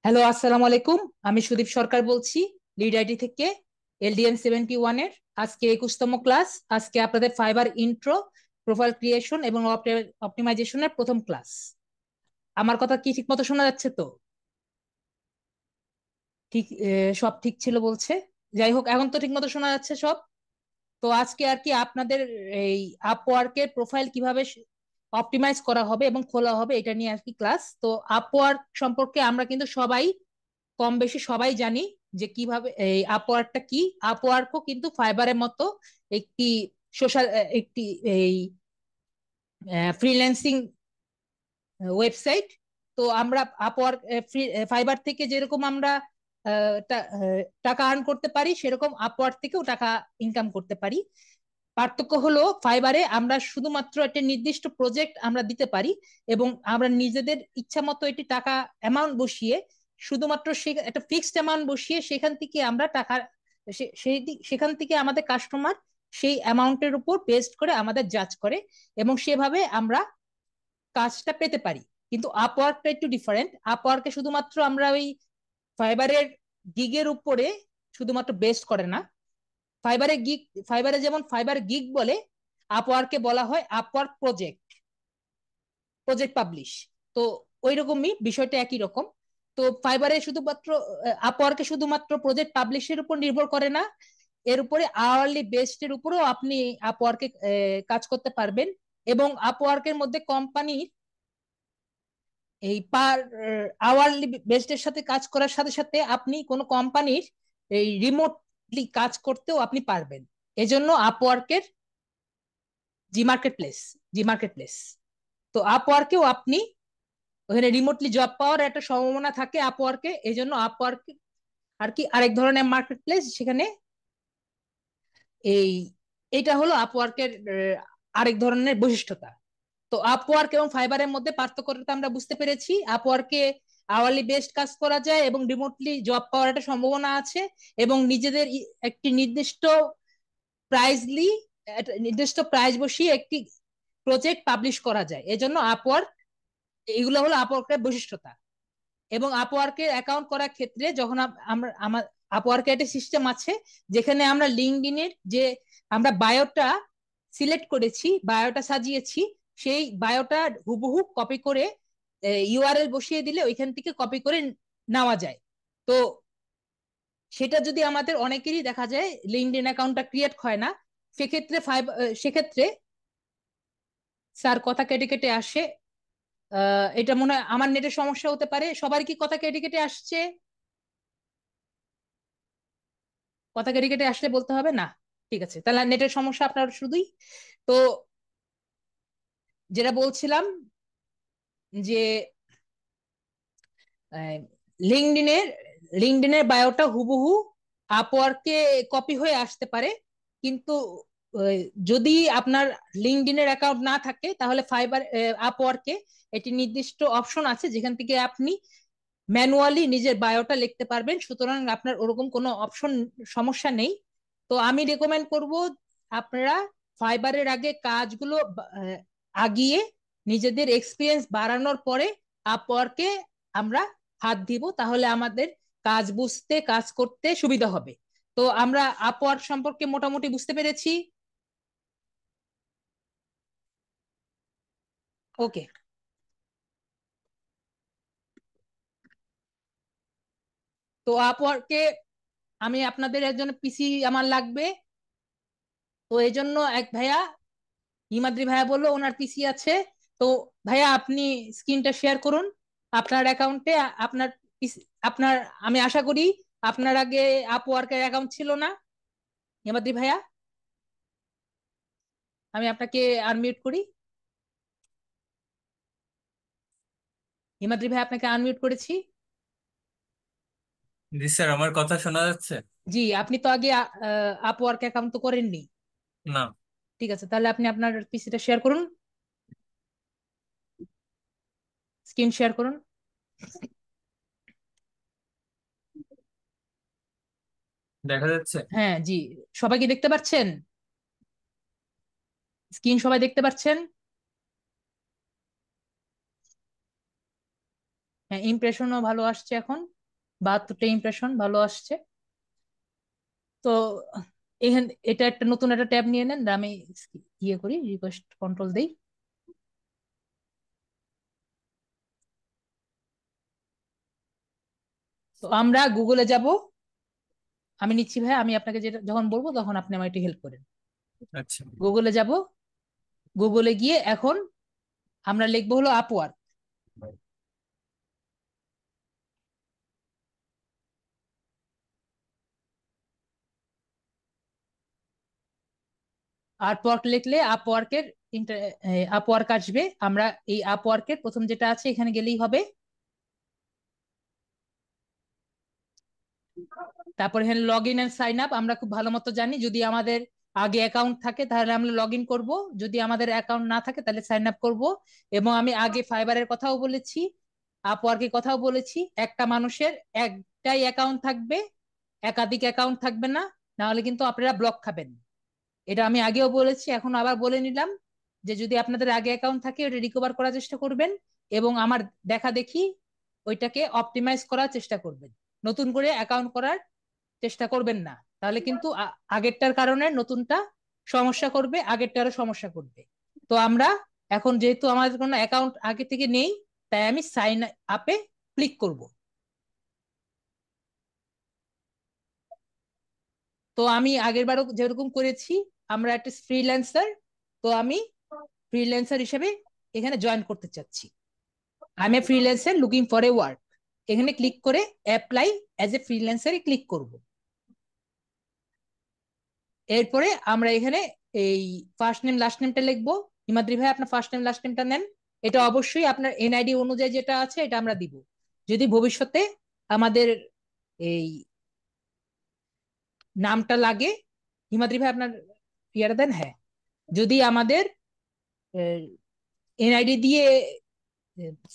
Hello, আসসালামু আলাইকুম। আমি সুদীপ সরকার বলছি, লিড আইটি থেকে, LDM 71 এর আজকে 21তম ক্লাস। আজকে আপনাদের ফাইবার ইন্ট্রো, প্রোফাইল ক্রিয়েশন এবং অপটিমাইজেশনের প্রথম ক্লাস। আমার কথা কি ঠিক মতো শোনা যাচ্ছে তো? ঠিক সব ঠিক ছিল বলছে। যাই হোক, এখন তো ঠিক মতো শোনা যাচ্ছে সব। তো আজকে আর কি আপনাদের এই আপওয়ার্কের প্রোফাইল কিভাবে অপটিমাইজ করা হবে এবং খোলা হবে এটা নিয়ে আর কি ক্লাস। তো আপওয়ার্ক সম্পর্কে আমরা কিন্তু সবাই কম বেশি সবাই জানি যে কিভাবে এই আপওয়ার্কটা কি। আপওয়ার্কও কিন্তু ফাইবারের মতো একটি সোশ্যাল একটি এই ফ্রিল্যান্সিং ওয়েবসাইট। তো আমরা আপওয়ার্ক ফাইবার থেকে যেরকম আমরা টাকা আর্ন করতে পারি, সেরকম আপওয়ার্ক থেকেও টাকা ইনকাম করতে পারি। পার্থক্য হলো ফাইবারে আমরা শুধুমাত্র একটা নির্দিষ্ট প্রজেক্ট আমরা দিতে পারি এবং আমরা নিজেদের ইচ্ছা মতো এটি টাকা অ্যামাউন্ট বসিয়ে, শুধুমাত্র সে একটা ফিক্সড অ্যামাউন্ট বসিয়ে সেখান থেকে আমরা টাকা সেখান থেকে আমাদের কাস্টমার সেই অ্যামাউন্টের উপর বেসড করে আমাদের জাজ করে এবং সেভাবে আমরা কাজটা পেতে পারি। কিন্তু আপওয়ার্কটা একটু ডিফারেন্ট। আপওয়ার্কে শুধুমাত্র আমরা ওই ফাইবারের গিগের উপরে শুধুমাত্র বেসড করে না। ফাইবারে গিগ, ফাইবারে যেমন ফাইবার গিগ বলে, আপওয়ার্কে বলা হয় আপওয়ার্ক প্রজেক্ট, প্রজেক্ট পাবলিশ। তো ওই রকমই বিষয়টা একই রকম। তো ফাইবারে শুধুমাত্র আপওয়ার্কে শুধুমাত্র প্রজেক্ট পাবলিশের উপর নির্ভর করে না, এর উপরে আওয়ারলি বেসড এর উপরেও আপনি আপওয়ার্কে কাজ করতে পারবেন। এবং আপওয়ার্কের মধ্যে কোম্পানির এই পার আওয়ারলি বেসড এর সাথে কাজ করার সাথে সাথে আপনি কোনো কোম্পানির এই রিমোটলি কাজ করতেও আপনি পারবেন। এজন্য আপওয়ার্কের জি মার্কেট প্লেস। তো আপওয়ার্কেও আপনি ওখানে রিমোটলি জব পাওয়ার একটা সম্ভাবনা থাকে আপওয়ার্কে। এই জন্য আপওয়ার্ক আর কি আরেক ধরনের মার্কেট প্লেস। সেখানে এই এটা হলো আপওয়ার্কের আরেক ধরনের বৈশিষ্ট্যতা। তো আপওয়ার্ক এবং ফাইবারের মধ্যে পার্থক্যটা আমরা বুঝতে পেরেছি। আপওয়ার্কে আওয়ারলি বেসড কাজ করা যায় এবং রিমোটলি জব পাওয়ার একটা সম্ভাবনা আছে এবং নিজেদের একটি প্রাইজলি নির্দিষ্ট প্রাইস বসিয়ে একটি প্রজেক্ট পাবলিশ করা যায়। এজন্য আপওয়ার্ক, এগুলো হলো আপওয়ার্কের বৈশিষ্ট্যতা। এবং আপওয়ার্কের অ্যাকাউন্ট করার ক্ষেত্রে যখন আমরা আমার আপওয়ার্কের একটা সিস্টেম আছে যেখানে আমরা লিঙ্কডইনের যে আমরা বায়োটা সিলেক্ট করেছি, বায়োটা সাজিয়েছি, সেই বায়োটা হুবহু কপি করে ইউআরএল বসিয়ে দিলে ওইখান থেকে কপি করে নেওয়া যায়। তো সেটা যদি আমাদের অনেকেরই দেখা যায় লিঙ্কডইন অ্যাকাউন্টটা ক্রিয়েট হয় না, সেক্ষেত্রে সেক্ষেত্রে স্যার কথা কেটে কেটে আসে। এটা মনে হয় আমার নেটের সমস্যা হতে পারে। সবার কি কথা কেটে কেটে আসছে? কথা কেটে কেটে আসলে বলতে হবে না। ঠিক আছে, তাহলে নেটের সমস্যা আপনার শুধুই। তো যেটা বলছিলাম যে লিঙ্কডইনের লিঙ্কডইনের বায়োটা হুবহু আপওয়ার্কে কপি হয়ে আসতে পারে। কিন্তু আহ, যদি আপনার লিঙ্কডইনের অ্যাকাউন্ট না থাকে তাহলে আপওয়ার্কে একটি নির্দিষ্ট অপশন আছে যেখান থেকে আপনি ম্যানুয়ালি নিজের বায়োটা লিখতে পারবেন। সুতরাং আপনার ওরকম কোনো অপশন সমস্যা নেই। তো আমি রেকমেন্ড করব আপনারা ফাইবারের আগে কাজগুলো আগিয়ে নিজেদের এক্সপিরিয়েন্স বাড়ানোর পরে আপওয়ার্কে আমরা হাত দিব, তাহলে আমাদের কাজ বুঝতে কাজ করতে সুবিধা হবে। তো আমরা আপওয়ার্ক সম্পর্কে মোটামুটি বুঝতে পেরেছি। ওকে। তো আপওয়ার্কে আমি আপনাদের একজন পিসি আমার লাগবে। তো এই জন্য এক ভাইয়া, হিমাদ্রি ভাইয়া বললো ওনার পিসি আছে। তো ভাইয়া আপনি স্ক্রিনটা শেয়ার করুন আপনার অ্যাকাউন্টে। আপনার আপনার, আমি আশা করি আপনার আগে আপওয়ার্কের অ্যাকাউন্ট ছিল না। হিমাদ্রি ভাইয়া, আমি আপনাকে আনমিউট করি। হিমাদ্রি ভাই, আপনাকে আনমিউট করেছি। জি স্যার, আমার কথা শোনা যাচ্ছে? জি, আপনি তো আগে আপওয়ার্ক অ্যাকাউন্ট তো করেননি। না। ঠিক আছে, তাহলে আপনি আপনার পিসিটা শেয়ার করুন, স্ক্রিন শেয়ার করুন। দেখা যাচ্ছে? হ্যাঁ, জি। সবাই কি দেখতে পাচ্ছেন? স্ক্রিন সবাই দেখতে পাচ্ছেন? হ্যাঁ, ইমপ্রেশনও ভালো আসছে এখন, 72টা ইমপ্রেশন ভালো আসছে। তো এখানে এটা একটা নতুন একটা ট্যাব নিয়ে নেন, আমি ইয়ে করি, রিকোয়েস্ট কন্ট্রোল দেই। তো আমরা গুগলে যাব, আমি নিচ্ছি ভাই, আমি আপনাকে যেটা যখন বলবো তখন আপনি আমার একটু হেল্প করেন। আচ্ছা। গুগলে যাব, গুগলে গিয়ে এখন আমরা লিখবো হলো আপওয়ার্ক। আপওয়ার্ক লিখলে আপওয়ার্কের আপওয়ার্ক আসবে। আমরা এই আপওয়ার্কের প্রথম যেটা আছে এখানে গেলেই হবে। তারপর এখানে log in and sign up, আমরা খুব ভালো মতো জানি যদি আমাদের আগে অ্যাকাউন্ট থাকে তাহলে আমরা লগ ইন করবো, যদি আমাদের অ্যাকাউন্ট না থাকে তাহলে সাইন আপ করবো। এবং আমি আগে ফাইবারের কথাও বলেছি, আপওয়ার্কের কথাও বলেছি, একটা মানুষের একটাই অ্যাকাউন্ট থাকবে, একাধিক অ্যাকাউন্ট থাকবে না, না হলে কিন্তু আপনারা ব্লক খাবেন। এটা আমি আগেও বলেছি, এখন আবার বলে নিলাম যে যদি আপনাদের আগে অ্যাকাউন্ট থাকে ওটা রিকভার করার চেষ্টা করবেন এবং আমার দেখা দেখি ওইটাকে অপটিমাইজ করার চেষ্টা করবেন, নতুন করে অ্যাকাউন্ট করার চেষ্টা করবেন না, তাহলে কিন্তু আগেরটার কারণে নতুনটা সমস্যা করবে, আগেরটারও সমস্যা করবে। তো আমরা এখন যেহেতু আমাদের কোনো অ্যাকাউন্ট আগে থেকে নেই, তাই আমি সাইন আপে ক্লিক করব। তো আমি আগের বারও যেরকম করেছি, আমরা একটা ফ্রিল্যান্সার, তো আমি ফ্রিল্যান্সার হিসেবে এখানে জয়েন করতে চাচ্ছি। I M a freelancer looking for a work, এখানে ক্লিক করে অ্যাপ্লাই অ্যাজ এ ফ্রিল্যান্সারে ক্লিক করব। এরপরে আমরা এখানে এই ফার্স্ট নেম লাস্ট নেমটা লিখবো। হিমাদ্রি ভাই আপনার ফার্স্ট নেম লাস্ট নেমটা নেন। এটা অবশ্যই আপনার এনআইডি অনুযায়ী যেটা আছে এটা আমরা দিব। যদি ভবিষ্যতে আমাদের এই নামটা লাগে, হিমাদ্রি ভাই আপনার ইয়াটা দেন, হ্যাঁ, যদি আমাদের এনআইডি দিয়ে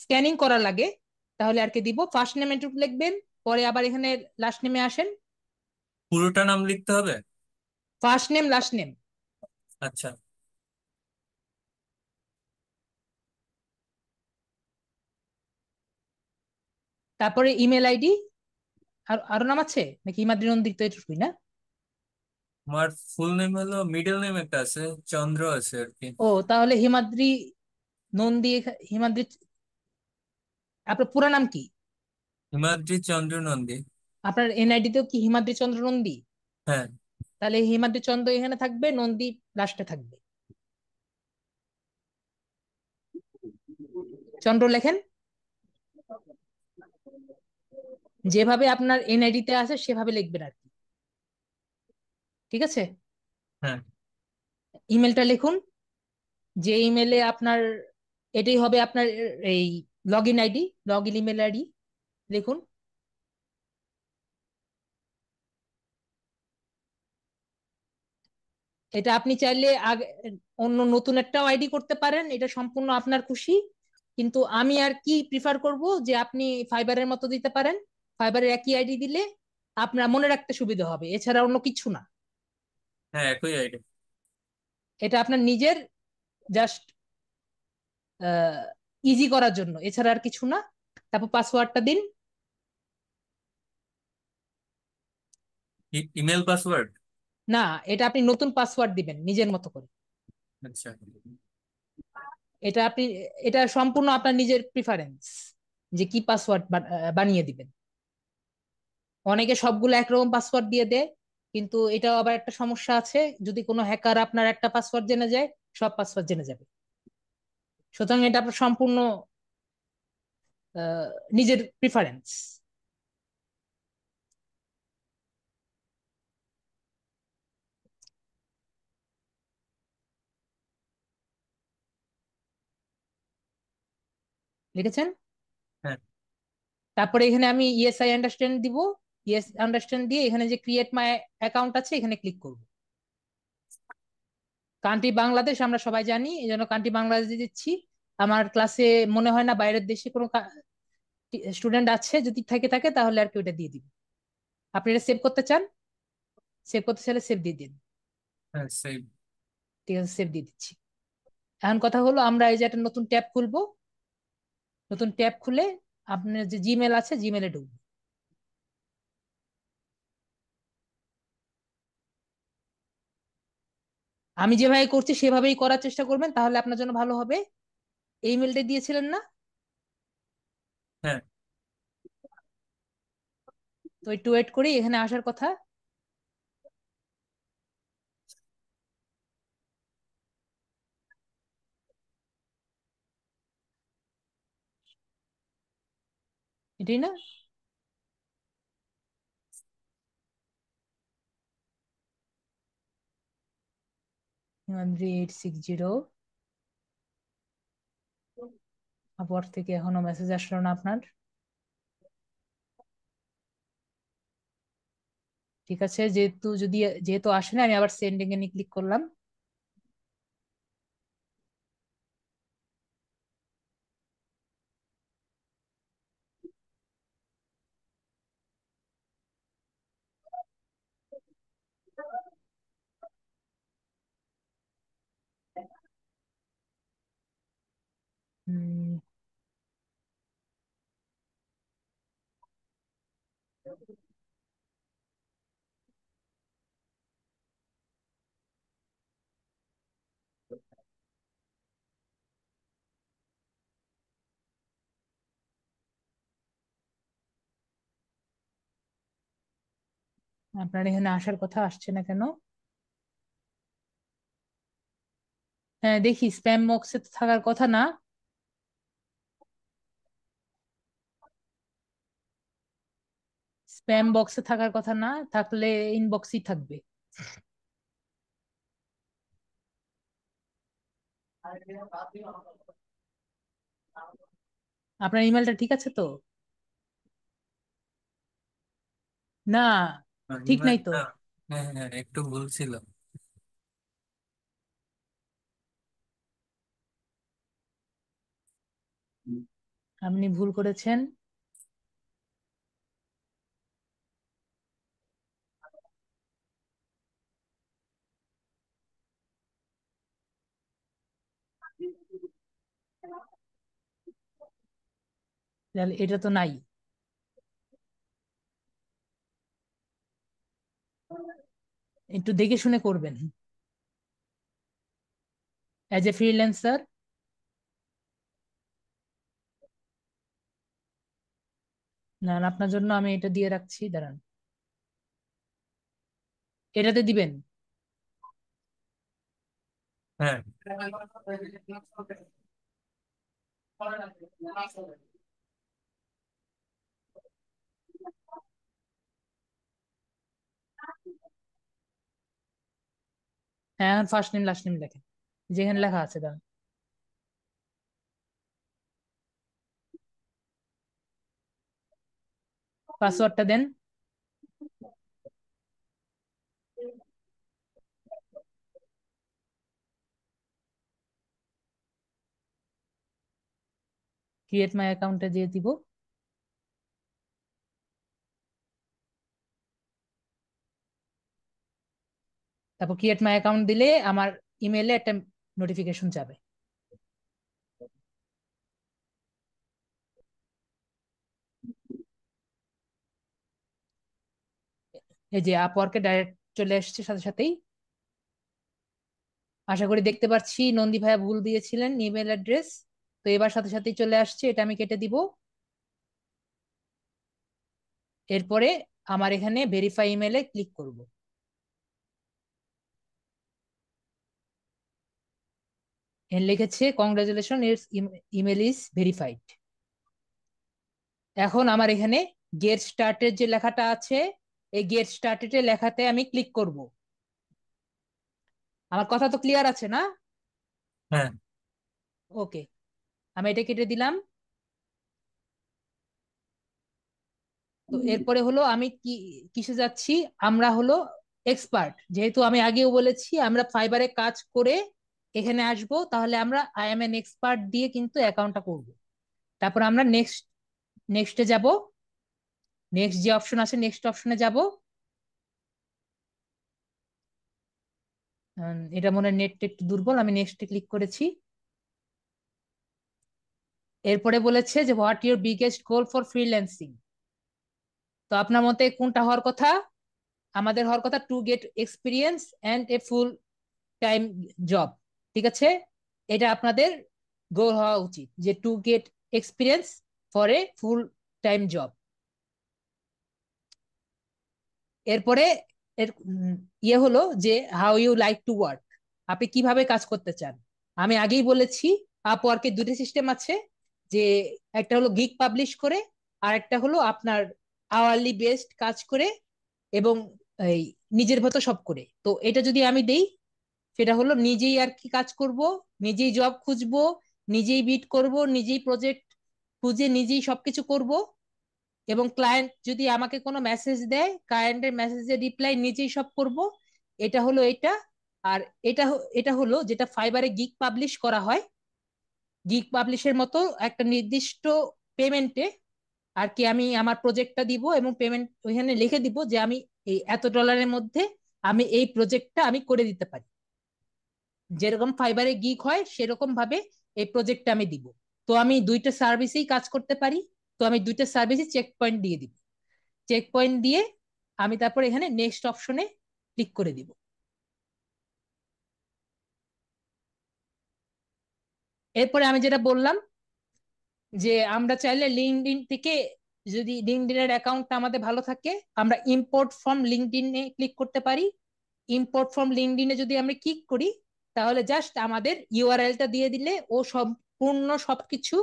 স্ক্যানিং করা লাগে তাহলে আর কি দিব, ফার্স্ট নেম একটু লিখবেন, পরে আবার এখানে লাস্ট নেমে আসেন। পুরোটা নাম লিখতে হবে? ফার্স্ট নেম লাস্ট নেম, আচ্ছা। তারপরে ইমেল আইডি। আর আরো নাম আছে নাকি হিমাদ্রি নন্দিত এটুকুই না? আমার ফুল নেম হলো, মিডল নেম একটা আছে, চন্দ্র আছে আর কি। ও তাহলে হিমাদ্রি নন্দী, হিমাদ্রি, আপনার পুরো নাম কি? হিমাদ্রি চন্দ্র নন্দী। আপনার এনআইডি তেও কি হিমাদ্রি চন্দ্র নন্দী? হ্যাঁ। তাহলে হিমাদ্রি চন্দ্র এখানে থাকবে, নন্দী লাস্টে থাকবে। চন্দ্র লেখেন, যেভাবে আপনার এনআইডি তে আছে সেভাবে লিখবেন আর কি, ঠিক আছে? হ্যাঁ। ইমেলটা লিখুন, যে ইমেলে আপনার, এটাই হবে আপনার এই log in ID, log in email ID লিখুন। এটা আপনি চাইলে আগে অন্য নতুন একটা আইডি করতে পারেন, এটা সম্পূর্ণ আপনার খুশি, কিন্তু আমি আর কি প্রিফার করব যে আপনি ফাইবারের মতো দিতে পারেন, ফাইবারের একই আইডি দিলে আপনার মনে রাখতে সুবিধা হবে, এছাড়া অন্য কিছু না। হ্যাঁ, একই আইডি। এটা আপনার নিজের জাস্ট ইজি করার জন্য, এছাড়া আর কিছু না। তারপর পাসওয়ার্ডটা দিন। Email password? না, এটা আপনি নতুন পাসওয়ার্ড দিবেন নিজের মতো করে। আচ্ছা। এটা আপনি, এটা সম্পূর্ণ আপনার নিজের প্রিফারেন্স যে কি পাসওয়ার্ড বানিয়ে দিবেন। অনেকে সবগুলো একরকম পাসওয়ার্ড দিয়ে দেয়, কিন্তু এটা আবার একটা সমস্যা আছে, যদি কোনো হ্যাকার আপনার একটা পাসওয়ার্ড জেনে যায় সব পাসওয়ার্ড জেনে যাবে। সুতরাং এটা আপনার সম্পূর্ণ নিজের প্রিফারেন্স। লিখেছেন? হ্যাঁ। তারপরে এখানে আমি ইয়েস আই আন্ডারস্ট্যান্ড দিব। ইয়েস আন্ডারস্ট্যান্ড দিয়ে এখানে যে ক্রিয়েট মাই অ্যাকাউন্ট আছে এখানে ক্লিক করব। কান্ট্রি বাংলাদেশ আমরা সবাই জানি, এই জন্য কান্ট্রি বাংলাদেশ দিচ্ছি। আমার ক্লাসে মনে হয় না বাইরের দেশে কোনো স্টুডেন্ট আছে, যদি থেকে থাকে তাহলে আর কি ওটা দিয়ে দিব। আপনি এটা সেভ করতে চান, সেভ করতে চাইলে সেভ দিয়ে দিন। হ্যাঁ, সেই। ঠিক আছে, সেভ দিয়ে দিচ্ছি। এখন কথা হলো আমরা এই যে একটা নতুন ট্যাব খুলবো, নতুন ট্যাব খুলে আপনার যে জিমেল আছে জিমেলে ঢুকবো। আমি যেভাবে করছি সেভাবেই করার চেষ্টা করবেন, তাহলে আপনার জন্য ভালো হবে। এই মেলটা দিয়েছিলেন না? হ্যাঁ। তো একটু ওয়েট করি, এখানে আসার কথা। এটাই না? 13860। আপওয়ার্ক থেকে এখনো মেসেজ আসলো না আপনার। ঠিক আছে, যেহেতু আসে না, আমি আবার সেন্ডিং এ ক্লিক করলাম। উম, আপনার এখানে আসার কথা, আসছে না কেন? হ্যাঁ, দেখি স্প্যাম বক্সে থাকার কথা না। স্প্যাম বক্সে থাকার কথা না, থাকলে ইনবক্সই থাকবে। আপনার ইমেলটা ঠিক আছে তো? না, ঠিক নাই তো। না। হ্যাঁ হ্যাঁ, একটু ভুল ছিল। আপনি ভুল করেছেন। তাহলে এটা তো নাই। একটু দেখে শুনে করবেন। As a freelancer. না না, আপনার জন্য আমি এটা দিয়ে রাখছি, দাঁড়ান। এটাতে দিবেন। হ্যাঁ হ্যাঁ, ফার্স্ট নেম লাস্ট নেম লেখেন, যেখানে লেখা আছে, দাঁড়ান। পাসওয়ার্ডটা দেন। ক্রিয়েট মাই অ্যাকাউন্টে দিয়ে দিব। তারপর ক্রিয়েট মাই অ্যাকাউন্ট দিলে আমার ইমেলে একটা নোটিফিকেশন যাবে। এই যে আপওয়ার্কে ডাইরেক্ট চলে আসছে সাথে সাথেই। আশা করি দেখতে পাচ্ছি নন্দী ভাইয়া ভুল দিয়েছিলেন ইমেল অ্যাড্রেস। তো এবার সাথে সাথেই চলে আসছে, এটা আমি কেটে দিব। এরপরে আমার এখানে ভেরিফাই ইমেলে ক্লিক করব। এর লিখেছে congratulation, it's email is verified. এখন আমার এখানে গেট স্টার্টেড যে লেখাটা আছে, এই গেট স্টার্টেড এর লেখাতে আমি ক্লিক করব। আমার কথা তো ক্লিয়ার আছে না? হ্যাঁ ওকে, আমি এটা কেটে দিলাম। তো এরপরে হলো আমি কিসে যাচ্ছি। আমরা হলো এক্সপার্ট, যেহেতু আমি আগেও বলেছি আমরা ফাইবারে কাজ করে এখানে আসব, তাহলে আমরা আই এম এন এক্সপার্ট দিয়ে কিন্তু অ্যাকাউন্টটা করব। তারপর আমরা নেক্সটে যাব। নেক্সট যে অপশন আছে, নেক্সট অপশনে যাব। এটা মনে হয় নেটটা একটু দুর্বল, আমি নেক্সটে ক্লিক করেছি। এরপরে বলেছে যে what your biggest goal for freelancing. তো আপনার মতে কোনটা হওয়ার কথা? আমাদের হওয়ার কথা to get experience and a full time job. ঠিক আছে, এটা আপনাদের গোল হওয়া উচিত যে to get experience for a full time job. এরপরে এর ইয়ে হলো যে how you like to work, আপনি কিভাবে কাজ করতে চান। আমি আগেই বলেছি আপওয়ার্কের দুটো সিস্টেম আছে, যে একটা হলো গিগ পাবলিশ করে, আর একটা হলো আপনার আওয়ারলি বেসড কাজ করে এবং এই নিজের মতো সব করে। তো এটা যদি আমি দেই, সেটা হলো নিজেই আর কি কাজ করব, নিজেই জব খুঁজবো, নিজেই বিট করব, নিজেই প্রজেক্ট খুঁজে নিজেই সবকিছু করব, এবং ক্লায়েন্ট যদি আমাকে কোনো মেসেজ দেয় ক্লায়েন্টের মেসেজের রিপ্লাই নিজেই সব করব। এটা হলো এটা। আর এটা হলো যেটা ফাইবারে গিগ পাবলিশ করা হয়, গিগ পাবলিশের মতো একটা নির্দিষ্ট পেমেন্টে আর কি আমি আমার প্রজেক্টটা দিব এবং পেমেন্ট ওইখানে লিখে দিব যে আমি এই এত ডলারের মধ্যে আমি এই প্রজেক্টটা আমি করে দিতে পারি। যেরকম ফাইবারে গিগ হয় সেরকম ভাবে এই প্রজেক্টটা আমি দিব। তো আমি দুইটা সার্ভিসেই কাজ করতে পারি। তো আমি দুইটা সার্ভিসে চেক পয়েন্ট দিয়ে দিব। চেক পয়েন্ট দিয়ে আমি তারপর এখানে নেক্সট অপশনে ক্লিক করে দিব। এরপরে আমি যেটা বললাম যে আমরা চাইলে লিঙ্কডইন থেকে, যদি লিঙ্কডইনের অ্যাকাউন্টটা আমাদের ভালো থাকে, আমরা ইম্পোর্ট ফ্রম লিঙ্কডইনে ক্লিক করতে পারি। ইম্পোর্ট ফ্রম লিঙ্কডইনে যদি আমরা ক্লিক করি, তাহলে জাস্ট আমাদের ইউআরএলটা দিয়ে দিলে ও সম্পূর্ণ সবকিছু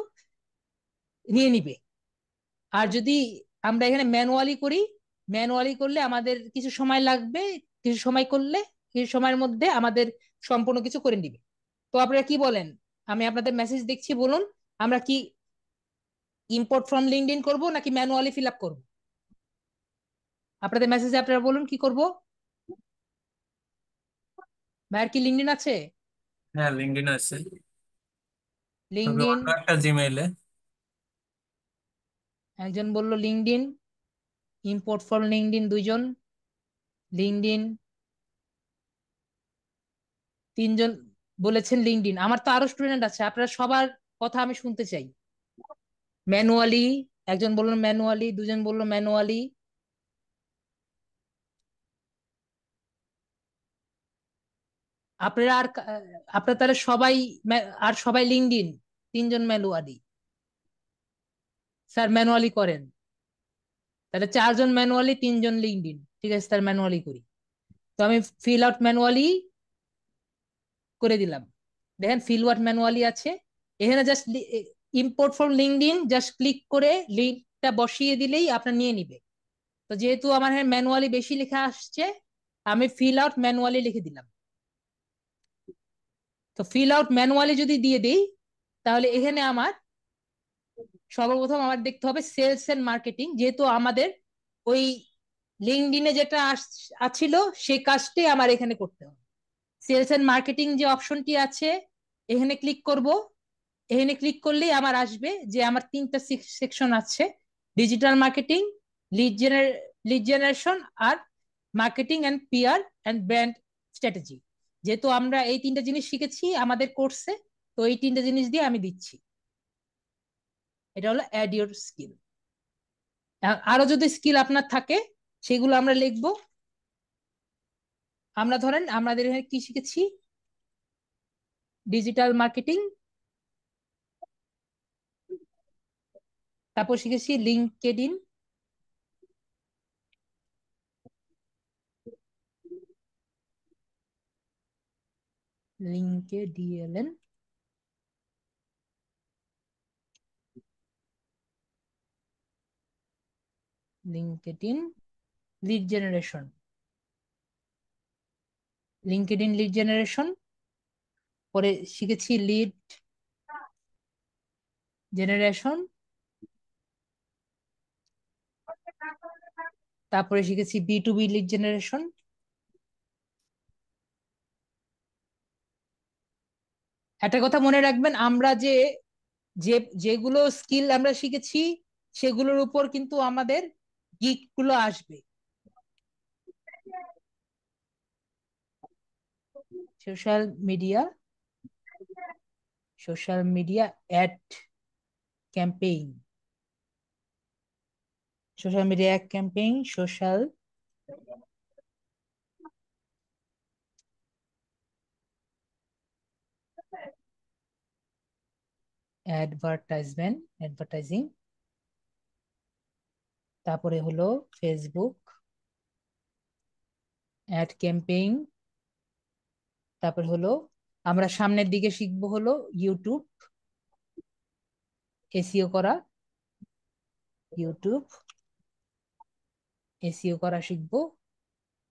নিয়ে নিবে। আর যদি আমরা এখানে ম্যানুয়ালি করি, ম্যানুয়ালি করলে আমাদের কিছু সময় লাগবে, কিছু সময় করলে কিছু সময়ের মধ্যে আমাদের সম্পূর্ণ কিছু করে নিবে। তো আপনারা কি বলেন? আমি আপনাদের মেসেজ দেখছি, বলুন আমরা কি ইম্পোর্ট ফ্রম লিঙ্কডইন করব নাকি ম্যানুয়ালি ফিল আপ করবো? আপনাদের মেসেজে আপনারা বলুন কি করব। ভাইয়ের কি লিঙ্কডইন আছে? হ্যাঁ, লিঙ্কডইন আছে, তবে লিঙ্কডইন, অন্য একটা জিমেইলে। একজন বলল লিঙ্কডইন, ইম্পোর্ট ফ্রম লিঙ্কডইন দুইজন, লিঙ্কডইন তিনজন বলেছেন লিঙ্কডইন। আমার তো আরো স্টুডেন্ট আছে, আপনারা সবার কথা আমি শুনতে চাই। ম্যানুয়ালি, একজন বললো ম্যানুয়ালি, দুজন বললো ম্যানুয়ালি। আপনারা আর আপনারা তাহলে সবাই আর সবাই লিঙ্কডইন, তিনজন ম্যানুয়ালি। স্যার ম্যানুয়ালি করেন, তাহলে চারজন ম্যানুয়ালি তিনজন লিঙ্কডইন। ঠিক আছে স্যার, ম্যানুয়ালি করি। তো আমি ফিল আউট ম্যানুয়ালি করে দিলাম। দেখেন ফিল আউট ম্যানুয়ালি আছে এখানে। Just import from LinkedIn just click করে লিঙ্কটা বসিয়ে দিলেই আপনার নিয়ে নিবে। তো যেহেতু আমার এখানে ম্যানুয়ালি বেশি লেখা আসছে, আমি ফিল আউট ম্যানুয়ালি লিখে দিলাম। তো ফিল আউট ম্যানুয়ালি যদি দিয়ে দিই, তাহলে এখানে আমার সর্বপ্রথম আমার দেখতে হবে সেলস এন্ড মার্কেটিং, যেহেতু আমাদের ওই লিঙ্কডইনে যেটা আছিল সেই কাজটাই আমার এখানে করতে হবে। সেলস এন্ড মার্কেটিং যে অপশনটি আছে, এখানে ক্লিক করব। এখানে ক্লিক করলেই আমার আসবে যে আমার তিনটা সেকশন আছে: ডিজিটাল মার্কেটিং, লিড জেনারেশন, আর marketing and PR and brand strategy. যেহেতু আমরা এই তিনটা জিনিস শিখেছি আমাদের কোর্সে, তো এই তিনটা জিনিস দিয়ে আমি দিচ্ছি। এটা হলো অ্যাড ইউর স্কিল। আরো যদি স্কিল আপনার থাকে সেগুলো আমরা লিখবো। আমরা ধরেন আমাদের এখানে কি শিখেছি, ডিজিটাল মার্কেটিং, তারপর শিখেছি লিঙ্কডইন, লিঙ্কডিএলএন, LinkedIn lead generation, LinkedIn lead generation, পরে শিখেছি লিড জেনারেশন, তারপরে শিখেছি B to B lead generation. একটা কথা মনে রাখবেন, আমরা যে যেগুলো স্কিল আমরা শিখেছি সেগুলোর উপর কিন্তু আমাদের গিগ গুলো আসবে। Social media, social media ad campaign, social media campaign, social advertising, তারপরে হলো ফেসবুক অ্যাড ক্যাম্পেইন, তারপর হলো আমরা সামনের দিকে শিখবো হলো ইউটিউব এসইও করা, ইউটিউব এসইও করা শিখবো,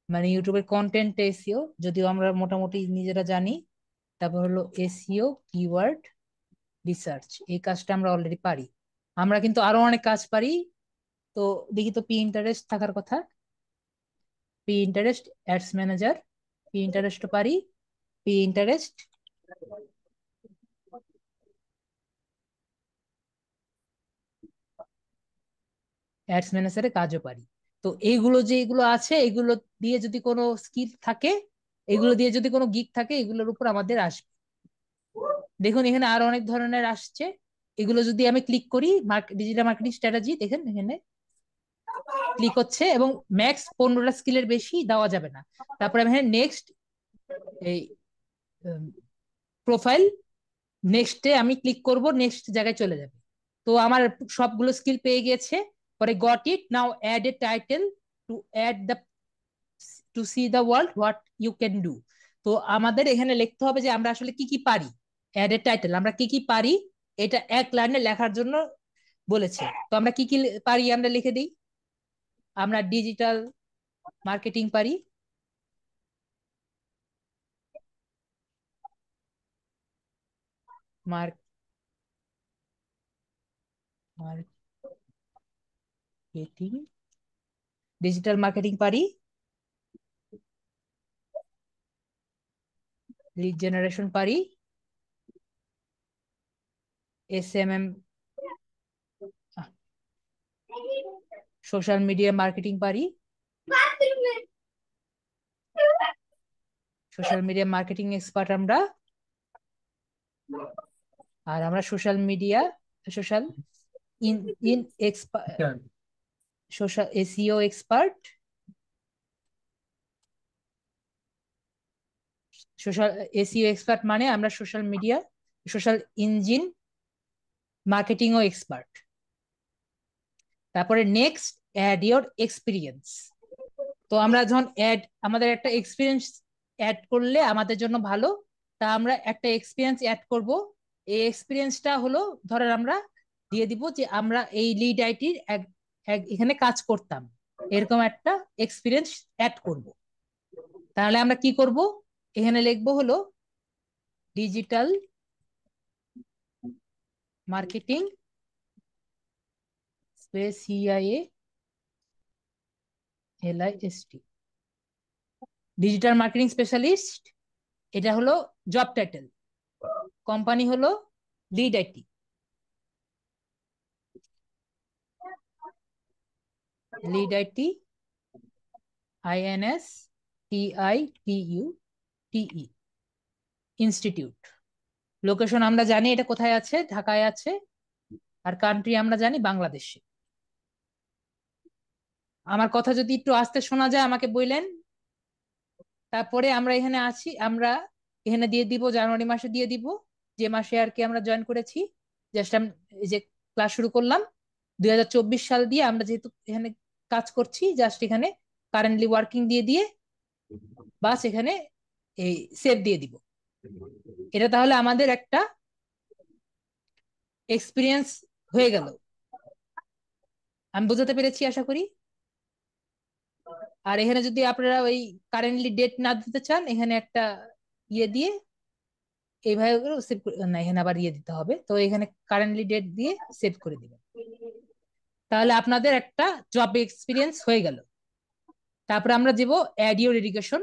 মানে ইউটিউবের কন্টেন্ট এসইও, যদিও আমরা মোটামুটি নিজেরা জানি। তারপর হলো এসইও কিওয়ার্ড রিসার্চ, এই কাজটা আমরা অলরেডি পারি। আমরা কিন্তু আরো অনেক কাজ পারি। তো দেখি তো ইন্টারেস্ট থাকার কথা, ইন্টারেস্ট অ্যাডস ম্যানেজার, ইন্টারেস্ট পারি, ইন্টারেস্ট অ্যাডস ম্যানেজারে কাজও পারি। তো এইগুলো যে এগুলো আছে, এগুলো দিয়ে যদি কোনো স্কিল থাকে, এগুলো দিয়ে যদি কোনো গিগ থাকে, এগুলোর উপর আমাদের আসবে। দেখুন এখানে আরো অনেক ধরনের আসছে। এগুলো যদি আমি ক্লিক করি, ডিজিটাল মার্কেটিং স্ট্র্যাটেজি, দেখেন এখানে ক্লিক হচ্ছে, এবং ম্যাক্স 15টা স্কিলের বেশি দেওয়া যাবে না। তারপরে আমি এখানে নেক্সট, এই প্রোফাইল, নেক্সটে আমি ক্লিক করব, নেক্সট জায়গায় চলে যাবে। তো আমার সবগুলো স্কিল পেয়ে গেছে। পরে got it, now add a title to add the to see the world what you can do. তো আমাদের এখানে লিখতে হবে যে আমরা আসলে কি কি পারি। অ্যাড এ টাইটেল, আমরা কি কি পারি এটা এক লাইনে লেখার জন্য বলেছে। তো আমরা কি কি পারি আমরা লিখে দিই। আমরা ডিজিটাল মার্কেটিং পারি, মার্কেটিং, ডিজিটাল মার্কেটিং পারি, লিড জেনারেশন পারি, এসএমএম, সোশ্যাল মিডিয়া মার্কেটিং পারি, সোশ্যাল মিডিয়া মার্কেটিং এক্সপার্ট আমরা। আর আমরা social media, social in in social SEO expert, social SEO expert মানে আমরা সোশ্যাল মিডিয়া, সোশ্যাল ইঞ্জিন মার্কেটিংও এক্সপার্ট। তারপরে নেক্সট অ্যাড ইওর এক্সপিরিয়েন্স। তো আমরা যখন আমাদের একটা এক্সপিরিয়েন্স অ্যাড করলে আমাদের জন্য ভালো। তা আমরা একটা এক্সপিরিয়েন্স অ্যাড করব। এই এক্সপিরিয়েন্সটা হলো, ধরেন আমরা দিয়ে দিব যে আমরা এই লিড আইটির এখানে কাজ করতাম, এরকম একটা এক্সপিরিয়েন্স অ্যাড করব। তাহলে আমরা কি করব, এখানে লিখবো হলো digital marketing spe CIA LIST, digital marketing specialist. এটা হলো জব টাইটেল, কোম্পানি হলো lead IT, lead IT, INS TITU TE, institute. Location আমরা জানি এটা কোথায় আছে, ঢাকায় আছে। আর কান্ট্রি আমরা জানি বাংলাদেশে। আমার কথা যদি একটু আস্তে শোনা যায় আমাকে বললেন। তারপরে আমরা এখানে আছি, আমরা এখানে দিয়ে দিব জানুয়ারি মাসে দিয়ে দিব, যে মাসে আর কি আমরা জয়েন করেছি। জাস্ট এই যে ক্লাস শুরু করলাম 2024 সাল দিয়ে, আমরা যেহেতু এখানে কাজ করছি, জাস্ট এখানে কারেন্টলি ওয়ার্কিং দিয়ে দিয়ে বাস এখানে এই সেভ দিয়ে দিব। এটা তাহলে আমাদের একটা এক্সপিরিয়েন্স হয়ে গেল। আমি বোঝাতে পেরেছি আশা করি। আর এখানে যদি আপনারা ওই কারেন্টলি ডেট না দিতে চান, এখানে একটা ইয়ে দিয়ে এইভাবে সেভ, না এখানে আবার ইয়ে দিতে হবে, তো এখানে কারেন্টলি ডেট দিয়ে সেভ করে দিবেন। তাহলে আপনাদের একটা জব এক্সপিরিয়েন্স হয়ে গেল। তারপরে আমরা দিব add your education.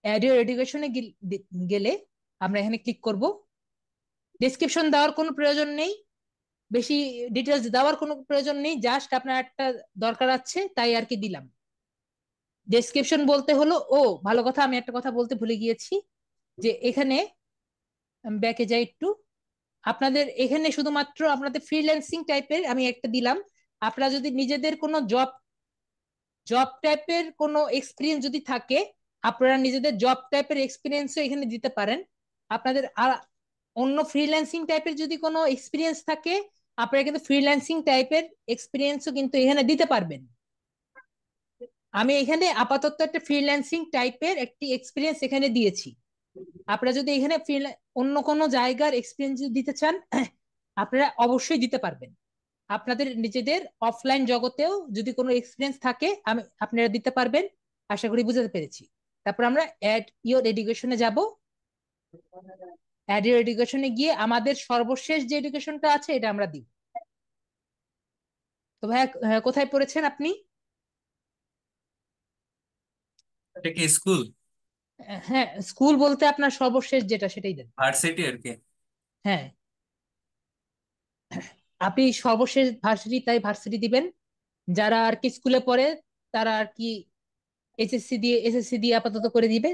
Add your এডুকেশনে গেলে আমরা এখানে ক্লিক করব। ডেসক্রিপশন দেওয়ার কোনো প্রয়োজন নেই, বেশি ডিটেলস দেওয়ার কোনো প্রয়োজন নেই, জাস্ট আপনার একটা দরকার আছে তাই আর কি দিলাম। ডেসক্রিপশন বলতে হলো, ও ভালো কথা, আমি একটা কথা বলতে ভুলে গিয়েছি, যে এখানে ব্যাকে যাই একটু, আপনাদের এখানে শুধুমাত্র আপনাদের ফ্রিল্যান্সিং টাইপের আমি একটা দিলাম। আপনারা যদি নিজেদের কোনো জব জব টাইপের কোনো এক্সপিরিয়েন্স যদি থাকে, আপনারা নিজেদের জব টাইপের এক্সপিরিয়েন্সও এখানে দিতে পারেন। আপনাদের আর অন্য ফ্রিল্যান্সিং টাইপের যদি কোনো এক্সপিরিয়েন্স থাকে, আপনারা কিন্তু ফ্রিল্যান্সিং টাইপের এক্সপিরিয়েন্সও কিন্তু এখানে দিতে পারবেন। আমি এখানে আপাতত একটা ফ্রিল্যান্সিং টাইপের একটি এক্সপিরিয়েন্স এখানে দিয়েছি। আপনারা যদি এখানে অন্য কোনো জায়গার এক্সপিরিয়েন্স দিতে চান, আপনারা অবশ্যই দিতে পারবেন। আপনাদের নিজেদের অফলাইন জগতেও যদি কোনো এক্সপিরিয়েন্স থাকে আপনারা দিতে পারবেন। আশা করি বুঝতে পেরেছি। তারপর আমরা অ্যাড ইওর এডুকেশনে যাব। অ্যাড ইওর এডুকেশনে গিয়ে আমাদের সর্বশেষ যে এডুকেশনটা আছে এটা আমরা দিব। তো ভাইয়া কোথায় পড়েছেন আপনি? এটা কি স্কুল? হ্যাঁ, স্কুল বলতে আপনার সর্বশেষ যেটা সেটাই দেন। ভার্সিটি আর কি। হ্যাঁ, আপনি সর্বশেষ ভার্সিটি, তাই ভার্সিটি দিবেন। যারা আর কি স্কুলে পড়ে তারা আর কি এসএসসি দিয়ে আপাতত করে দিবে।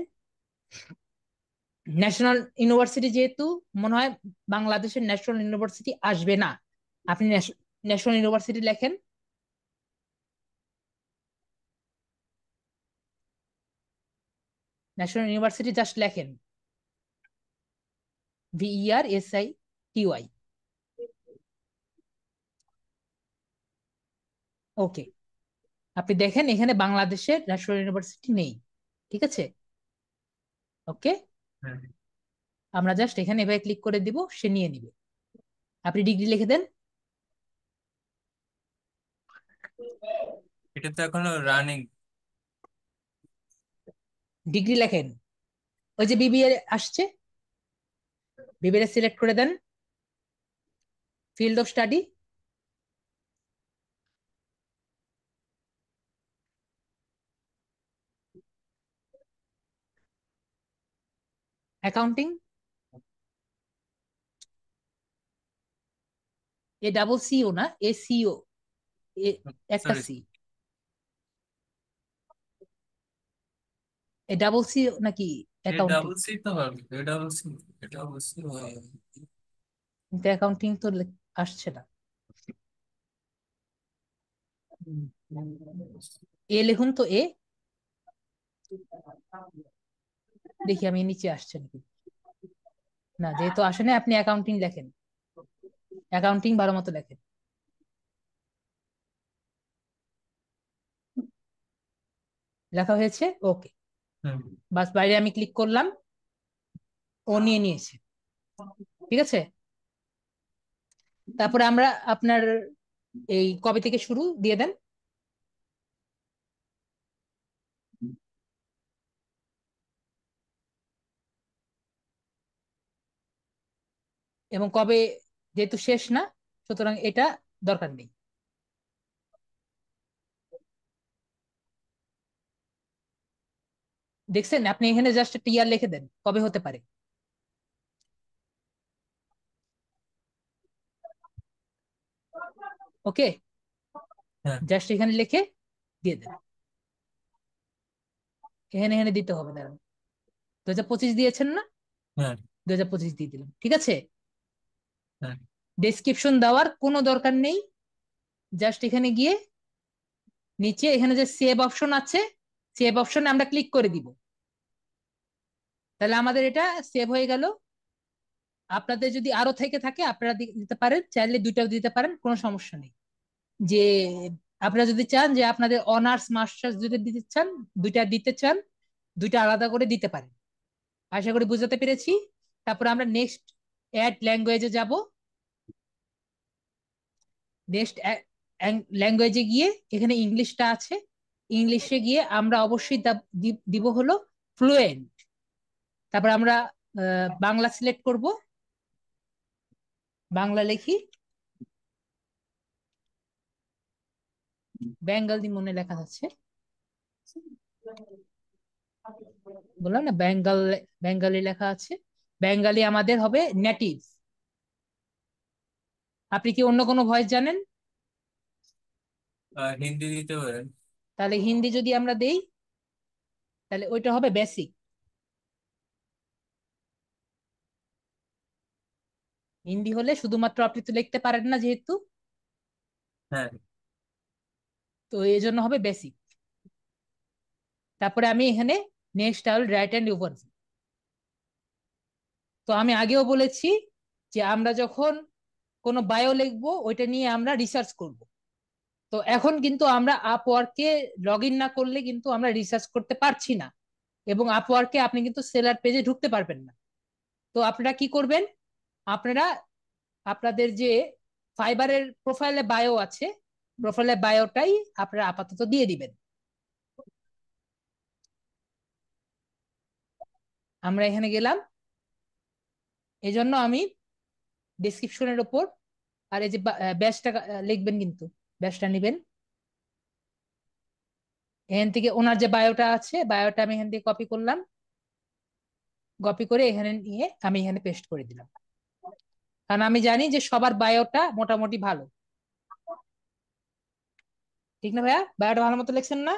ন্যাশনাল ইউনিভার্সিটি যেহেতু, মনে হয় বাংলাদেশের ন্যাশনাল ইউনিভার্সিটি আসবে না। আপনি ন্যাশনাল ইউনিভার্সিটি লেখেন। ন্যাশনাল ইউনিভার্সিটি জাস্ট লেখেন, VERSITY। ওকে, আপনি দেখেন এখানে বাংলাদেশের ন্যাশনাল ইউনিভার্সিটি নেই। ঠিক আছে, ওকে। হ্যাঁ। আমরা জাস্ট এখানে এভাবে ক্লিক করে দিব, সে নিয়ে নিবে। আপনি ডিগ্রি লিখে দেন। এটা তো এখনো রানিং। ডিগ্রি লেখেন, ওই যে বিবিএ আসছে, বিবিএ সিলেক্ট করে দেন, field of study, accounting. ACCO না, ACO, একটা সরি, সি। ACCO নাকি এ অ্যাকাউন্টিং? ডাবল সি তো হবে, এ ডাবল সি, এটা অবশ্যই হয়। কিন্তু অ্যাকাউন্টিং তো আসছে না। এ লিখুন তো, এ। দেখি আমি নিচে আসছে নাকি না। যেহেতু আসে না, আপনি অ্যাকাউন্টিং লেখেন, অ্যাকাউন্টিং ভালো মতো লেখেন। লেখা হয়েছে, ওকে। হুম। বাস, বাইরে আমি ক্লিক করলাম, ও নিয়ে নিয়েছে। ঠিক আছে, তারপরে আমরা আপনার এই কবে থেকে শুরু দিয়ে দেন, এবং কবে, যেহেতু শেষ না সুতরাং এটা দরকার নেই। দেখছেন, আপনি এখানে জাস্ট একটা ইয়ার লিখে দেন কবে হতে পারে। ওকে, হ্যাঁ। জাস্ট এখানে লিখে দিয়ে দেন। এখানে এখানে দিতে হবে, দাঁড়ান। 2025 দিয়েছেন না? হ্যাঁ। 2025 দিয়ে দিলাম, ঠিক আছে। হ্যাঁ। ডেসক্রিপশন দেওয়ার কোনো দরকার নেই। জাস্ট এখানে গিয়ে নিচে এখানে যে সেভ অপশন আছে, সেভ অপশনে আমরা ক্লিক করে দিব। তাহলে আমাদের এটা সেভ হয়ে গেল। আপনাদের যদি আরো থেকে থাকে আপনারা দিতে পারেন, চাইলে দুইটাও দিতে পারেন, কোনো সমস্যা নেই। যে আপনারা যদি চান যে আপনাদের অনার্স মাস্টার্স যদি দিতে চান, দুইটা দিতে চান, দুইটা আলাদা করে দিতে পারেন। আশা করি বুঝাতে পেরেছি। তারপর আমরা নেক্সট অ্যাড ল্যাঙ্গুয়েজে যাব। নেক্সট ল্যাঙ্গুয়েজে গিয়ে এখানে ইংলিশটা আছে, ইংলিশে গিয়ে আমরা অবশ্যই দিব হলো ফ্লুয়েন্ট। তারপর আমরা বাংলা সিলেক্ট করব, বাংলা লিখি, বেঙ্গলি মনে লেখা আছে, বললাম না বেঙ্গলি লেখা আছে। বেঙ্গলি আমাদের হবে নেটিভ। আপনি কি অন্য কোনো ভয়েস জানেন? হিন্দি দিতে পারেন। তাহলে হিন্দি যদি আমরা দেই, তাহলে ওইটা হবে বেসিক। হিন্দি হলে শুধুমাত্র আপনি তো লিখতে পারেন না যেহেতু, হ্যাঁ। তো এই জন্য হবে বেসিক। তারপরে আমি এখানে next I will write and overview. তো আমি আগেও বলেছি যে আমরা যখন কোনো বায়ো লিখবো ওইটা নিয়ে আমরা রিসার্চ করব। তো এখন কিন্তু আমরা আপওয়ার্কে লগ ইন না করলে কিন্তু আমরা রিসার্চ করতে পারছি না, এবং আপওয়ার্কে আপনি কিন্তু সেলার পেজে ঢুকতে পারবেন না। তো আপনারা কি করবেন, আপনারা আপনাদের যে ফাইবারের প্রোফাইলে বায়ো আছে, প্রোফাইলে বায়োটাই আপনারা আপাতত দিয়ে দিবেন। আমরা এখানে গেলাম, এই জন্য আমি ডিসক্রিপশনের ওপর আর এই যে ব্যাচটা লিখবেন, কিন্তু ব্যাচটা নেবেন এখান থেকে। ওনার যে বায়োটা আছে, বায়োটা আমি এখান থেকে কপি করলাম, কপি করে এখানে নিয়ে আমি এখানে পেস্ট করে দিলাম। কারণ আমি জানি যে সবার বায়োটা মোটামুটি ভালো, ঠিক না ভাইয়া? বায়োটা ভালো মতো লিখছেন না?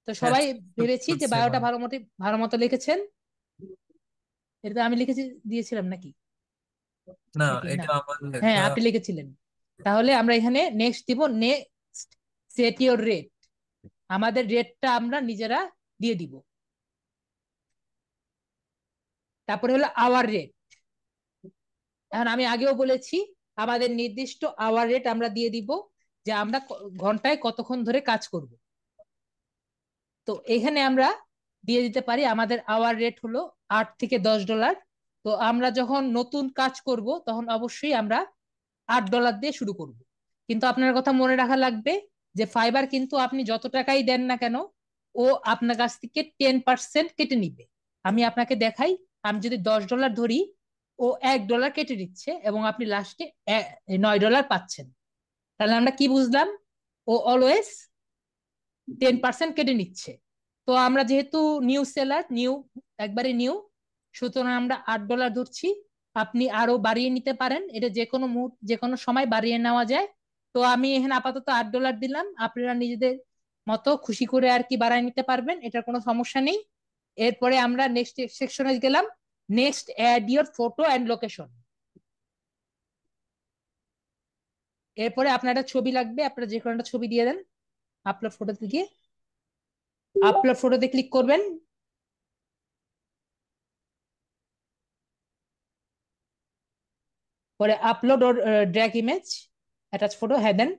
তো হ্যাঁ, সবাই ভেবেছি যে করছে বায়োটা ভালো। ভালো মতো লিখেছেন। এটা তো আমি লিখেছি দিয়েছিলাম নাকি? না, নাকি না? এটা আমার হ্যাঁ, লেখা। আপনি লিখেছিলেন। তাহলে আমরা এখানে নেক্সট দিব, নেক্সট সেট ইউর রেট। আমাদের রেটটা আমরা নিজেরা দিয়ে দিব। তারপরে হলো আওয়ার রেট। এখন আমি আগেও বলেছি আমাদের নির্দিষ্ট আওয়ার রেট আমরা দিয়ে দিব, যে আমরা ঘন্টায় কতক্ষণ ধরে কাজ করব। তো এখানে আমরা দিয়ে দিতে পারি আমাদের আওয়ার রেট হলো $8 থেকে $10। তো আমরা যখন নতুন কাজ করব তখন অবশ্যই আমরা $8 দিয়ে শুরু করব। কিন্তু আপনার কথা মনে রাখা লাগবে যে ফাইবার কিন্তু আপনি যত টাকাই দেন না কেন, ও আপনার কাছ থেকে 10% কেটে নিবে। আমি আপনাকে দেখাই, আমি যদি $10 ধরি, ও $1 কেটে নিচ্ছে এবং আপনি লাস্টে $9 পাচ্ছেন। তাহলে আমরা কি বুঝলাম? ও অলওয়েজ 10% কেটে নিচ্ছে। তো আমরা যেহেতু নিউ সেলার, নিউ, একবারে নিউ, সুতরাং আমরা $8 ধরছি। আপনি আরো বাড়িয়ে নিতে পারেন, এটা যে কোনো মুহূর্তে যে কোনো সময় বাড়িয়ে নেওয়া যায়। তো আমি এখানে আপাতত $8 দিলাম, আপনারা নিজেদের মতো খুশি করে আর কি বাড়ায় নিতে পারবেন, এটার কোনো সমস্যা নেই। এরপরে আমরা নেক্সট সেকশনে গেলাম, next add your photo and location. এরপরে আপনার একটা ছবি লাগবে, আপনারা যে কোনো একটা ছবি দিয়ে দেন। আপলোড ফটোতে গিয়ে আপলোড ফটোতে ক্লিক করবেন। পরে আপলোড ওর ড্র্যাগ ইমেজ, অ্যাটাচ ফটো, হ্যাঁ দেন।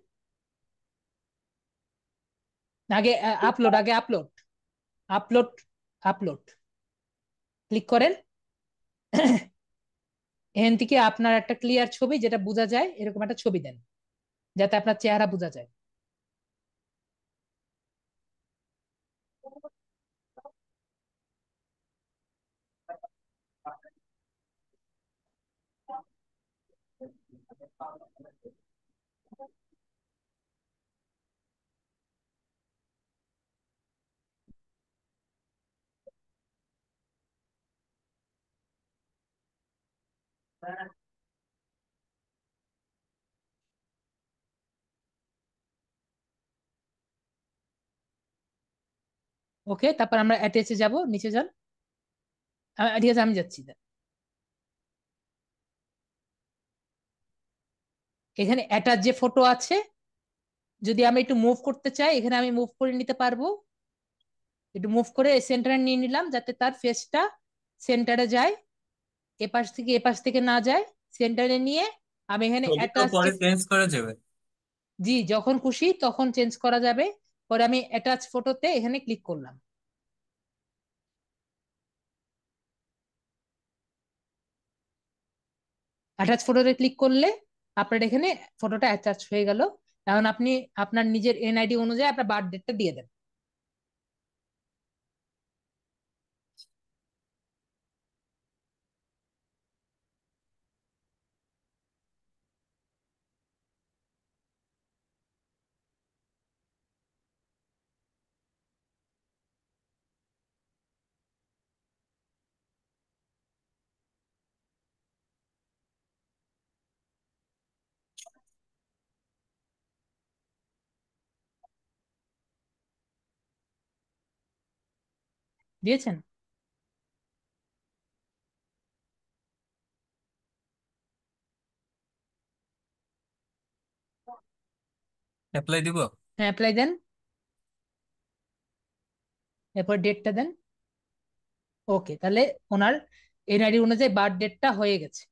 আগে আপলোড, আগে আপলোড, আপলোড, আপলোড ক্লিক করেন। এখান থেকে আপনার একটা ক্লিয়ার ছবি যেটা বোঝা যায় এরকম একটা ছবি দেন, যাতে আপনার চেহারা বোঝা যায়। ওকে, তারপর আমরা অ্যাটাচে যাব, নিচে যান। ঠিক আছে, আমি যাচ্ছি। এখানে অ্যাটাচ যে ফটো আছে, যদি আমি একটু মুভ করতে চাই এখানে আমি মুভ করে নিতে পারবো। একটু মুভ করে সেন্টারে নিয়ে নিলাম যাতে তার ফেসটা সেন্টারে যায়, এপাশ থেকে না যায়, সেন্টারে নিয়ে আমি এখানে ছবি তো অ্যাটাচ যে, পরে চেঞ্জ করা যাবে। জি যখন খুশি তখন চেঞ্জ করা যাবে। পরে আমি অ্যাটাচ ফটোতে এখানে ক্লিক করলাম। অ্যাটাচ ফটোতে ক্লিক করলে আপনার এখানে ফটোটা অ্যাটাচ হয়ে গেল। এখন আপনি আপনার নিজের এনআইডি অনুযায়ী আপনার বার্থ ডেটটা দিয়ে দেন। দিয়েছেন? অ্যাপ্লাই দিব। হ্যাঁ অ্যাপ্লাই দেন, এরপর ডেটটা দেন। ওকে, তাহলে ওনার এনআইডি অনুযায়ী বার্থ ডেটটা হয়ে গেছে।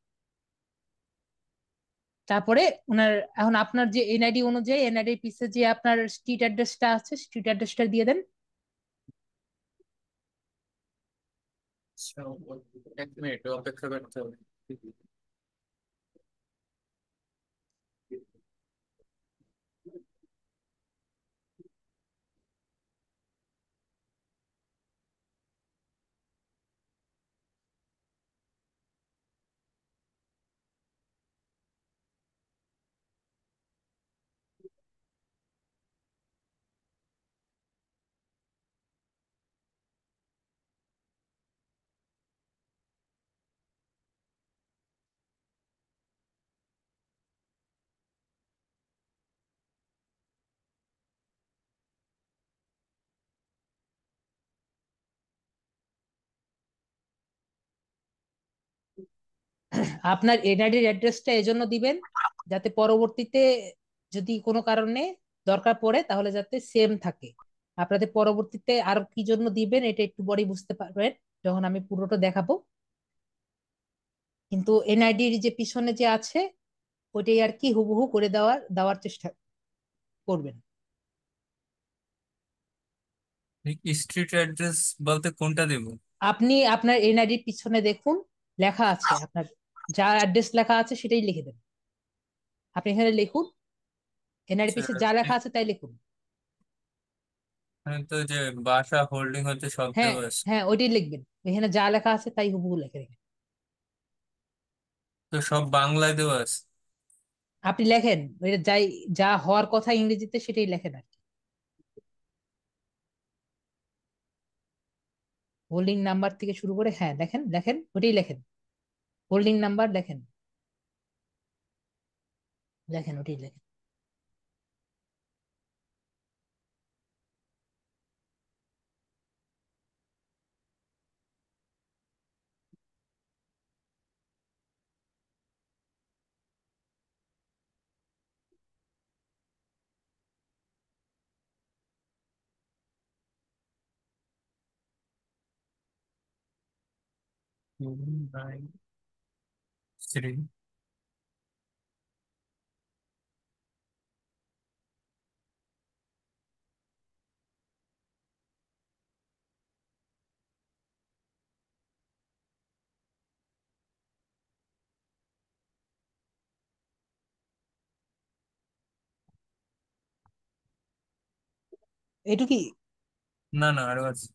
তারপরে ওনার এখন আপনার যে এনআইডি অনুযায়ী এনআইডি পিছে যে আপনার স্ট্রিট অ্যাড্রেসটা আছে স্ট্রিট অ্যাড্রেসটা দিয়ে দেন। আচ্ছা, 1 মিনিট অপেক্ষা করতে হবে। আপনার এনআইডির অ্যাড্রেসটা এজন্য দিবেন যাতে পরবর্তীতে যদি কোনো কারণে দরকার পড়ে তাহলে যাতে সেম থাকে। আপনাদের পরবর্তীতে আর কি জন্য দিবেন এটা একটু পরেই বুঝতে পারবেন যখন আমি পুরোটা দেখাবো। কিন্তু এনআইডির যে পিছনে যে আছে ওইটাই আর কি হুবহু করে দেওয়ার চেষ্টা করবেন। স্ট্রিট অ্যাড্রেস বলতে কোনটা দেব? আপনি আপনার এনআইডির পিছনে দেখুন লেখা আছে, আপনার যা অ্যাড্রেস লেখা আছে সেটাই লিখে দেন। আপনি এখানে লিখুন, এনআইডির আচ্ছা, পিছনে যা লেখা আছে তাই লিখুন। তো যে বাসা হোল্ডিং হচ্ছে সব হ্যাঁ, দেওয়া আছে। হ্যাঁ ওইটাই লিখবেন, এখানে যা লেখা আছে তাই হুবহু লিখে রেখে। তো সব বাংলায় দেওয়া আছে। আপনি লেখেন ওইটা যাই, যা হওয়ার কথা ইংরেজিতে সেটাই লেখেন আর কি। হোল্ডিং নাম্বার থেকে শুরু করে, হ্যাঁ লেখেন লেখেন ওইটাই লেখেন। হোল্ডিং নাম্বার লেখেন, লেখেন ওইটাই লেখেন। বাই শ্রী। এটুকি। না না, আরো আছে।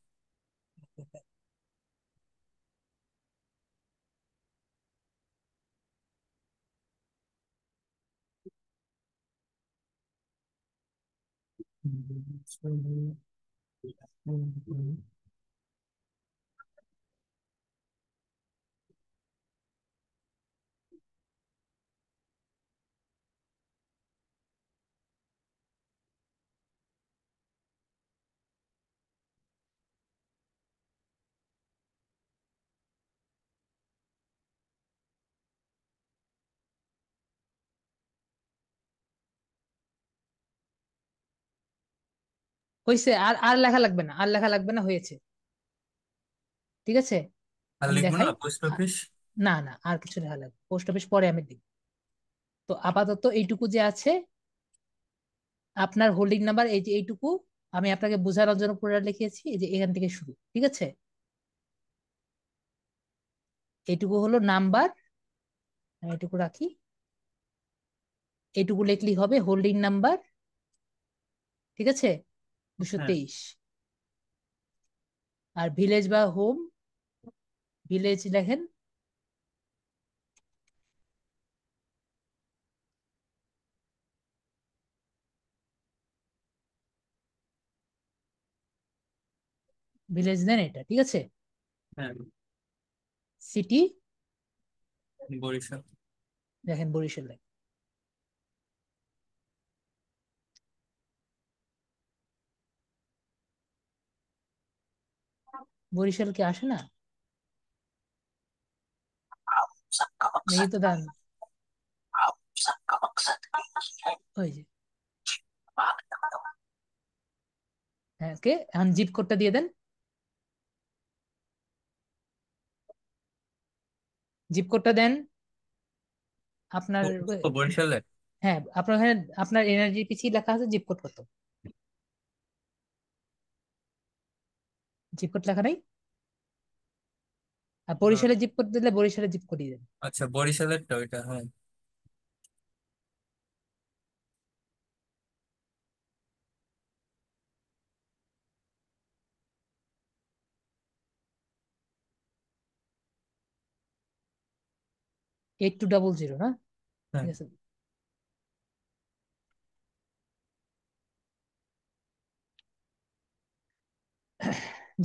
হয়েছে, আর আর লেখা লাগবে না, আর লেখা লাগবে না, হয়েছে। ঠিক আছে, আর আমি লিখবো না দেখাই। পোস্ট আ- অফিস? না না, আর কিছু লেখা লাগবে, পোস্ট অফিস পরে আমি দিই। তো আপাতত এইটুকু যে আছে আপনার হোল্ডিং নাম্বার, এই যে এইটুকু আমি আপনাকে বোঝানোর জন্য পুরো লিখিয়েছি, এই যে এখান থেকে শুরু, ঠিক আছে। এইটুকু হলো নাম্বার, আমি এইটুকু রাখি। এইটুকু লিখলেই হবে হোল্ডিং নাম্বার, ঠিক আছে, দুশো হ্যাঁ তেইশ আর ভিলেজ বা হোম, ভিলেজ লেখেন, ভিলেজ দেন এটা, ঠিক আছে। হ্যাঁ। সিটি বরিশাল। দেখেন বরিশাল লেখেন। বরিশাল কি আসে না? দেখি তো দান, ওই যে হ্যাঁ, ওকে, এখন জিপ কোডটা দিয়ে দেন। জিপ কোডটা দেন আপনার। বরিশালে। হ্যাঁ, আপনার এখানে আপনার এনার্জি পিসি লেখা আছে, জিপ কোড কত? জিপ কোড লেখা নাই? আর না, বরিশালে জিপ কোড দিলে বরিশালে জিপ কোডই দেন। আচ্ছা বরিশালেরটা ওইটা, হ্যাঁ। 8200, না? হ্যাঁ, ঠিক আছে।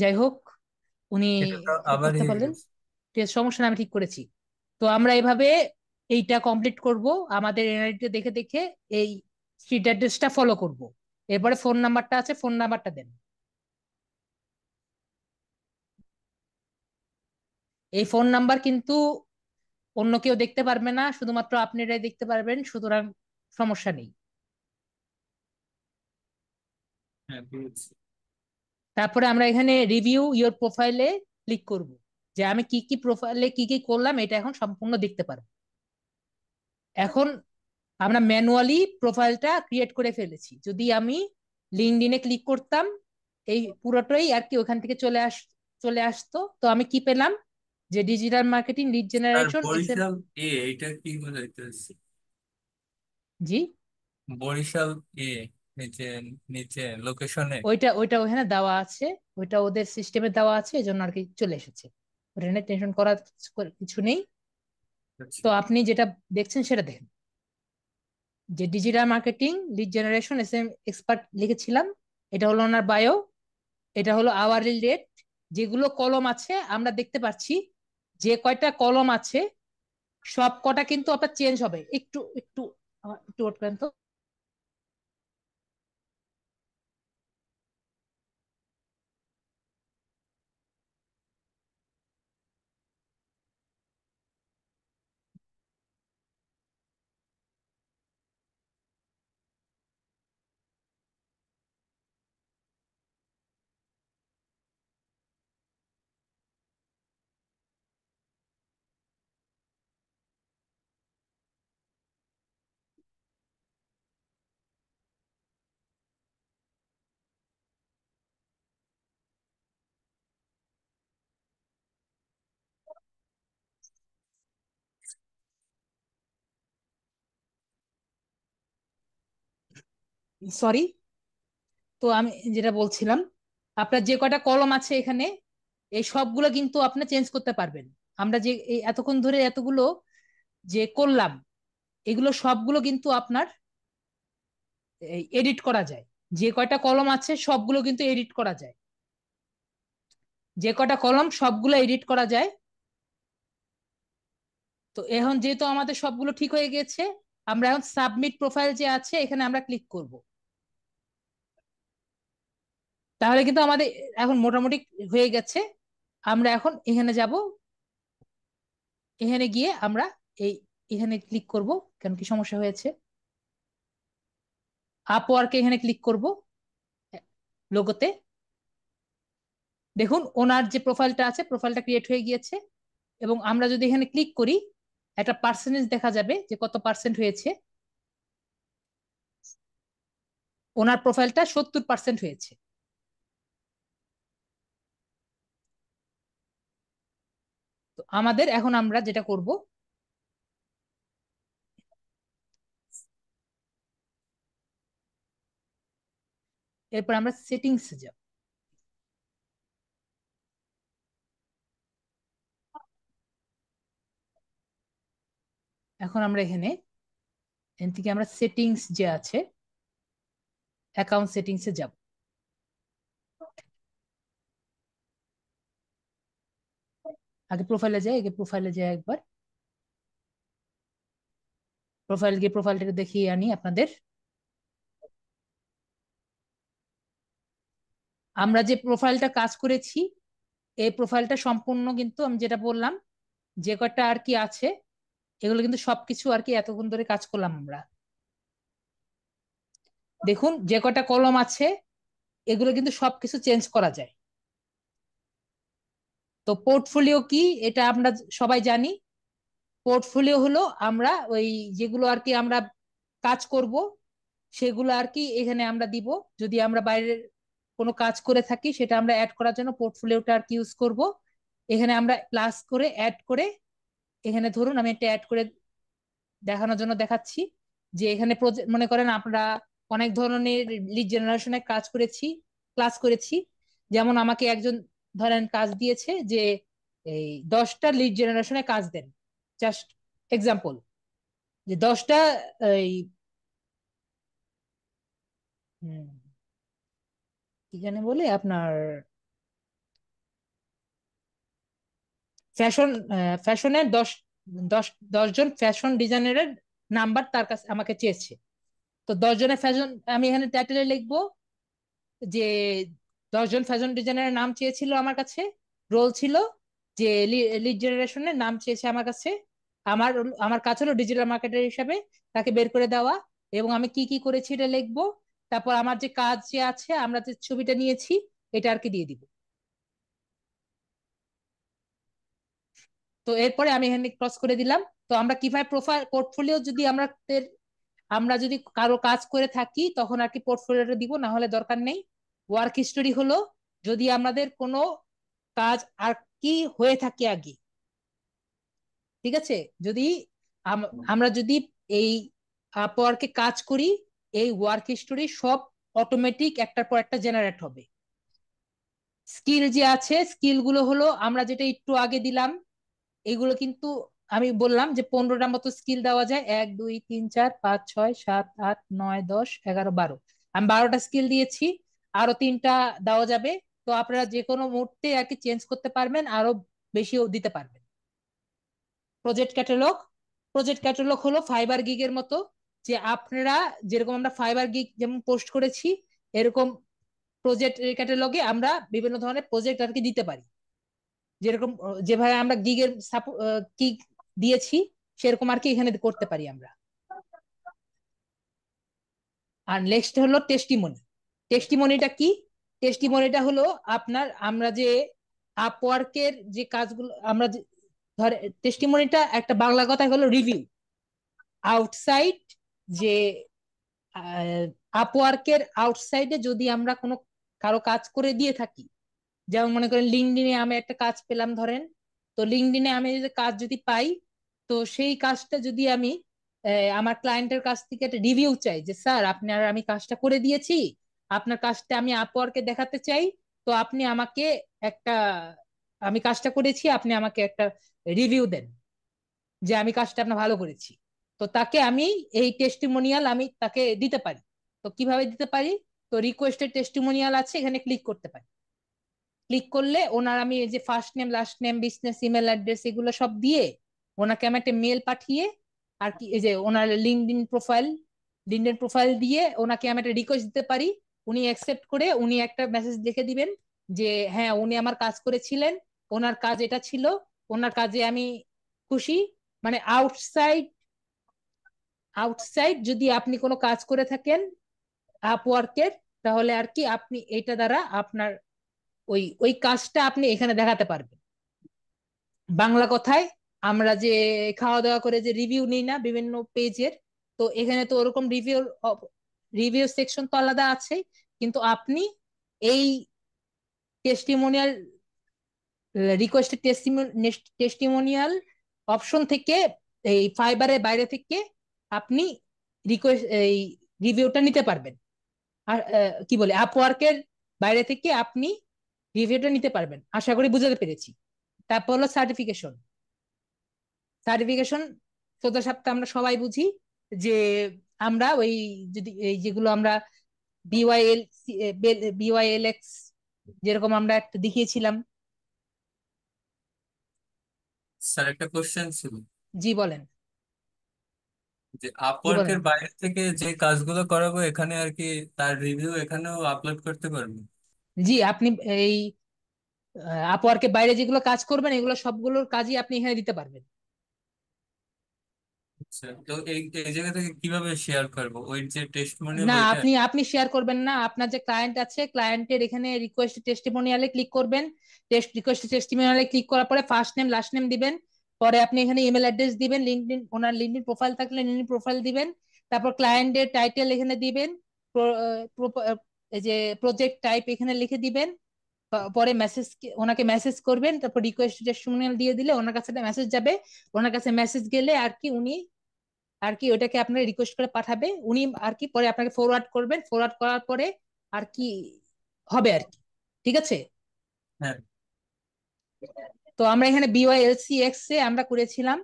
যাই হোক, উনি এটা তো এটা আবার করতে হয়ে পারলেন। গেছে। ঠিক আছে, সমস্যা নেই, আমি ঠিক করেছি। তো আমরা এভাবে এইটা কমপ্লিট করব, আমাদের এনআইডিটা দেখে দেখে এই স্ট্রিট অ্যাড্রেসটা ফলো করব। এরপরে ফোন নাম্বারটা আছে, ফোন নাম্বারটা দেন। এই ফোন নাম্বার কিন্তু অন্য কেউ দেখতে পারবে না, শুধুমাত্র আপনারাই দেখতে পারবেন, সুতরাং সমস্যা নেই। হ্যাঁ, বুঝছি। তারপরে আমরা এখানে রিভিউ ইওর প্রোফাইলে ক্লিক করব, যে আমি কি কি প্রোফাইলে কি কি করলাম এটা এখন সম্পূর্ণ দেখতে পারবো। এখন আমরা ম্যানুয়ালি প্রোফাইলটা ক্রিয়েট করে ফেলেছি। যদি আমি লিঙ্কডইনে ক্লিক করতাম, এই পুরোটাই আর কি ওখান থেকে চলে আসতো। তো আমি কি পেলাম, যে ডিজিটাল মার্কেটিং লিড আর জেনারেশন এসএম। বরিশাল এইটা কি বোঝাইতেছে? জি, বরিশাল এ নিচে, নিচে লোকেশনে। ওইটা ওইটা ওখানে দেওয়া আছে, ওইটা ওদের সিস্টেমে দেওয়া আছে, এই জন্য আর কি চলে এসেছে। ওটা নিয়ে টেনশন করার কিছু নেই। আচ্ছা। তো আপনি যেটা দেখছেন সেটা দেখেন, যে digital marketing lead generation SM expert লিখেছিলাম, এটা হলো ওনার বায়ো। এটা হলো আওয়ারলি রেট। যেগুলো কলম আছে আমরা দেখতে পাচ্ছি, যে কয়টা কলম আছে সব কটা কিন্তু আপনার চেঞ্জ হবে। একটু একটু একটু ওয়েট করেন তো। সরি। তো আমি যেটা বলছিলাম, আপনার যে কয়টা কলম আছে এখানে, এই সবগুলো কিন্তু আপনি চেঞ্জ করতে পারবেন। আমরা যে এই এতক্ষণ ধরে এতগুলো যে করলাম, এগুলো সবগুলো কিন্তু আপনার এডিট করা যায়। যে কয়টা কলম আছে সবগুলো কিন্তু এডিট করা যায়। যে কয়টা কলম সবগুলো এডিট করা যায়। তো এখন যেহেতু আমাদের সবগুলো ঠিক হয়ে গেছে, আমরা এখন সাবমিট প্রোফাইল যে আছে এখানে আমরা ক্লিক করব। তাহলে কিন্তু আমাদের এখন মোটামুটি হয়ে গেছে। আমরা এখন এখানে যাব, এখানে গিয়ে আমরা এই এখানে ক্লিক করব। কেন, কি সমস্যা হয়েছে? আপওয়ার্কে এখানে ক্লিক করব, লোগোতে। দেখুন ওনার যে প্রোফাইলটা আছে, প্রোফাইলটা ক্রিয়েট হয়ে গিয়েছে। এবং আমরা যদি এখানে ক্লিক করি, একটা পার্সেন্টেজ দেখা যাবে যে কত পার্সেন্ট হয়েছে। ওনার প্রোফাইলটা 70% হয়েছে। তো আমাদের এখন আমরা যেটা করব, এরপর আমরা সেটিংসে যাব। এখন আমরা এখানে এখান থেকে আমরা সেটিংস যে আছে, অ্যাকাউন্ট সেটিংসে যাব। আগে প্রোফাইলে যাই, আগে প্রোফাইলে যাই একবার। প্রোফাইল গিয়ে প্রোফাইলটাকে দেখিয়ে আনি আপনাদের। আমরা যে প্রোফাইলটা কাজ করেছি, এই প্রোফাইলটা সম্পূর্ণ কিন্তু আমি যেটা বললাম, যে কয়টা আর কি আছে, এগুলো কিন্তু সবকিছু আর কি এতক্ষণ ধরে কাজ করলাম আমরা। দেখুন যে কয়টা কলম আছে, এগুলো কিন্তু সবকিছু চেঞ্জ করা যায়। তো পোর্টফোলিও কি এটা আমরা সবাই জানি। পোর্টফোলিও হলো আমরা ওই যেগুলো আর কি আমরা কাজ করব সেগুলো আর কি এখানে আমরা দিব। যদি আমরা বাইরের কোনো কাজ করে থাকি সেটা আমরা অ্যাড করার জন্য পোর্টফোলিওটা আর কি ইউজ করব। এখানে আমরা প্লাস করে অ্যাড করে, এখানে ধরুন আমি একটা অ্যাড করে দেখানোর জন্য দেখাচ্ছি যে এখানে মনে করেন আমরা অনেক ধরনের লিড জেনারেশনে কাজ করেছি, ক্লাস করেছি। যেমন আমাকে একজন ধরেন কাজ দিয়েছে যে এই 10টা লিড জেনারেশনে কাজ দেন, জাস্ট এক্সাম্পল, যে 10টা এই কি জানে বলে আপনার ফ্যাশন, ফ্যাশনের দশ 10 জন ফ্যাশন ডিজাইনারের নাম্বার তার কাছে আমাকে চেয়েছে। তো 10 জনের ফ্যাশন আমি এখানে টাইটেলে লিখবো যে 10 জন ফ্যাশন ডিজাইনারের নাম চেয়েছিল আমার কাছে, রোল ছিল যে লিড জেনারেশনের নাম চেয়েছে আমার কাছে। আমার আমার কাছে হলো ডিজিটাল মার্কেটার হিসাবে তাকে বের করে দেওয়া, এবং আমি কি কি করেছি এটা লিখবো। তারপর আমার যে কাজ যে আছে আমরা যে ছবিটা নিয়েছি এটা আর কি দিয়ে দিব। তো এরপরে আমি এখানে ক্রস করে দিলাম। তো আমরা কিভাবে প্রোফাইল পোর্টফোলিও যদি আমরা যদি কারো কাজ করে থাকি তখন আর কি পোর্টফোলিওটা দিব, না হলে দরকার নেই। ওয়ার্ক হিস্টোরি হলো যদি আমাদের কোনো কাজ আর কি হয়ে থাকে আগে, ঠিক আছে, যদি আমরা যদি এই আপওয়ার্কে কাজ করি, এই ওয়ার্ক হিস্টোরি সব অটোমেটিক একটার পর একটা জেনারেট হবে। স্কিল যে আছে স্কিল গুলো হলো আমরা যেটা একটু আগে দিলাম, এগুলো কিন্তু আমি বললাম যে 15টা মতো স্কিল দেওয়া যায়, 1 2 3 4 5 6 7 8 9 10 11 12। আমি 12টা স্কিল দিয়েছি, আরো 3টা দেওয়া যাবে। তো আপনারা যে কোনো মুহূর্তে আর কি চেঞ্জ করতে পারবেন, আরো বেশিও দিতে পারবেন। প্রজেক্ট ক্যাটালগ, প্রজেক্ট ক্যাটালগ হলো ফাইবার গিগের মতো, যে আপনারা যেরকম আমরা ফাইবার গিগ যেমন পোস্ট করেছি এরকম প্রজেক্ট ক্যাটালগে আমরা বিভিন্ন ধরনের প্রজেক্ট আর কি দিতে পারি। যেরকম যেভাবে আমরা গিগের গিগ দিয়েছি সেরকম আর কি এখানে করতে পারি আমরা। আর নেক্সট হলো টেস্টিমনি। টেস্টিমনিটা কি? টেস্টিমনিটা হলো আপনার আমরা যে আপওয়ার্কের যে কাজগুলো আমরা ধরে, টেস্টিমনিটা একটা বাংলা কথায় হলো রিভিউ। আউটসাইড যে আপওয়ার্কের আউটসাইডে যদি আমরা কোনো কারো কাজ করে দিয়ে থাকি, যেমন মনে করেন লিঙ্কডিনে আমি একটা কাজ পেলাম ধরেন, তো লিঙ্কডিনে আমি যদি কাজ যদি পাই, তো সেই কাজটা যদি আমি আমার ক্লায়েন্টের কাছ থেকে একটা রিভিউ চাই যে স্যার আপনার আমি কাজটা করে দিয়েছি, আপনার কাজটা আমি আপওয়ার্কে দেখাতে চাই, তো আপনি আমাকে একটা, আমি কাজটা করেছি আপনি আমাকে একটা রিভিউ দেন যে আমি কাজটা আপনার ভালো করেছি। তো তাকে আমি এই টেস্টিমোনিয়াল আমি তাকে দিতে পারি। তো কিভাবে দিতে পারি? তো রিকোয়েস্টেড টেস্টিমোনিয়াল আছে, এখানে ক্লিক করতে পারি। ক্লিক করলে ওনার আমি এই যে first name last name business email address এগুলো সব দিয়ে ওনাকে আমি একটা মেল পাঠিয়ে আর কি এই যে ওনার লিঙ্কডইন প্রোফাইল দিয়ে ওনাকে আমি একটা রিকোয়েস্ট দিতে পারি। উনি অ্যাকসেপ্ট করে উনি একটা মেসেজ লিখে দিবেন যে হ্যাঁ উনি আমার কাজ করেছিলেন, ওনার কাজ এটা ছিল, ওনার কাজে আমি খুশি। মানে আউটসাইড, যদি আপনি কোনো কাজ করে থাকেন আপওয়ার্কের, তাহলে আর কি আপনি এটা দ্বারা আপনার ওই ওই কাজটা আপনি এখানে দেখাতে পারবেন। বাংলা কথায় আমরা যে খাওয়া দাওয়া করে যে রিভিউ নিই না বিভিন্ন পেজের, তো এখানে তো ওরকম রিভিউ সেকশন তো আলাদা আছে, কিন্তু আপনি এই টেস্টিমোনিয়াল রিকোয়েস্টেড টেস্টিমোনিয়াল অপশন থেকে এই ফাইবারের বাইরে থেকে আপনি রিকোয়েস্ট এই রিভিউটা নিতে পারবেন। আর কি বলে আপওয়ার্কের বাইরে থেকে আপনি রিভিউটা নিতে পারবেন। আশা করি বুঝাতে পেরেছি। তারপর হলো সার্টিফিকেশন। সার্টিফিকেশন সোজা সাপটা আমরা সবাই বুঝি যে আমরা ওই যদি এই যেগুলো আমরা বিওয়াইএল বিওয়াইএলএক্স যেরকম আমরা একটা দেখিয়েছিলাম। স্যার একটা কোশ্চেন ছিল জি বলেন। যে জি বলেন। আপওয়ার্কের বাইরে থেকে যে কাজগুলো করাবো এখানে আর কি তার রিভিউ এখানেও আপলোড করতে পারবো? জি আপনি এই আপওয়ার্কের বাইরে যেগুলো কাজ করবেন এগুলো সবগুলোর কাজই আপনি এখানে দিতে পারবেন। আচ্ছা, তো এই এই জায়গা থেকে কিভাবে শেয়ার করবো ওই যে টেস্টিমোনিয়াল না, ওইটা? আপনি আপনি শেয়ার করবেন না। আপনার যে ক্লায়েন্ট আছে, ক্লায়েন্টের এখানে রিকোয়েস্ট টেস্টিমোনিয়ালে ক্লিক করবেন। রিকোয়েস্ট টেস্টিমোনিয়ালে ক্লিক করার পরে ফার্স্ট নেম লাস্ট নেম দিবেন। পরে আপনি এখানে ইমেল অ্যাড্রেস দিবেন, লিঙ্কডইন, ওনার লিঙ্কডইন প্রোফাইল থাকলে লিঙ্কডইন প্রোফাইল দিবেন। তারপর ক্লায়েন্টের টাইটেল এখানে দিবেন। এই যে প্রজেক্ট টাইপ এখানে লিখে দিবেন। পরে মেসেজ, ওনাকে মেসেজ করবেন। তারপর রিকোয়েস্ট টেস্টিমোনিয়াল দিয়ে দিলে ওনার কাছে একটা মেসেজ যাবে। ওনার কাছে মেসেজ গেলে আর কি উনি আর কি ওটাকে আপনার রিকোয়েস্ট করে পাঠাবে। উনি আর কি পরে আপনাকে ফরওয়ার্ড করবেন। ফরওয়ার্ড করার পরে আর কি হবে আর কি। ঠিক আছে। হ্যাঁ। তো আমরা এখানে BYLCX এ আমরা করেছিলাম।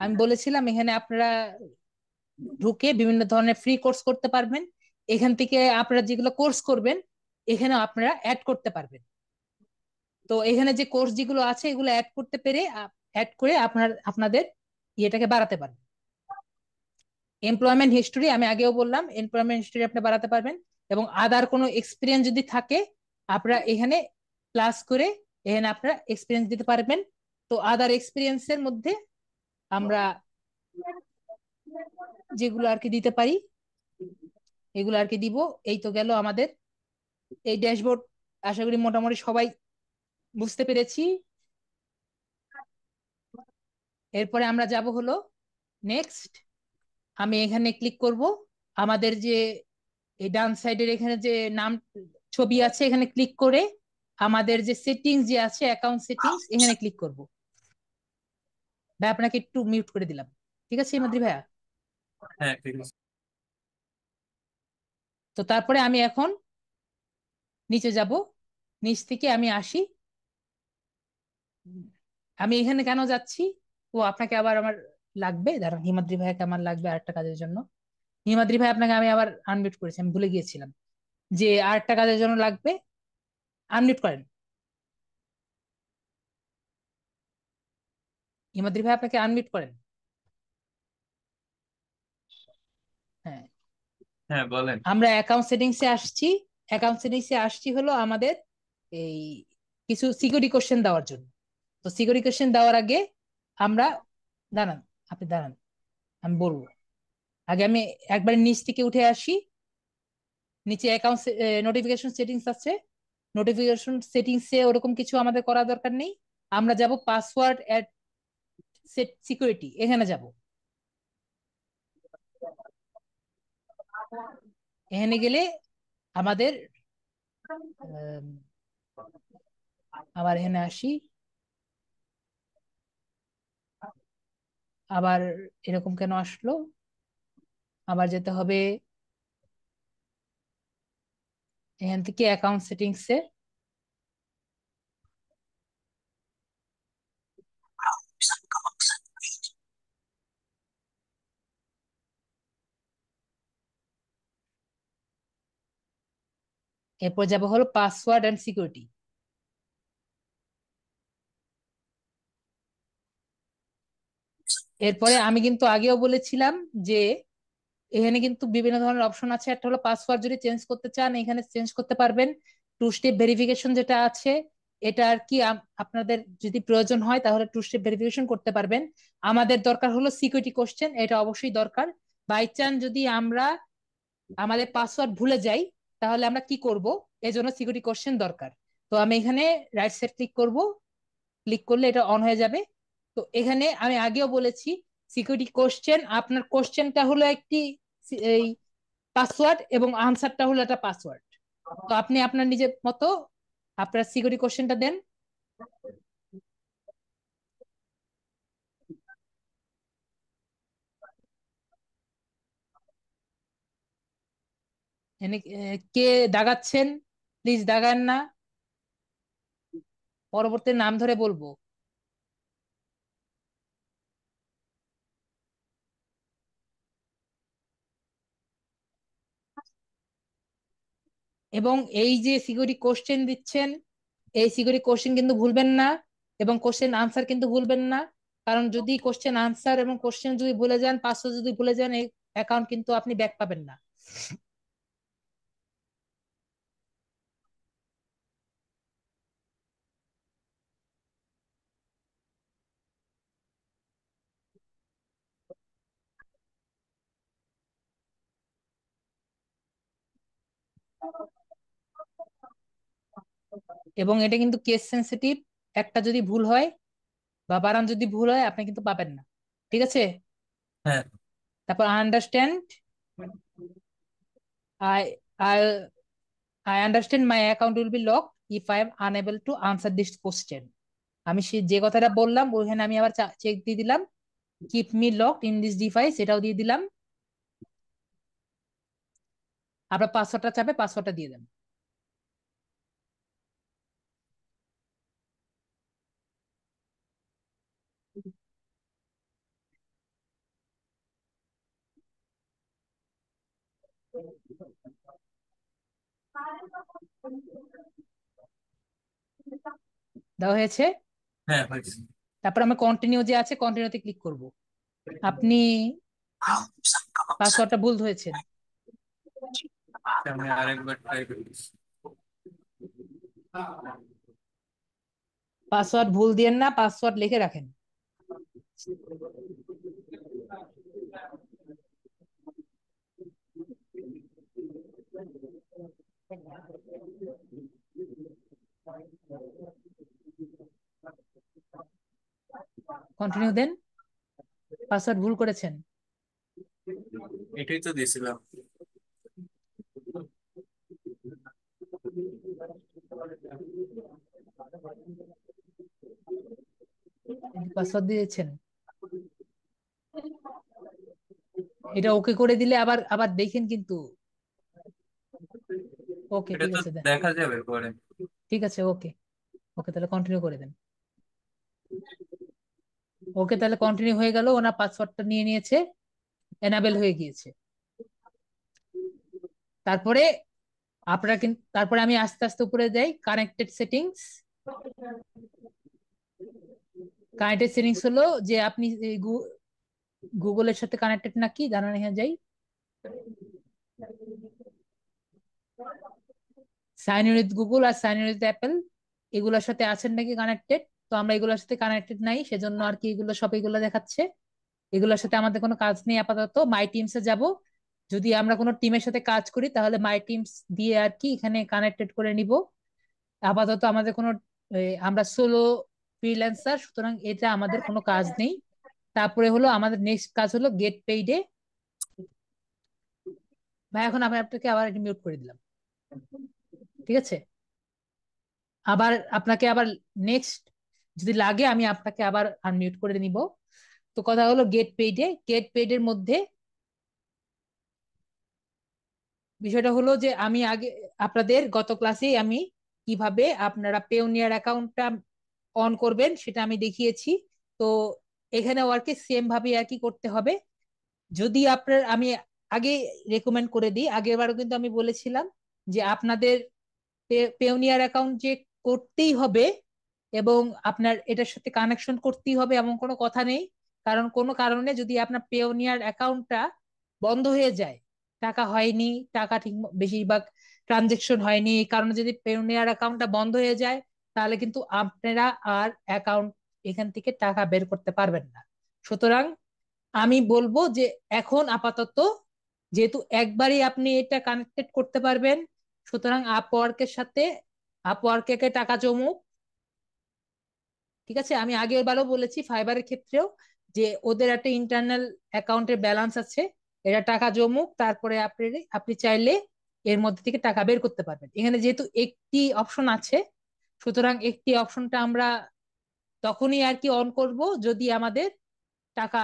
আমি বলেছিলাম এখানে আপনারা ঢুকে বিভিন্ন ধরনের ফ্রি কোর্স করতে পারবেন। এখান থেকে আপনারা যেগুলো কোর্স করবেন এখানে আপনারা অ্যাড করতে পারবেন। তো এখানে যে কোর্স যেগুলো আছে এগুলো অ্যাড করতে পেরে অ্যাড করে আপনাদের ইয়েটাকে বাড়াতে পারবেন। এমপ্লয়মেন্ট হিস্টোরি আমি আগেও বললাম, এমপ্লয়মেন্ট হিস্টোরি আপনি বাড়াতে পারবেন। এবং আদার কোনো এক্সপিরিয়েন্স যদি থাকে আপনারা এখানে প্লাস করে এখানে আপনারা এক্সপিরিয়েন্স দিতে পারবেন। তো আদার এক্সপিরিয়েন্সের মধ্যে আমরা যেগুলো আর কি দিতে পারি এগুলো আর কি দিব। এই তো গেল আমাদের এই ড্যাশবোর্ড। আশা করি মোটামুটি সবাই বুঝতে পেরেছি। এরপরে আমরা যাব হলো নেক্সট। আমি এখানে ক্লিক করব। আমাদের যে এই ডান সাইডের এখানে যে নাম ছবি আছে এখানে ক্লিক করে আমাদের যে সেটিংস যে আছে অ্যাকাউন্ট সেটিংস এখানে ক্লিক করব। ভাই আপনাকে একটু মিউট করে দিলাম। ঠিক আছে মাদ্রি ভাইয়া। হ্যাঁ, ঠিক আছে। তো তারপরে আমি এখন নিচে যাব। নিচ থেকে আমি আসি। আমি এখানে কেন যাচ্ছি? ও আপনাকে আবার আমার লাগবে, দাঁড়ান, হিমাদ্রি ভাইয়াকে আমার লাগবে আরেকটা কাজের জন্য। হিমাদ্রি ভাই আপনাকে আমি আবার আনমিউট করেছি, আমি ভুলে গিয়েছিলাম যে আরেকটা কাজের জন্য লাগবে। আনমিউট করেন। হিমাদ্রি ভাই আপনাকে আনমিউট করেন। হ্যাঁ। হ্যাঁ, বলেন। আমরা অ্যাকাউন্ট সেটিংস এ আসছি। অ্যাকাউন্ট সেটিংস এ আসছি হলো আমাদের এই কিছু সিকিউরিটি কোশ্চেন দেওয়ার জন্য। তো সিকিউরিটি কোশ্চেন দেওয়ার আগে আমরা, দাঁড়ান, আপনি দাঁড়ান, আমি বলবো। আগে আমি একবার নিচ থেকে উঠে আসি। নিচে অ্যাকাউন্ট নোটিফিকেশন সেটিংস আছে। নোটিফিকেশন সেটিংস এ ওরকম কিছু আমাদের করা দরকার নেই। আমরা যাব পাসওয়ার্ড এট সেট সিকিউরিটি, এখানে যাব। এখানে গেলে আমাদের আম, আবার এখানে আসি। আবার এরকম কেন আসলো? আবার যেতে হবে এখান থেকে অ্যাকাউন্ট সেটিংস এ। এরপর যাব হলো পাসওয়ার্ড এন্ড সিকিউরিটি। এরপরে আমি কিন্তু আগেও বলেছিলাম যে এখানে কিন্তু বিভিন্ন ধরনের অপশন আছে। একটা হলো পাসওয়ার্ড যদি চেঞ্জ করতে চান এখানে চেঞ্জ করতে পারবেন। টু স্টেপ ভেরিফিকেশন যেটা আছে এটা আর কি আপনাদের যদি প্রয়োজন হয় তাহলে টু স্টেপ ভেরিফিকেশন করতে পারবেন। আমাদের দরকার হলো সিকিউরিটি কোশ্চেন, এটা অবশ্যই দরকার। বাই চান্স যদি আমরা আমাদের পাসওয়ার্ড ভুলে যাই তাহলে আমরা কি করব? এজন্য সিকিউরিটি কোশ্চেন দরকার। তো আমি এখানে রাইট সাইড ক্লিক করব। ক্লিক করলে এটা অন হয়ে যাবে। তো এখানে আমি আগেও বলেছি সিকিউরিটি কোশ্চেন, আপনার কোশ্চেনটা হলো একটি এই পাসওয়ার্ড এবং আনসারটা হলো একটা পাসওয়ার্ড। তো আপনি আপনার নিজের মতো আপনার সিকিউরিটি কোশ্চেনটা দেন। এনে কে দাগাচ্ছেন? প্লিজ দাগান না, পরবর্তী নাম ধরে বলবো। এবং এই যে সিকিউরিটি কোশ্চেন দিচ্ছেন এই সিকিউরিটি কোশ্চেন কিন্তু ভুলবেন না। এবং কোশ্চেন আনসার কিন্তু ভুলবেন না। কারণ যদি কোশ্চেন আনসার এবং কোশ্চেন যদি ভুলে যান, পাসওয়ার্ড যদি ভুলে যান, এই অ্যাকাউন্ট কিন্তু আপনি ব্যাক পাবেন না। এবং এটা কিন্তু কেস সেন্সিটিভ, একটা যদি ভুল হয় বা বানান যদি ভুল হয় আপনি কিন্তু পাবেন না, ঠিক আছে? হ্যাঁ তারপর understand, I I I understand my account will be locked if I am unable to answer this question. আমি যে কথাটা বললাম ওইখানে আমি আবার চেক দিয়ে দিলাম, keep me locked in this device, এটাও দিয়ে দিলাম। আপনার পাসওয়ার্ডটা চাপে, পাসওয়ার্ডটা দিয়ে দেন। দেওয়া হয়েছে। হ্যাঁ হয়েছে। তারপর আমি কন্টিনিউ যে আছে কন্টিনিউতে ক্লিক করব। আপনি পাসওয়ার্ডটা ভুল হয়েছেন। আমি আরেকবার ট্রাই করছি। পাসওয়ার্ড ভুল দিয়েন না, পাসওয়ার্ড লিখে রাখেন। কন্টিনিউ দেন। পাসওয়ার্ড ভুল করেছেন। এটাই তো দিয়েছিলাম। পাসওয়ার্ড দিয়েছেন, এটা ওকে করে দিলে আবার আবার দেখেন কিন্তু। ওকে এটা ঠিক তো আছে দেন। দেখা যাবে পরে। ঠিক আছে ওকে। ওকে তাহলে কন্টিনিউ করে দেন। ওকে তাহলে কন্টিনিউ হয়ে গেল, ওনার পাসওয়ার্ডটা নিয়ে নিয়েছে, এনাবেল হয়ে গিয়েছে। তারপরে আপনারা কিন্তু, তারপরে আমি আস্তে আস্তে উপরে যাই, কানেক্টেড সেটিংস। কানেক্টেড সেটিংস হলো যে আপনি গুগলের সাথে কানেক্টেড নাকি জানান, এখানে যাই। সাইন ইন উইথ গুগল আর সাইন ইন উইথ অ্যাপেল, এগুলোর সাথে আছেন নাকি কানেক্টেড? তো আমরা এগুলোর সাথে কানেক্টেড নাই, সেজন্য আর কি এগুলো সব এগুলো দেখাচ্ছে। এগুলোর সাথে আমাদের কোনো কাজ নেই আপাতত। মাই টিমসে যাব, যদি আমরা কোনো টিমের সাথে কাজ করি তাহলে মাই টিমস দিয়ে আর কি এখানে কানেক্টেড করে নিব। আপাতত আমাদের কোনো আমরা সোলো ফ্রিল্যান্সার, সুতরাং এটা আমাদের কোনো কাজ নেই। তারপরে হলো আমাদের নেক্সট কাজ হলো গেট পেইডে। ভাই এখন আমি আপনাকে আবার মিউট করে দিলাম, ঠিক আছে? আবার আপনাকে আবার নেক্সট যদি লাগে আমি আপনাকে আবার আনমিউট করে নিব। তো কথা হলো গেট পেইডে, গেট পেইডের মধ্যে বিষয়টা হলো যে আমি আগে আপনাদের গত ক্লাসে আমি কিভাবে আপনারা পেওনিয়ার অ্যাকাউন্টটা অন করবেন সেটা আমি দেখিয়েছি। তো এখানে আর কি সেম ভাবে আর কি করতে হবে। যদি আপনার আমি আগে রেকমেন্ড করে দিই, আগের বারও কিন্তু আমি বলেছিলাম যে আপনাদের পেওনিয়ার অ্যাকাউন্ট যে করতেই হবে এবং আপনার এটার সাথে কানেকশন করতেই হবে এমন কোনো কথা নেই। কারণ কোনো কারণে যদি আপনার পেওনিয়ার অ্যাকাউন্টটা বন্ধ হয়ে যায়, টাকা হয়নি, টাকা ঠিক বেশিরভাগ ট্রানজেকশন হয়নি, এই কারণে যদি পেওনিয়ার অ্যাকাউন্টটা বন্ধ হয়ে যায় তাহলে কিন্তু আপনারা আর অ্যাকাউন্ট এখান থেকে টাকা বের করতে পারবেন না। সুতরাং আমি বলবো যে এখন আপাতত যেহেতু একবারই আপনি এটা কানেক্টেড করতে পারবেন, সুতরাং আপওয়ার্কের সাথে আপওয়ার্কে টাকা জমুক, ঠিক আছে? আমি আগের বারও বলেছি ফাইবারের ক্ষেত্রেও যে ওদের একটা ইন্টারনাল অ্যাকাউন্টের ব্যালেন্স আছে, এটা টাকা জমুক, তারপরে আপনি আপনি চাইলে এর মধ্যে থেকে টাকা বের করতে পারবেন। এখানে যেহেতু একটি অপশন আছে, সুতরাং একটি অপশনটা আমরা তখনই আর কি অন করব যদি আমাদের টাকা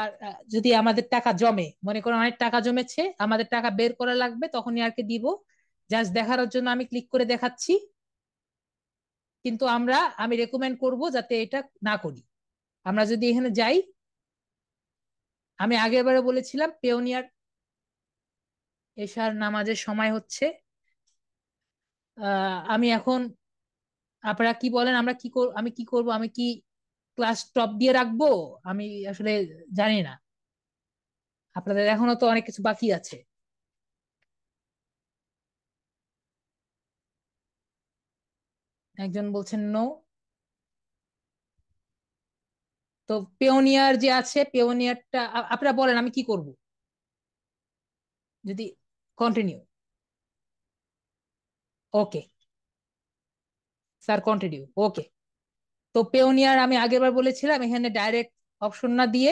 যদি আমাদের টাকা জমে, মনে করো অনেক টাকা জমেছে, আমাদের টাকা বের করা লাগবে, তখনই আর কি দিব। জাস্ট দেখানোর জন্য আমি ক্লিক করে দেখাচ্ছি, কিন্তু আমি রেকমেন্ড করব যাতে এটা না করি। আমরা যদি এখানে যাই, আমি আগের বারে বলেছিলাম পেওনিয়ার এশার নামাজের সময় হচ্ছে। আমি এখন, আপনারা কি বলেন, আমরা কি আমি কি করব? আমি কি ক্লাস স্টপ দিয়ে রাখবো? আমি আসলে জানি না, আপনাদের এখনো তো অনেক কিছু বাকি আছে। একজন বলছেন নো। তো পেওনিয়ার যে আছে, পেওনিয়ারটা আপনারা বলেন আমি কি করব যদি continue. Okay sir, continue. Okay, তো পেওনিয়ার আমি আগেরবার বলেছিলাম এখানে ডাইরেক্ট অপশন না দিয়ে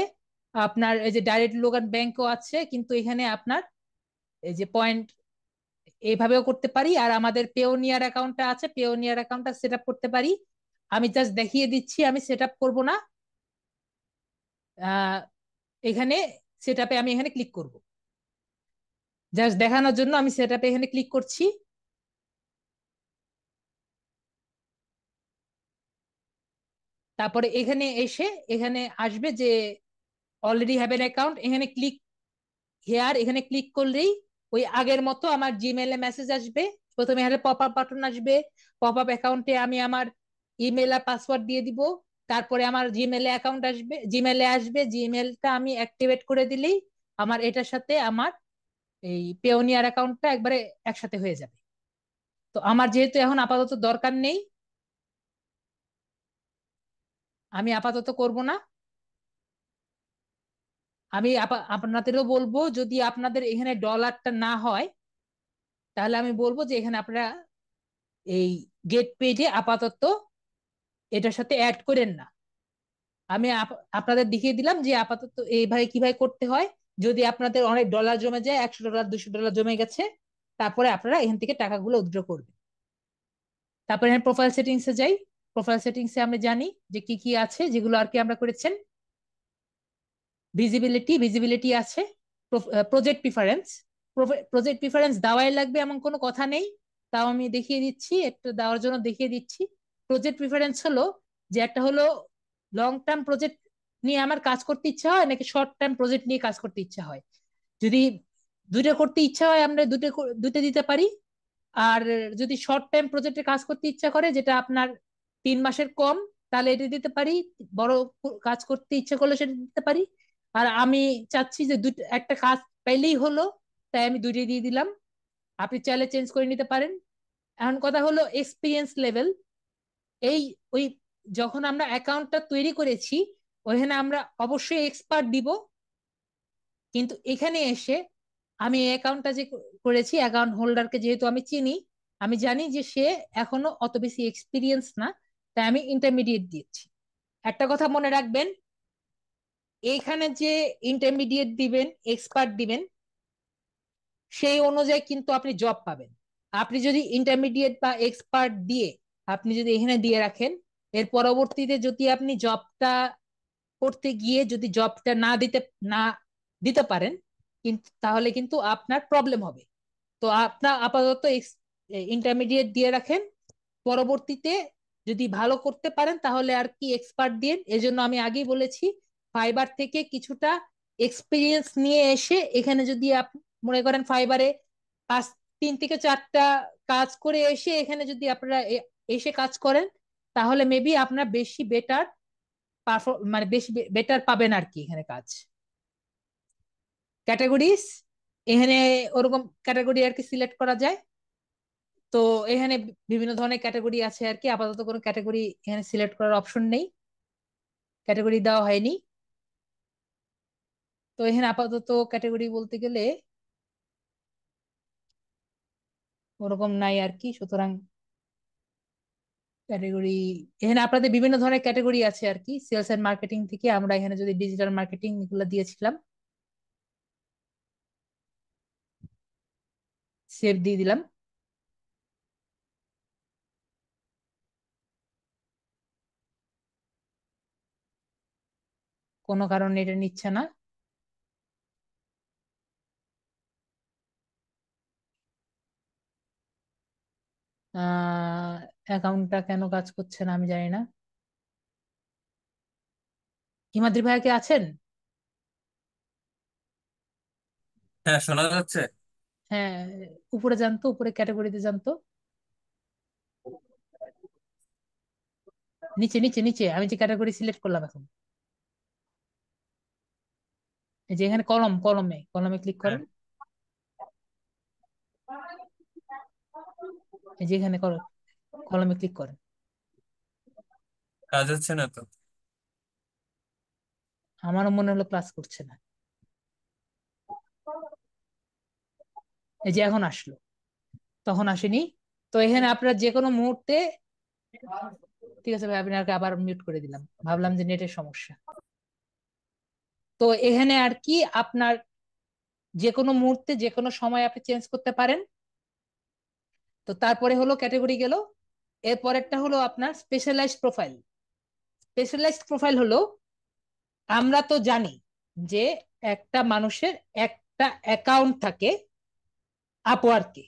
আপনার এই যে ডাইরেক্ট লোকাল ব্যাংকও আছে, কিন্তু এখানে আপনার এই যে পয়েন্ট এইভাবেও করতে পারি, আর আমাদের পেওনিয়ার অ্যাকাউন্টটা আছে, পেওনিয়ার অ্যাকাউন্টটা সেট আপ করতে পারি। আমি জাস্ট দেখিয়ে দিচ্ছি, আমি সেট আপ করবো না। আহ, এখানে সেট আপে আমি এখানে ক্লিক করব, জাস্ট দেখানোর জন্য আমি সেট আপে এখানে ক্লিক করছি। তারপরে এখানে এসে এখানে আসবে যে অলরেডি হ্যাভ এন অ্যাকাউন্ট, এখানে ক্লিক হেয়ার, এখানে ক্লিক করলেই ওই আগের মতো আমার জিমেইলে মেসেজ আসবে। প্রথমে এখানে পপ আপ বাটন আসবে, পপ আপ অ্যাকাউন্টে আমি আমার ইমেল আর পাসওয়ার্ড দিয়ে দিব। তারপরে আমার জিমেইলে অ্যাকাউন্ট আসবে, জিমেইলে আসবে, জিমেইলটা আমি অ্যাক্টিভেট করে দিলেই আমার এটার সাথে আমার এই পেওনিয়ার অ্যাকাউন্টটা একবারে একসাথে হয়ে যাবে। তো আমার যেহেতু এখন আপাতত দরকার নেই, আমি আপাতত করব না। আমি আপনাদেরও বলবো, যদি আপনাদের এখানে ডলারটা না হয় তাহলে আমি বলবো যে এখানে আপনারা এই গেট পেজে আপাতত এটার সাথে অ্যাড করেন না। আমি আপনাদের দেখিয়ে দিলাম যে আপাতত এইভাবে কিভাবে করতে হয়। যদি আপনাদের অনেক ডলার জমে যায়, $100 $200 জমে গেছে, তারপরে আপনারা এখান থেকে টাকাগুলো উইথড্র করবেন। তারপরে আমি প্রোফাইল সেটিংসে যাই। প্রোফাইল সেটিংসে আমরা জানি যে কি কি আছে, যেগুলো আর কি আমরা করেছেন। ভিজিবিলিটি আছে, প্রজেক্ট প্রিফারেন্স। প্রজেক্ট প্রিফারেন্স দেওয়াই লাগবে এমন কোনো কথা নেই, তাও আমি দেখিয়ে দিচ্ছি, একটু দেওয়ার জন্য দেখিয়ে দিচ্ছি। প্রজেক্ট প্রিফারেন্স হলো যে একটা হলো লং টার্ম প্রজেক্ট নিয়ে আমার কাজ করতে ইচ্ছা হয়, নাকি শর্ট টার্ম প্রজেক্ট নিয়ে কাজ করতে ইচ্ছা হয়। যদি দুটো করতে ইচ্ছা হয় আমরা দুটো দিতে পারি। আর যদি শর্ট টাইম প্রজেক্টে কাজ করতে ইচ্ছা করে, যেটা আপনার 3 মাসের কম, তাহলে এটা দিতে পারি। বড় কাজ করতে ইচ্ছা করলে সেটা দিতে পারি। আর আমি চাচ্ছি যে দুটো একটা কাজ পাইলেই হলো, তাই আমি দুইটাই দিয়ে দিলাম। আপনি চাইলে চেঞ্জ করে নিতে পারেন। এখন কথা হলো এক্সপিরিয়েন্স লেভেল। এই ওই যখন আমরা অ্যাকাউন্টটা তৈরি করেছি ওইখানে আমরা অবশ্যই এক্সপার্ট দিব, কিন্তু এখানে এসে আমি এই অ্যাকাউন্টটা যে করেছি, অ্যাকাউন্ট হোল্ডারকে যেহেতু আমি চিনি, আমি জানি যে সে এখনো অত বেশি এক্সপিরিয়েন্স না, তাই আমি ইন্টারমিডিয়েট দিয়েছি। একটা কথা মনে রাখবেন, এইখানে যে ইন্টারমিডিয়েট দিবেন, এক্সপার্ট দিবেন, সেই অনুযায়ী কিন্তু আপনি জব পাবেন। আপনি যদি ইন্টারমিডিয়েট বা এক্সপার্ট দিয়ে আপনি যদি এখানে দিয়ে রাখেন, এর পরবর্তীতে যদি আপনি জবটা করতে গিয়ে যদি জবটা না দিতে পারেন, কিন্তু তাহলে কিন্তু আপনার প্রবলেম হবে। তো আপনার আপাতত ইন্টারমিডিয়েট দিয়ে রাখেন, পরবর্তীতে যদি ভালো করতে পারেন তাহলে আর কি এক্সপার্ট দিয়ে। এজন্য আমি আগেই বলেছি, ফাইবার থেকে কিছুটা এক্সপিরিয়েন্স নিয়ে এসে এখানে যদি আপনি মনে করেন ফাইবারে 3 থেকে 4টা কাজ করে এসে এখানে যদি আপনারা এসে কাজ করেন, তাহলে মেবি আপনার বেশি বেটার মানে বেশি বেটার পাবেন আর কি এখানে কাজ। ক্যাটাগরিজ, এখানে ওরকম ক্যাটাগরি আর কি সিলেক্ট করা যায়। তো এখানে বিভিন্ন ধরনের ক্যাটাগরি আছে আর কি, আপাতত কোনো ক্যাটাগরি এখানে সিলেক্ট করার অপশন নেই, ক্যাটাগরি দেওয়া হয়নি। তো এখানে আপাতত ক্যাটাগরি বলতে গেলে ওরকম নাই আর কি, সুতরাং ক্যাটাগরি এখানে আপনাদের বিভিন্ন ধরনের ক্যাটাগরি আছে আর কি। সেলস এন্ড মার্কেটিং থেকে আমরা এখানে যদি ডিজিটাল মার্কেটিং এগুলো দিয়েছিলাম, সেভ দিয়ে দিলাম। কোনো কারণে এটা নিচ্ছে না। অ্যাকাউন্টটা কেন কাজ করছে না আমি জানি না। হিমাদ্রি ভাইয়া কি আছেন? হ্যাঁ, শোনা যাচ্ছে। হ্যাঁ, উপরে জানতো, উপরে ক্যাটাগরিতে জানতো, নিচে নিচে নিচে আমি যে ক্যাটাগরি সিলেক্ট করলাম এখন, এই যে এখানে কলমে কলমে ক্লিক হ্যাঁ, করেন। এই যে এখানে কলমে ক্লিক করেন। কাজ হচ্ছে না তো। আমারও মনে হলো ক্লাস করছে না। এই যে এখন আসলো, তখন আসেনি। তো এখানে আপনারা যে কোনো মুহূর্তে, ঠিক আছে ভাই, আপনাকে আবার মিউট করে দিলাম, ভাবলাম যে নেটের সমস্যা। তো এখানে আর কি আপনার যে কোনো মুহূর্তে যে কোনো সময় আপনি চেঞ্জ করতে পারেন। তো তারপরে হলো ক্যাটাগরি গেল, এরপরেরটা হলো আপনার স্পেশালাইজড প্রোফাইল। স্পেশালাইজড প্রোফাইল হলো, আমরা তো জানি যে একটা মানুষের একটা অ্যাকাউন্ট থাকে আপওয়ার্কে,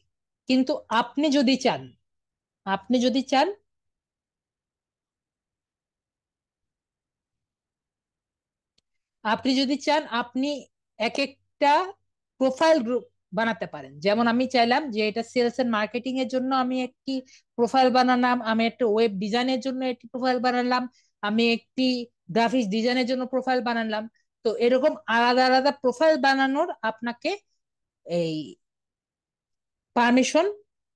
কিন্তু আপনি যদি চান, আপনি যদি চান আপনি যদি চান আপনি এক একটা প্রোফাইল গ্রুপ বানাতে পারেন। যেমন আমি চাইলাম যে এটা সেলস এন্ড মার্কেটিং এর জন্য আমি একটি প্রোফাইল বানালাম, আমি একটা ওয়েব ডিজাইনের জন্য একটি প্রোফাইল বানালাম, আমি একটি গ্রাফিক্স ডিজাইনের জন্য প্রোফাইল বানালাম। তো এরকম আলাদা আলাদা প্রোফাইল বানানোর আপনাকে এই পারমিশন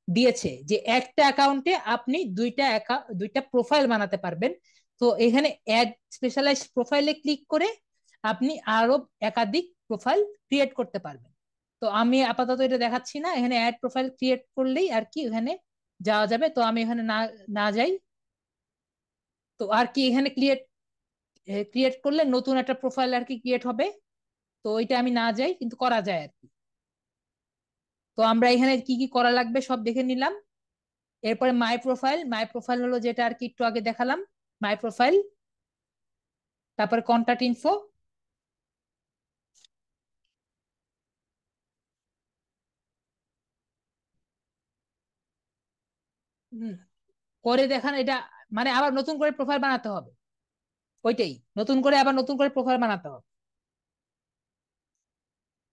দিয়েছে, যে একটা অ্যাকাউন্টে আপনি দুইটা প্রোফাইল বানাতে পারবেন। তো এখানে অ্যাড স্পেশালাইজ প্রোফাইলে ক্লিক করে আপনি আরো একাধিক প্রোফাইল ক্রিয়েট করতে পারবেন। তো আমি আপাতত এটা দেখাচ্ছি না, এখানে অ্যাড প্রোফাইল ক্রিয়েট করলেই আর কি এখানে যাওয়া যাবে। তো আমি এখানে না না যাই। তো আর কি এখানে ক্রিয়েট ক্রিয়েট করলে নতুন একটা প্রোফাইল আর কি ক্রিয়েট হবে। তো ওইটা আমি না যাই, কিন্তু করা যায় আর কি। তো আমরা এখানে কি কি করা লাগবে সব দেখে নিলাম। এরপরে মাই প্রোফাইল, মাই প্রোফাইল হলো যেটা আর কি একটু আগে দেখালাম, মাই প্রোফাইল। তারপরে কন্টাক্ট ইনফো, করে দেখান এটা, মানে আবার নতুন করে প্রোফাইল বানাতে হবে। ওইটাই, নতুন করে আবার নতুন করে প্রোফাইল বানাতে হবে।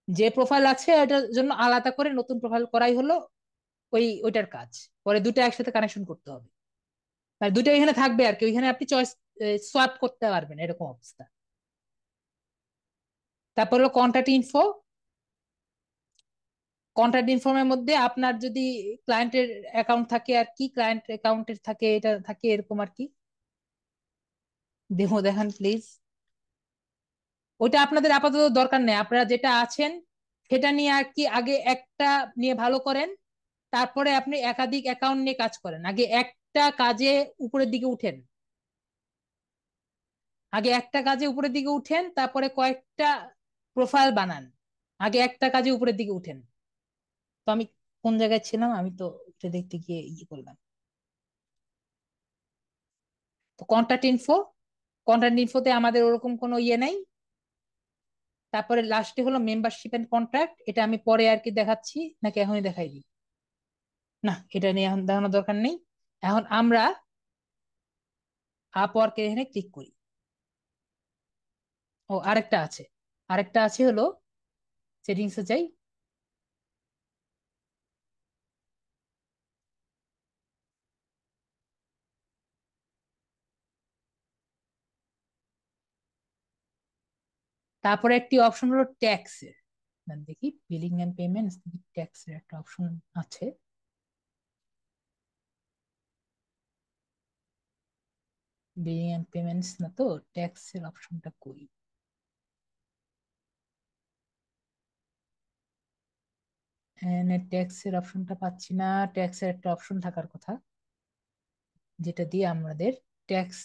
যে প্রোফাইল আছে ওটার জন্য আলাদা করে নতুন প্রোফাইল করাই হলো ওইটার কাজ। পরে দুটো একসাথে কানেকশন করতে হবে, মানে দুটো এখানে থাকবে আর কি, ওইখানে আপনি চয়েস সোয়াপ করতে পারবেন, এরকম অবস্থা। তারপর হলো কন্টাক্ট ইনফো। কন্ট্যাক্ট ইনফর্মের মধ্যে আপনার যদি ক্লায়েন্টের অ্যাকাউন্ট থাকে আর কি, ক্লায়েন্ট অ্যাকাউন্টের থাকে, এটা থাকে এরকম আর কি। দেখান প্লিজ। ওইটা আপনাদের আপাতত দরকার নেই, আপনারা যেটা আছেন সেটা নিয়ে আর কি আগে একটা নিয়ে ভালো করেন। তারপরে আপনি একাধিক অ্যাকাউন্ট নিয়ে কাজ করেন, আগে একটা কাজে উপরের দিকে উঠেন। আগে একটা কাজে উপরের দিকে উঠেন, তারপরে কয়েকটা প্রোফাইল বানান। আগে একটা কাজে উপরের দিকে উঠেন। তো আমি কোন জায়গায় ছিলাম, আমি তো এটা দেখতে গিয়ে করলাম। তো কন্ট্যাক্ট ইনফো, কন্ট্যাক্ট ইনফোতে আমাদের ওরকম কোনো নাই। তারপরে লাস্টে হলো মেম্বারশিপ এন্ড কন্ট্রাক্ট, এটা আমি পরে আর কি দেখাচ্ছি, নাকি এখনই দেখাই দিই? না, এটা নিয়ে এখন দেখানোর দরকার নেই। এখন আমরা আপওয়ার্কের এখানে ক্লিক করি। ও আরেকটা আছে, আরেকটা আছে হলো সেটিংসে যাই। তারপরে একটি অপশন হলো ট্যাক্স এর, দেখি বিলিং এন্ড পেমেন্টস, ট্যাক্স এর একটা অপশন আছে। বিলিং এন্ড পেমেন্টস না তো, ট্যাক্স এর অপশনটা কই? ট্যাক্স এর অপশনটা পাচ্ছি না। ট্যাক্স এর একটা অপশন থাকার কথা, যেটা দিয়ে আমাদের ট্যাক্স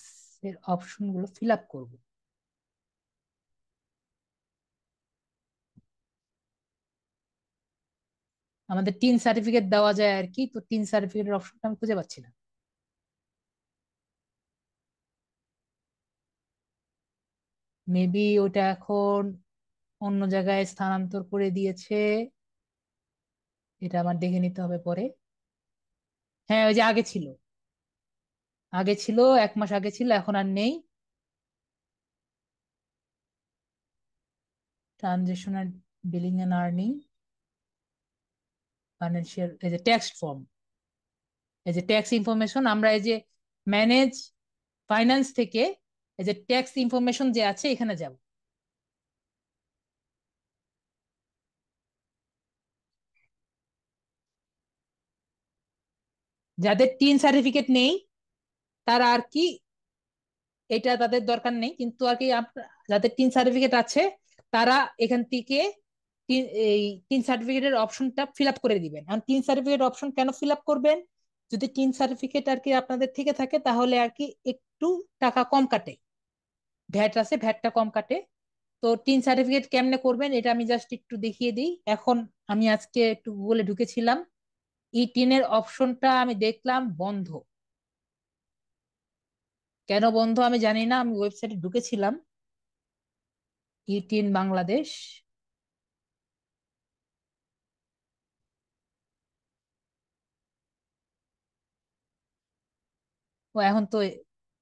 এর অপশন গুলো ফিল আপ করবো। আমাদের টিন সার্টিফিকেট দেওয়া যায় আর কি, তো টিন সার্টিফিকেটের অপশনটা আমি খুঁজে পাচ্ছি না। মেবি ওটা এখন অন্য জায়গায় স্থানান্তর করে দিয়েছে, এটা আমার দেখে নিতে হবে পরে। হ্যাঁ, ওই যে আগে ছিল, আগে ছিল, 1 মাস আগে ছিল, এখন আর নেই। Transactional billing and earning, financial, এই যে ট্যাক্স ফর্ম, এই যে ট্যাক্স ইনফরমেশন, আমরা এই যে ম্যানেজ ফাইন্যান্স থেকে এই যে ট্যাক্স ইনফরমেশন যে আছে এখানে যাব। যাদের টিন সার্টিফিকেট নেই তারা আর কি এটা তাদের দরকার নেই, কিন্তু আর কি যাদের টিন সার্টিফিকেট আছে তারা এখান থেকে এই টিন সার্টিফিকেটের অপশনটা ফিল আপ করে দিবেন। এখন টিন সার্টিফিকেট অপশন কেন ফিল আপ করবেন? যদি টিন সার্টিফিকেট আর কি আপনাদের থেকে থাকে তাহলে আর কি একটু টাকা কম কাটে, ভ্যাট আছে, ভ্যাটটা কম কাটে। তো টিন সার্টিফিকেট কেমনে করবেন এটা আমি জাস্ট একটু দেখিয়ে দিই। এখন আমি আজকে একটু গুগলে ঢুকেছিলাম, ই টিনের অপশনটা আমি দেখলাম বন্ধ। কেন বন্ধ আমি জানি না, আমি ওয়েবসাইটে ঢুকেছিলাম, ই টিন বাংলাদেশ। ও এখন তো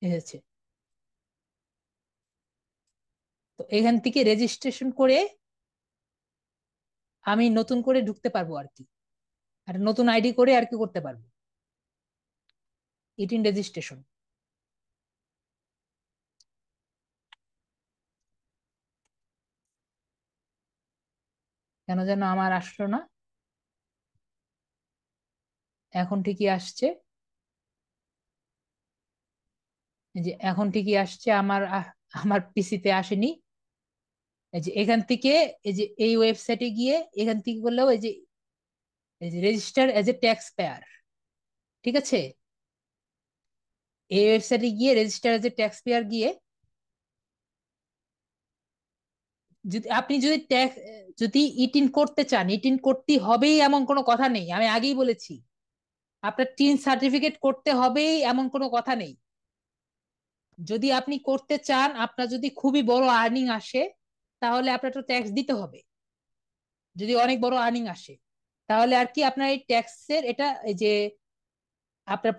এসেছে। তো এখান থেকে রেজিস্ট্রেশন করে আমি নতুন করে ঢুকতে পারবো আর কি, আর নতুন আইডি করে আর কি করতে পারবো ই টিন রেজিস্ট্রেশন। কেন যেন আমার আসলো না, এখন ঠিকই আসছে। এই যে এখন ঠিকই আসছে, আমার পিসিতে আসেনি। এই যে এখান থেকে, এই যে এই ওয়েবসাইটে গিয়ে এখান থেকে বললেও এই যে register as a tax payer, ঠিক আছে, এই ওয়েবসাইটে গিয়ে register as a tax payer গিয়ে যদি আপনি যদি ট্যাক্স, যদি ইটিন করতে চান, ইটিন করতে হবেই এমন কোনো কথা নেই, আমি আগেই বলেছি। আপনার টিন সার্টিফিকেট করতে হবেই এমন কোনো কথা নেই। যদি আপনি করতে চান, আপনার যদি খুবই বড় আর্নিং আসে তাহলে আপনার তো ট্যাক্স দিতে হবে। যদি অনেক বড় আর্নিং আসে তাহলে আর কি আপনার এই ট্যাক্সের এটা, এই যে আপনার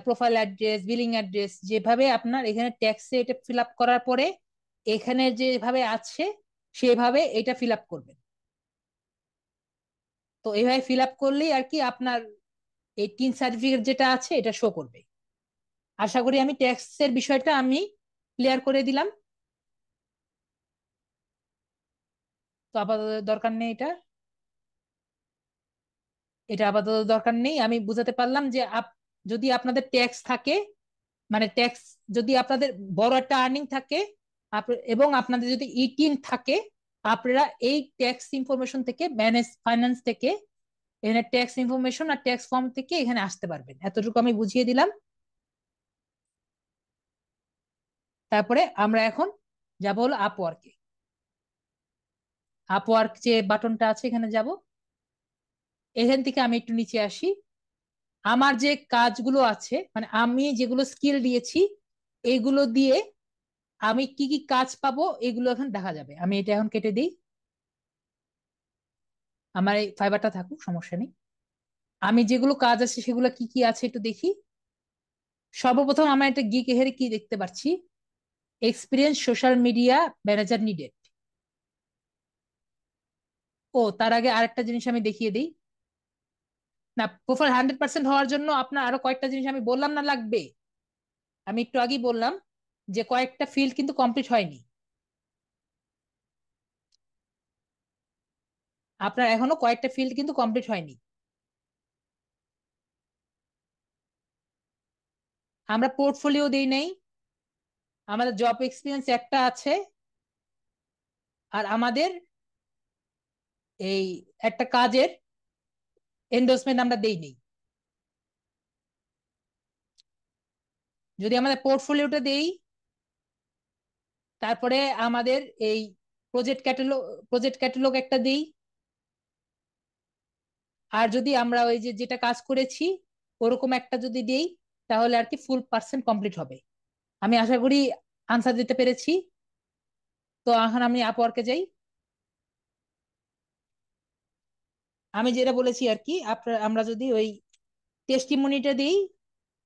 প্রোফাইল অ্যাড্রেস, বিলিং অ্যাড্রেস, যেভাবে আপনার এখানে ট্যাক্সে এটা ফিল আপ করার পরে এখানে যেভাবে আছে সেভাবে এটা ফিল আপ করবেন। তো এইভাবে ফিল আপ করলেই আর কি আপনার এই টিন সার্টিফিকেট যেটা আছে এটা শো করবে। আশা করি আমি ট্যাক্সের বিষয়টা আমি ক্লিয়ার করে দিলাম। তো আপাতত দরকার নেই এটা, এটা আপাতত দরকার নেই। আমি বুঝাতে পারলাম যে যদি আপনাদের ট্যাক্স থাকে, মানে ট্যাক্স যদি আপনাদের বড় একটা আর্নিং থাকে এবং আপনাদের যদি ইটিন থাকে, আপনারা এই ট্যাক্স ইনফরমেশন থেকে, ম্যানেজ ফাইন্যান্স থেকে, এখানে ট্যাক্স ইনফরমেশন আর ট্যাক্স ফর্ম থেকে এখানে আসতে পারবেন। এতটুকু আমি বুঝিয়ে দিলাম। তারপরে আমরা এখন যাব হলো আপওয়ার্কে। আপওয়ার্ক যে বাটনটা আছে এখানে যাব। এখান থেকে আমি একটু নিচে আসি, আমার যে কাজগুলো আছে মানে আমি যেগুলো স্কিল দিয়েছি এগুলো দিয়ে আমি কি কি কাজ পাবো এগুলো এখন দেখা যাবে। আমি এটা এখন কেটে দিই, আমার এই ফাইবারটা থাকুক, সমস্যা নেই। আমি যেগুলো কাজ আছে সেগুলো কি কি আছে একটু দেখি। সর্বপ্রথম আমরা একটা গিগ এর কি দেখতে পাচ্ছি, experience social media manager needed. ও তার আগে আরেকটা জিনিস আমি দেখিয়ে দিই। না, প্রোফাইল 100% হওয়ার জন্য আপনার আরো কয়েকটা জিনিস আমি বললাম না লাগবে, আমি একটু আগেই বললাম যে কয়েকটা ফিল্ড কিন্তু কমপ্লিট হয়নি, আপনার এখনো কয়েকটা ফিল্ড কিন্তু কমপ্লিট হয়নি। আমরা পোর্টফোলিও দেই নাই, আমাদের জব এক্সপিরিয়েন্স একটা আছে, আর আমাদের এই একটা কাজের এন্ডোর্সমেন্ট আমরা দেই নেই। যদি আমাদের পোর্টফোলিওটা দেই, তারপরে আমাদের এই প্রজেক্ট ক্যাটালগ একটা দেই, আর যদি আমরা ওই যে যেটা কাজ করেছি ওরকম একটা যদি দেই তাহলে আর কি ফুল পার্সেন্ট কমপ্লিট হবে। আমি আশা করি আনসার দিতে পেরেছি। তো এখন আমি আপওয়ার্কে যাই। আমি যেটা বলেছি আর কি, আপনার আমরা যদি ওই টেস্টিমনিটা দিই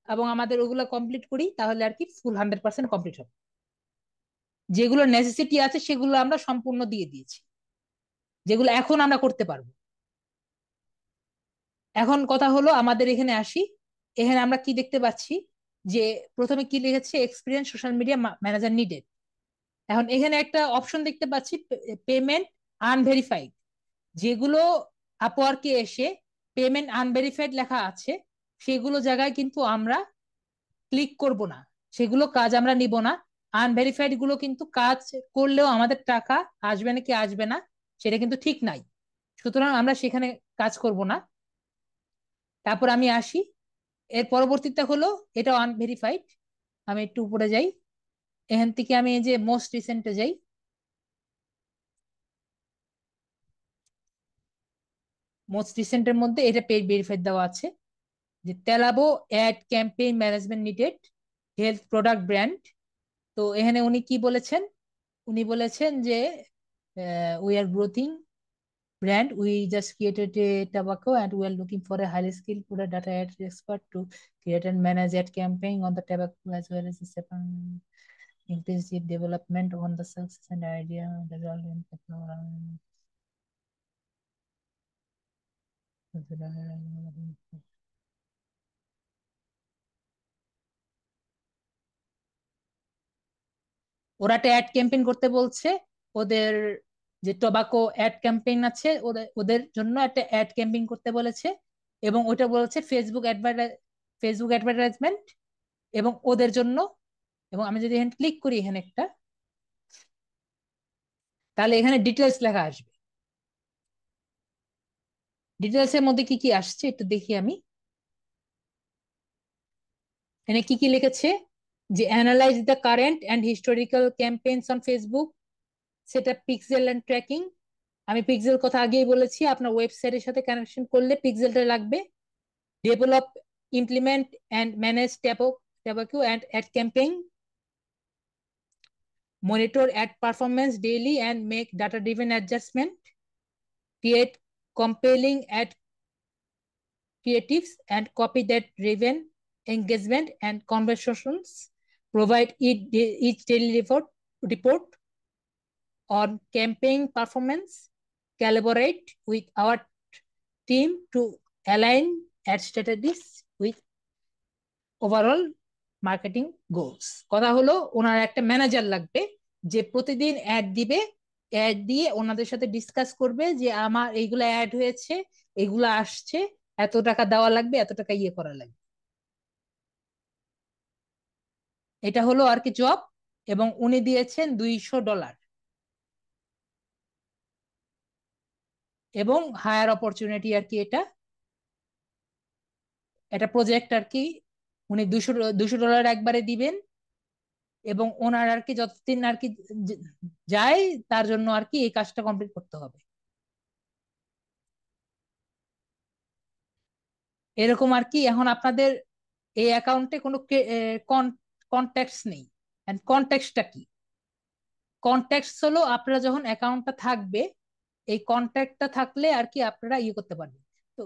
এবং আমাদের ওগুলো কমপ্লিট করি তাহলে আর কি ফুল 100% কমপ্লিট হবে। যেগুলো নেসেসিটি আছে সেগুলো আমরা সম্পূর্ণ দিয়ে দিয়েছি, যেগুলো এখন আমরা করতে পারবো। এখন কথা হলো আমাদের এখানে আসি, এখানে আমরা কি দেখতে পাচ্ছি যে প্রথমে কি লিখেছে, experience social media manager needed. এখন এখানে একটা অপশন দেখতে পাচ্ছি, পেমেন্ট আনভেরিফাইড। যেগুলো আপওয়ার্কে এসে পেমেন্ট আনভেরিফাইড লেখা আছে সেগুলো জায়গায় কিন্তু আমরা ক্লিক করব না, সেগুলো কাজ আমরা নিব না। আনভেরিফাইড গুলো কিন্তু কাজ করলেও আমাদের টাকা আসবে নাকি আসবে না সেটা কিন্তু ঠিক নাই, সুতরাং আমরা সেখানে কাজ করব না। তারপর আমি আসি, এর পরবর্তীতে হলো এটা আনভেরিফাইড। আমি একটু উপরে যাই, এখান থেকে আমি এই যে মোস্ট রিসেন্টে যাই। মোস্ট রিসেন্টের মধ্যে এটা পেজ ভেরিফাইড দেওয়া আছে যে তেলাবো ad campaign management needed health product brand. তো এখানে উনি কি বলেছেন, উনি বলেছেন যে we are growing brand. We just created a tobacco and we are looking for a highly skilled product data ad expert to create and manage ad campaign on the tobacco as well as the second inclusive development on the success and idea result in ওরা একটা ad campaign করতে বলছে। ওদের যে tobacco ad campaign আছে ওদের ওদের জন্য একটা অ্যাড ক্যাম্পেইন করতে বলেছে, এবং ওটা বলেছে ফেসবুক অ্যাডভার্টাইজমেন্ট এবং ওদের জন্য। এবং আমি যদি এখানে ক্লিক করি এখানে একটা, তাহলে এখানে ডিটেলস লেখা আসবে। ডিটেলস এর মধ্যে কি কি আসছে একটু দেখি আমি। এখানে কি কি লিখেছে যে analyse the current and historical campaigns on Facebook, সেটা পিক্সেল এন্ড ট্র্যাকিং। আমি পিক্সেল কথা আগেই বলেছি, আপনার ওয়েবসাইটের সাথে কানেকশন করলে পিক্সেলটা লাগবে। Develop, implement and manage tabacco and ad campaign, monitor ad performance daily and make data driven adjustment, create compelling ad creatives and copy that driven engagement and conversations, provide each daily report on campaign performance, collaborate with our team to align ad strategies with overall marketing goals. কথা হলো ওনার একটা manager লাগবে যে প্রতিদিন add দিবে, add দিয়ে ওনাদের সাথে ডিসকাস করবে যে আমার এইগুলা অ্যাড হয়েছে, এগুলা আসছে, এত টাকা দেওয়া লাগবে, এত টাকা ইয়ে করা লাগবে। এটা হলো আর কি জব, এবং উনি দিয়েছেন $200 এবং হায়ার অপরচুনিটি আর কি। এটা এটা প্রজেক্ট আর কি। উনি $200 একবারে দিবেন, এবং ওনার আর কি যতদিন আর কি যায় তার জন্য আর কি এই কাজটা কমপ্লিট করতে হবে। এরকম আর কি। এখন আপনাদের এই অ্যাকাউন্টে কোনো কন্ট্যাক্টস নেই। কন্ট্যাক্টসটা কি? কন্ট্যাক্টস হলো আপনারা যখন অ্যাকাউন্টটা থাকবে, এই কন্ট্যাক্টটা থাকলে আর কি আপনারা ইয়ে করতে পারবেন। তো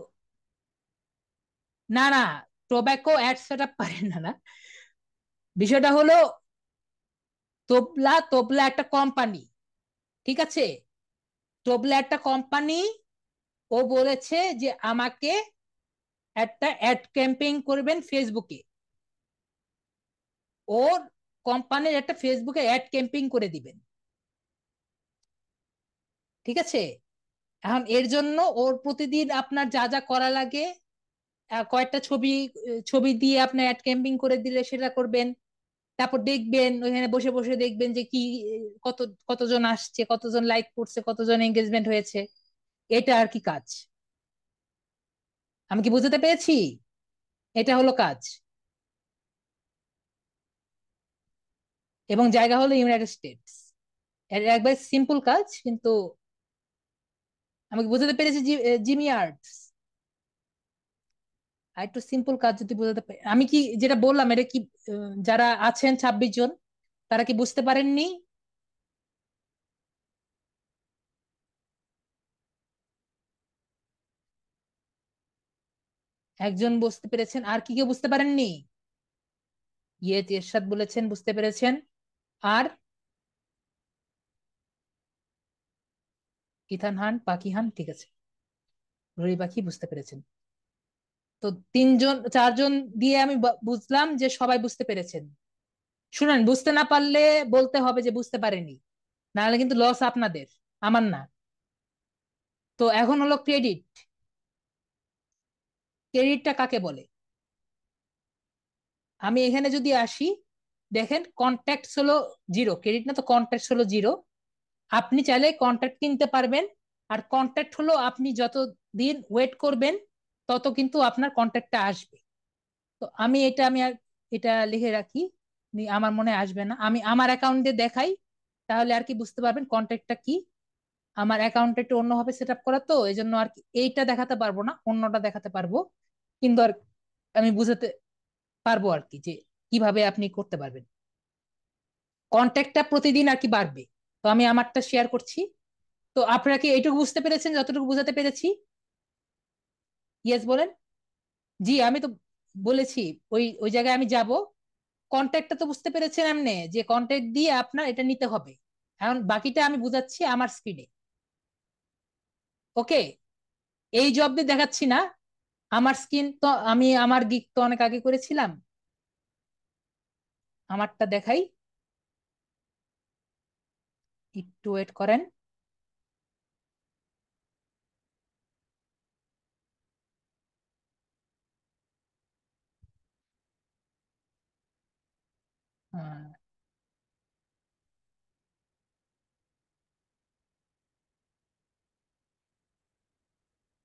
না না, টোব্যাকো অ্যাড সেট আপ পারেন না। না, বিষয়টা হলো তোবলা তোবলা একটা কোম্পানি, ঠিক আছে? তোবলা একটা কোম্পানি। ও বলেছে যে আমাকে একটা অ্যাড ক্যাম্পেইন করবেন ফেসবুকে। ওর কোম্পানির একটা ফেসবুকে অ্যাড ক্যাম্পেইন করে দিবেন, ঠিক আছে? এখন এর জন্য ওর প্রতিদিন আপনার যা যা করা লাগে, কয়েকটা ছবি ছবি দিয়ে আপনার অ্যাড ক্যাম্পেইন করে দিলে সেটা করবেন। তারপর দেখবেন ওইখানে বসে বসে দেখবেন যে কি কত কতজন আসছে, কতজন লাইক করছে, কতজন এঙ্গেজমেন্ট হয়েছে। এটা আর কি কাজ। আমি কি বুঝতে পেরেছি? এটা হলো কাজ, এবং জায়গা হলো ইউনাইটেড স্টেটস। এটা একবার সিম্পল কাজ, কিন্তু আমি কি বুঝতে পেরেছি জিমি আর্টস? আর একটু সিম্পল কাজ যদি বোঝাতে পারি। আমি কি যেটা বললাম এটা কি যারা আছেন 26 জন, তারা কি বুঝতে পারেননি? একজন বুঝতে পেরেছেন, আর কি কেউ বুঝতে পারেননি? ইয়ে এরশাদ বলেছেন বুঝতে পেরেছেন। আর ইথান হান, পাখি হান, ঠিক আছে, ররি পাখি বুঝতে পেরেছেন। তো 3 জন 4 জন দিয়ে আমি বুঝলাম যে সবাই বুঝতে পেরেছেন। শুনেন, বুঝতে না পারলে বলতে হবে যে বুঝতে পারেনি, নাহলে কিন্তু লস আপনাদের, আমার না। তো এখন হলো ক্রেডিট। ক্রেডিটটা কাকে বলে? আমি এখানে যদি আসি, দেখেন কন্ট্যাক্ট হলো 0, ক্রেডিট না তো, কন্ট্যাক্ট হলো 0। আপনি চাইলে কন্ট্যাক্ট কিনতে পারবেন। আর কন্ট্যাক্ট হলো আপনি যত দিন ওয়েট করবেন তত কিন্তু আপনার কন্ট্যাক্টটা আসবে। তো তো আমি আর এটা লিখে রাখি, আমার মনে আসবে না, আমি আমার অ্যাকাউন্টে দেখাই, তাহলে আর কি বুঝতে পারবেন কন্ট্যাক্টটা কি। আমার অ্যাকাউন্টটা একটু অন্যভাবে সেট আপ করা, তো এই জন্য আর কি এইটা দেখাতে পারবো না, অন্যটা দেখাতে পারবো, কিন্তু আর আমি বুঝাতে পারবো আর কি যে কিভাবে আপনি করতে পারবেন। কন্ট্যাক্টটা প্রতিদিন আর কি বাড়বে। তো আমি আমারটা শেয়ার করছি। তো আপনারা কি এইটুকু বুঝতে পেরেছেন যতটুকু বুঝাতে পেরেছি? ইয়েস বলেন। জি আমি তো বলেছি ওই ওই জায়গায় আমি যাব। কন্ট্যাক্টটা তো বুঝতে পেরেছেন এমনি যে কন্ট্যাক্ট দিয়ে আপনার এটা নিতে হবে। এখন বাকিটা আমি বুঝাচ্ছি আমার স্ক্রিনে। ওকে, এই জব দিয়ে দেখাচ্ছি না, আমার স্ক্রিন তো আমি আমার গিগ তো অনেক আগে করেছিলাম, আমারটা দেখাই, একটু ওয়েট করেন। আহ,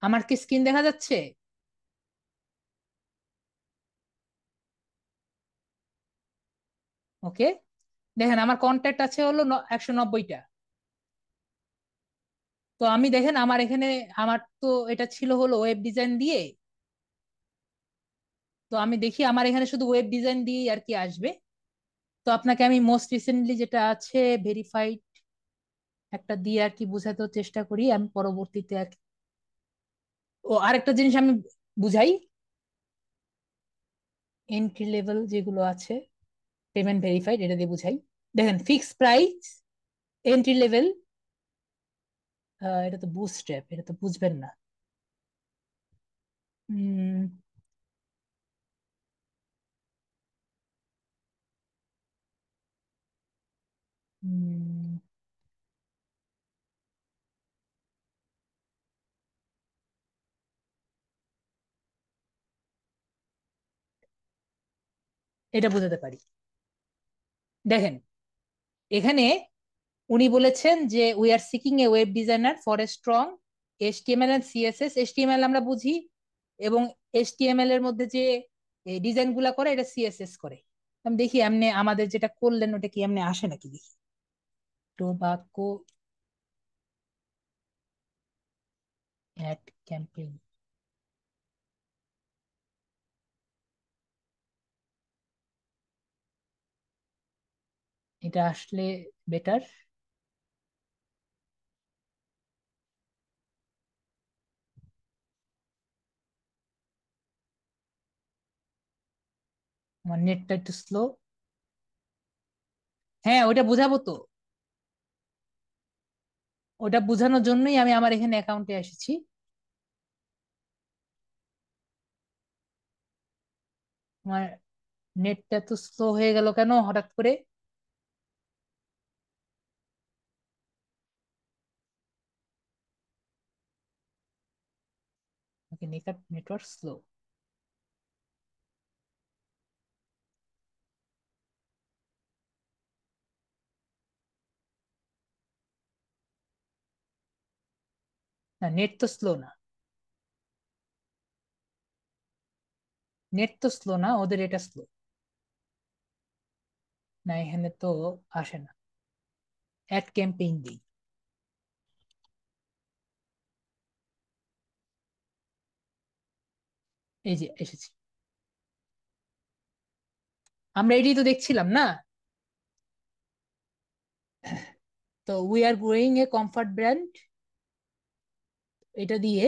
আমার কি স্ক্রিন দেখা যাচ্ছে? ওকে, দেখেন আমার কন্ট্যাক্ট আছে হলো 190টা। তো আমি দেখেন আমার এখানে, আমার তো এটা ছিল হলো ওয়েব ডিজাইন দিয়ে। তো আমি দেখি আমার এখানে শুধু ওয়েব ডিজাইন দিয়ে আর কি আসবে। তো আপনাকে আমি মোস্ট রিসেন্টলি যেটা আছে ভেরিফাইড একটা দিয়ে আর কি বোঝাতে চেষ্টা করি আমি পরবর্তীতে আর কি। ও আরেকটা জিনিস আমি বুঝাই, এন্ট্রি লেভেল যেগুলো আছে পেমেন্ট ভেরিফাইড এটা দিয়ে বুঝাই। দেখেন ফিক্স প্রাইস, এন্ট্রি লেভেল, এটা তো বুস্ট্র্যাপ, এটা তো বুঝবেন না। উম, উম, এটা বুঝাতে পারি। দেখেন এখানে উনি বলেছেন যে we are seeking a web designer for a strong HTML and CSS. HTML আমরা বুঝি, এবং এইচটিএমএল এর মধ্যে যে ডিজাইন গুলা করে এটা সিএসএস করে। আমি দেখি এমনি আমাদের যেটা করলেন ওটা কি এমনি আসে নাকি দেখি। টোবাকো অ্যাড ক্যাম্পেইন, এটা আসলে বেটার। আমার নেটটা একটু স্লো। হ্যাঁ ওটা বুঝাবো তো, ওটা বোঝানোর জন্যই আমি আমার এখানে অ্যাকাউন্টে এসেছি। আমার নেটটা তো স্লো হয়ে গেল কেন হঠাৎ করে? ওকে, নেটওয়ার্ক স্লো। না নেট তো স্লো না, নেট তো স্লো না, ওদের এটা স্লো। না এখানে তো আসে না। অ্যাড ক্যাম্পেইন দিই, এই যে এসেছি। আমরা এটাই তো দেখছিলাম না। তো we are growing A comfort brand, এটা দিয়ে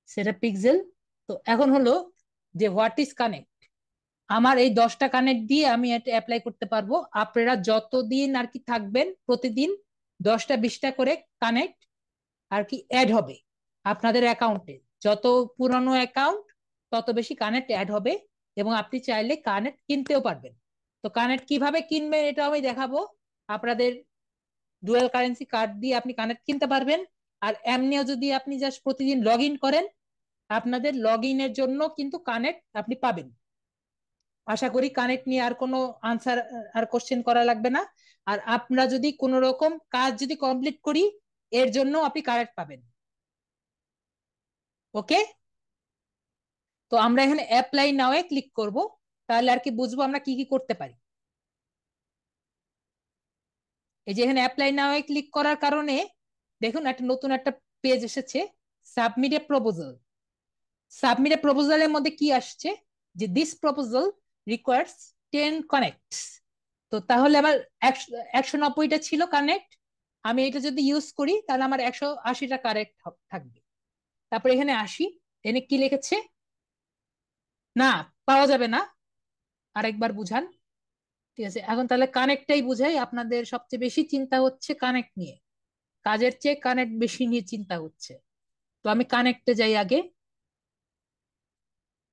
সেটা পিক্সেল। তো এখন হলো যে হোয়াট ইজ কানেক্ট। আমার এই 10টা কানেক্ট দিয়ে আমি এটা অ্যাপ্লাই করতে পারবো। আপনারা যতদিন আর কি থাকবেন প্রতিদিন 10টা 20টা করে কানেক্ট আর কি অ্যাড হবে আপনাদের অ্যাকাউন্টে। যত পুরনো অ্যাকাউন্ট তত বেশি কানেক্ট অ্যাড হবে, এবং আপনি চাইলে কানেক্ট কিনতেও পারবেন। তো কানেক্ট কিভাবে কিনবেন এটা আমি দেখাবো। আপনাদের ডুয়াল কারেন্সি কার্ড দিয়ে আপনি কানেক্ট কিনতে পারবেন। আর এমনিও যদি আপনি জাস্ট প্রতিদিন লগ ইন করেন, আপনাদের লগ ইনের জন্য কিন্তু কানেক্ট আপনি পাবেন। আশা করি কানেক্ট নিয়ে আর কোনো আনসার আর কোশ্চেন করা লাগবে না। আর আমরা যদি কোনো রকম কাজ যদি কমপ্লিট করি, এর জন্য আপনি কারেক্ট পাবেন। ওকে। তো আমরা এখানে অ্যাপ্লাই নাও এ ক্লিক করব, তাহলে আর কি বুঝবো আমরা কি কি করতে পারি। এই যে এখানে অ্যাপ্লাই নাও এ ক্লিক করার কারণে দেখুন একটা নতুন একটা পেজ এসেছে, submit a proposal. Submit a প্রপোজালের মধ্যে কি আসছে, যে দিস প্রপোজাল রিকোয়ার্স 10 কানেক্টস। তো তাহলে আমার 190টা ছিল কানেক্ট, আমি এটা যদি ইউজ করি তাহলে আমার 180টা কারেক্ট থাকবে। তারপর এখানে আসি, এখানে কি লিখেছে, না পাওয়া যাবে না, আরেকবার বুঝান। ঠিক আছে, এখন তাহলে কানেক্টটাই বুঝাই। আপনাদের সবচেয়ে বেশি চিন্তা হচ্ছে কানেক্ট নিয়ে, কাজের চেয়ে কানেক্ট বেশি নিয়ে চিন্তা হচ্ছে। তো আমি কানেক্টে যাই আগে,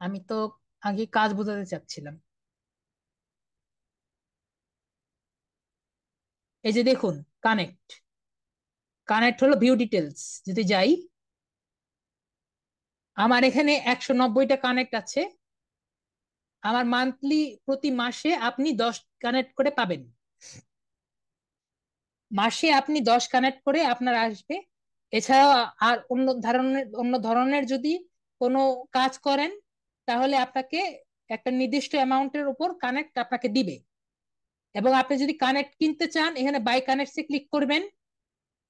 আমি তো আগে কাজ বোঝাতে চাচ্ছিলাম। এই যে দেখুন কানেক্ট, কানেক্ট হলো ভিউ ডিটেলস। যদি যাই, আমার এখানে 190টা কানেক্ট আছে। আমার মান্থলি প্রতি মাসে আপনি 10 কানেক্ট করে পাবেন, মাসে আপনি 10 কানেক্ট করে আপনার আসবে। এছাড়াও আর অন্য ধরনের যদি কোনো কাজ করেন, তাহলে আপনাকে একটা নির্দিষ্ট অ্যামাউন্টের উপর কানেক্ট আপনাকে দিবে। এবং আপনি যদি কানেক্ট কিনতে চান, এখানে বাই কানেক্টসে ক্লিক করবেন।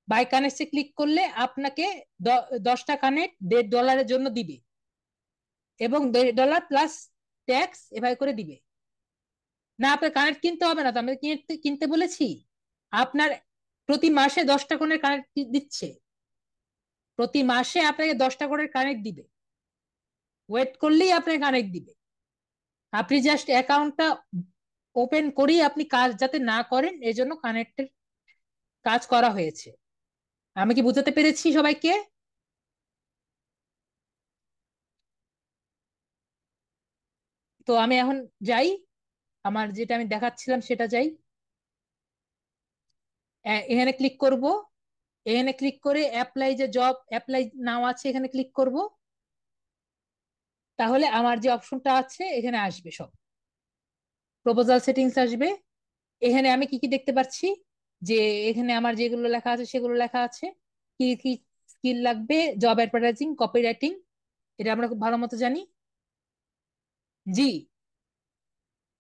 বাই কানেক্টসে ক্লিক করলে আপনাকে 10টা কানেক্ট $1.5 জন্য দিবে, এবং $1.5 প্লাস ট্যাক্স এভাবে করে দিবে। না, আপনার কানেক্ট কিনতে হবে না, তো আমি কিনতে কিনতে বলেছি। আপনার প্রতি মাসে 10টা করে কানেক্ট দিচ্ছে, প্রতি মাসে আপনাকে 10টা করে কানেক্ট দিবে, ওয়েট করলেই আপনাকে কানেক্ট দিবে। আপনি জাস্ট অ্যাকাউন্টটা ওপেন করেই আপনি কাজ যাতে না করেন, এজন্য কানেক্টের কাজ করা হয়েছে। আমি কি বুঝাতে পেরেছি সবাইকে? তো আমি এখন যাই, আমার যেটা আমি দেখাচ্ছিলাম সেটা যাই, এখানে ক্লিক করব। এখানে ক্লিক করে অ্যাপ্লাই, যে জব অ্যাপ্লাই নাও আছে, এখানে ক্লিক করব। তাহলে আমার যে অপশনটা আছে এখানে আসবে, সব প্রপোজাল সেটিংস আসবে। এখানে আমি কি কি দেখতে পাচ্ছি, যে এখানে আমার যেগুলো লেখা আছে সেগুলো লেখা আছে। কি কি স্কিল লাগবে, জব অ্যাডভার্টাইজিং, কপি রাইটিং, এটা আমরা খুব ভালো মতো জানি। জি,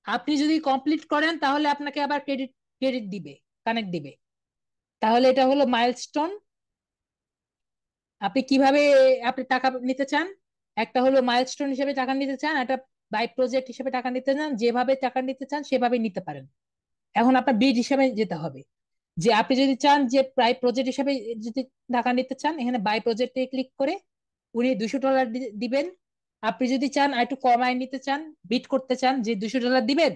আপনি যদি কমপ্লিট করেন তাহলে আপনাকে আবার ক্রেডিট ক্রেডিট দিবে, কানেক্ট দিবে। তাহলে এটা হলো মাইলস্টোন। আপনি কিভাবে আপনি টাকা নিতে চান, একটা হলো মাইলস্টোন হিসেবে টাকা নিতে চান, একটা বাই প্রজেক্ট হিসেবে টাকা নিতে চান, যেভাবে টাকা নিতে চান সেভাবে নিতে পারেন। এখন আপনার বিড হিসেবে যেতে হবে, যে আপনি যদি চান যে বাই প্রজেক্ট হিসেবে যদি টাকা নিতে চান, এখানে বাই প্রজেক্টে ক্লিক করে উনি $200 দিবেন। আপনি যদি চান আর একটু কমায় নিতে চান, বিট করতে চান, যে $200 দিবেন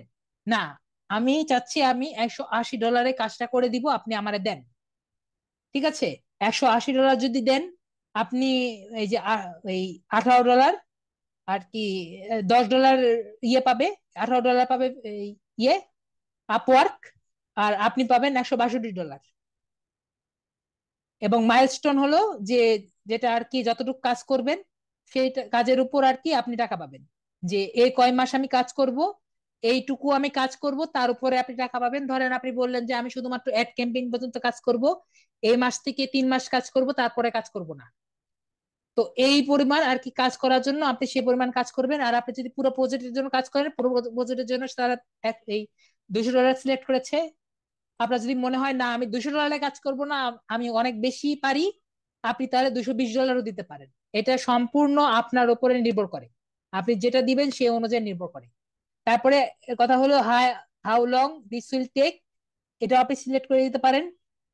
না, আমি চাচ্ছি আমি $180 কাজটা করে দিব, আপনি আমারে দেন। ঠিক আছে, $180 যদি দেন, আপনি এই যে এই $18 আর কি, $10 ইয়ে পাবে, $18 পাবে এই ইয়ে আপওয়ার্ক, আর আপনি পাবেন $162। এবং মাইলস্টোন হলো যে, যেটা আর কি যতটুকু কাজ করবেন সেই কাজের উপর আর কি আপনি টাকা পাবেন, যে এই কয় মাস আমি কাজ করব, এইটুকু আমি কাজ করব, তার উপরে আপনি টাকা পাবেন। ধরেন আপনি বললেন যে আমি শুধুমাত্র অ্যাড ক্যাম্পেইন পর্যন্ত কাজ করব, এই মাস থেকে 3 মাস কাজ করব, তারপরে কাজ করব না। তো এই পরিমাণ আর কি কাজ করার জন্য আপনি সেই পরিমাণ কাজ করবেন। আর আপনি যদি পুরো প্রজেক্টের জন্য কাজ করেন, পুরো প্রজেক্টের জন্য তারা এই $200 সিলেক্ট করেছে। আপনার যদি মনে হয় না আমি $200 কাজ করব না, আমি অনেক বেশি পারি, আপনি তাহলে $220 দিতে পারেন। এটা সম্পূর্ণ আপনার উপরে নির্ভর করে, আপনি যেটা দিবেন সেই অনুযায়ী নির্ভর করে। তারপরে কথা হলো how long this will take, এটা আপনি সিলেক্ট করে দিতে পারেন।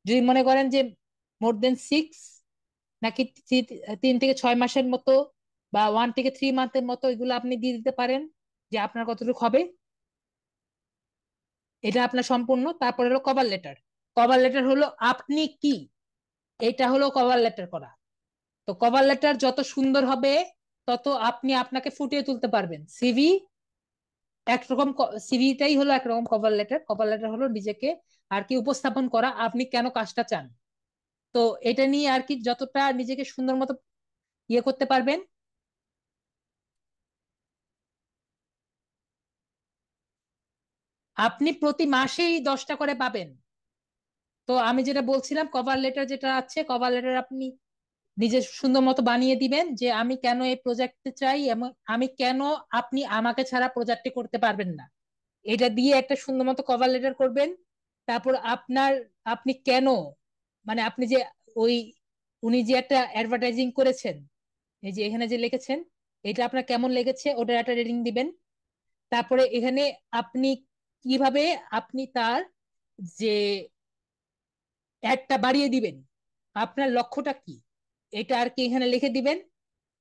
যদি মনে করেন যে মোর দেন 6, নাকি 3 থেকে 6 মাসের মতো, বা 1 থেকে 3 মান্থের মতো, এগুলো আপনি দিয়ে দিতে পারেন, যে আপনার কতটুকু হবে, এটা আপনার সম্পূর্ণ। তারপরে হলো কভার লেটার। কভার লেটার হলো আপনি কি, এটা হলো কভার লেটার করা। তো কভার লেটার যত সুন্দর হবে, তত আপনি আপনাকে ফুটিয়ে তুলতে পারবেন। সিভি একরকম, সিভিটাই হলো একরকম কভার লেটার। কভার লেটার হলো নিজেকে আর কি উপস্থাপন করা, আপনি কেন কাজটা চান। তো এটা নিয়ে আর কি যতটা নিজেকে সুন্দর মতো ইয়ে করতে পারবেন। আপনি প্রতি মাসেই 10টা করে পাবেন। তো আমি যেটা বলছিলাম, কভার লেটার যেটা আছে, কভার লেটার আপনি নিজের সুন্দর মতো বানিয়ে দিবেন যে আমি কেন এই প্রজেক্টে চাই এবং আমি কেন, আপনি আমাকে ছাড়া প্রজেক্টে করতে পারবেন না, এটা দিয়ে একটা সুন্দর মতো কভার লেটার করবেন। তারপর আপনি কেন, মানে আপনি যে ওই উনি যে একটা অ্যাডভার্টাইজিং করেছেন, এই যে এখানে যে লিখেছেন, এটা আপনার কেমন লেগেছে ওটার একটা রেটিং দিবেন। তারপরে এখানে আপনি কিভাবে আপনি তার যে অ্যাডটা বাড়িয়ে দিবেন, আপনার লক্ষ্যটা কি, এটা আর কি এখানে লিখে দিবেন।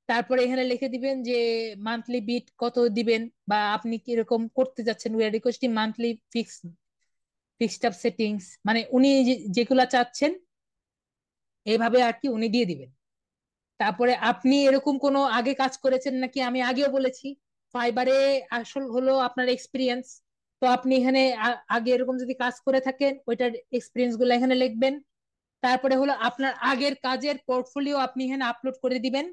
তারপরে এখানে লিখে দিবেন যে মান্থলি বিট কত দিবেন, বা আপনি কিরকম করতে যাচ্ছেন, we are requesting monthly fixed up settings, মানে উনি যেগুলা চাচ্ছেন এইভাবে আর কি উনি দিয়ে দিবেন। তারপরে আপনি এরকম কোনো আগে কাজ করেছেন নাকি, আমি আগেও বলেছি ফাইবারে আসল হলো আপনার এক্সপিরিয়েন্স। তো আপনি এখানে আগে এরকম যদি কাজ করে থাকেন ওইটার এক্সপিরিয়েন্স গুলো এখানে লিখবেন। তারপরে হলো আপনার আগের কাজের পোর্টফোলিও আপনি এখানে আপলোড করে দিবেন,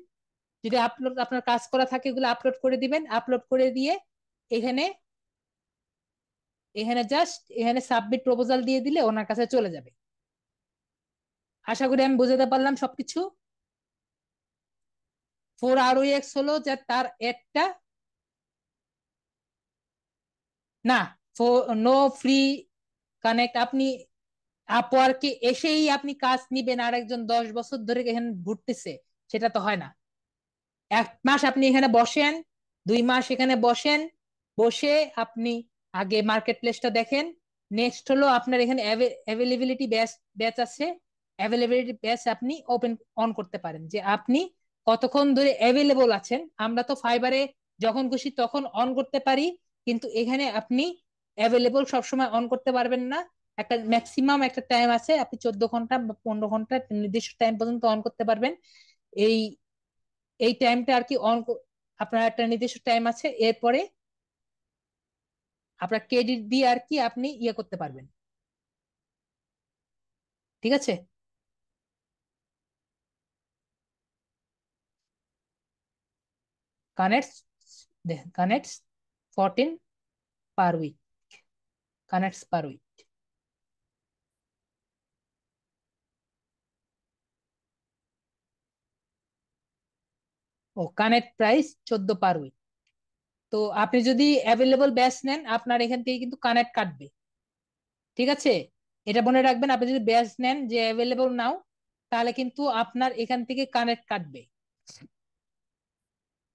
যদি আপলোড আপনার কাজ করা থাকে এগুলো আপলোড করে দিবেন। আপলোড করে দিয়ে এখানে এখানে জাস্ট এখানে সাবমিট প্রপোজাল দিয়ে দিলে ওনার কাছে চলে যাবে। আশা করি আমি বোঝাতে পারলাম সবকিছু। 4 ROX হলো যে তার একটা, না, নো ফ্রি কানেক্ট, আপনি আপওয়ার্কে এসেই আপনি কাজ নিবেন আর একজন 10 বছর ধরে এখানে ঘুরতেছে, সেটা তো হয় না। 1 মাস আপনি এখানে বসেন, 2 মাস এখানে বসেন, বসে আপনি আগে মার্কেট প্লেসটা দেখেন। নেক্সট হলো আপনার এখানে অ্যাভেলেবিলিটি ব্যাচ ব্যাচ আছে, অ্যাভেলেবিলিটি ব্যাচ আপনি ওপেন অন করতে পারেন যে আপনি কতক্ষণ ধরে অ্যাভেলেবল আছেন। আমরা তো ফাইবারে যখন খুশি তখন অন করতে পারি, কিন্তু এখানে আপনি অ্যাভেলেবল সবসময় অন করতে পারবেন না। একটা ম্যাক্সিমাম একটা টাইম আছে, আপনি 14 ঘন্টা বা 15 ঘন্টা নির্দিষ্ট টাইম পর্যন্ত অন করতে পারবেন। এই এই টাইমটা আর কি অন, আপনার একটা নির্দিষ্ট টাইম আছে, এরপরে আপনার ক্রেডিট দিয়ে আর কি আপনি ইয়ে করতে পারবেন। ঠিক আছে? কানেক্টস, দেখেন connects 14 per week, connects per week. ও কানেক্ট প্রাইস 14 পার উইক। তো আপনি যদি অ্যাভেলেবল ব্যাচ নেন আপনার এখান থেকে কিন্তু কানেক্ট কাটবে। ঠিক আছে, এটা মনে রাখবেন, আপনি যদি ব্যাচ নেন যে অ্যাভেলেবল নাও, তাহলে কিন্তু আপনার এখান থেকে কানেক্ট কাটবে।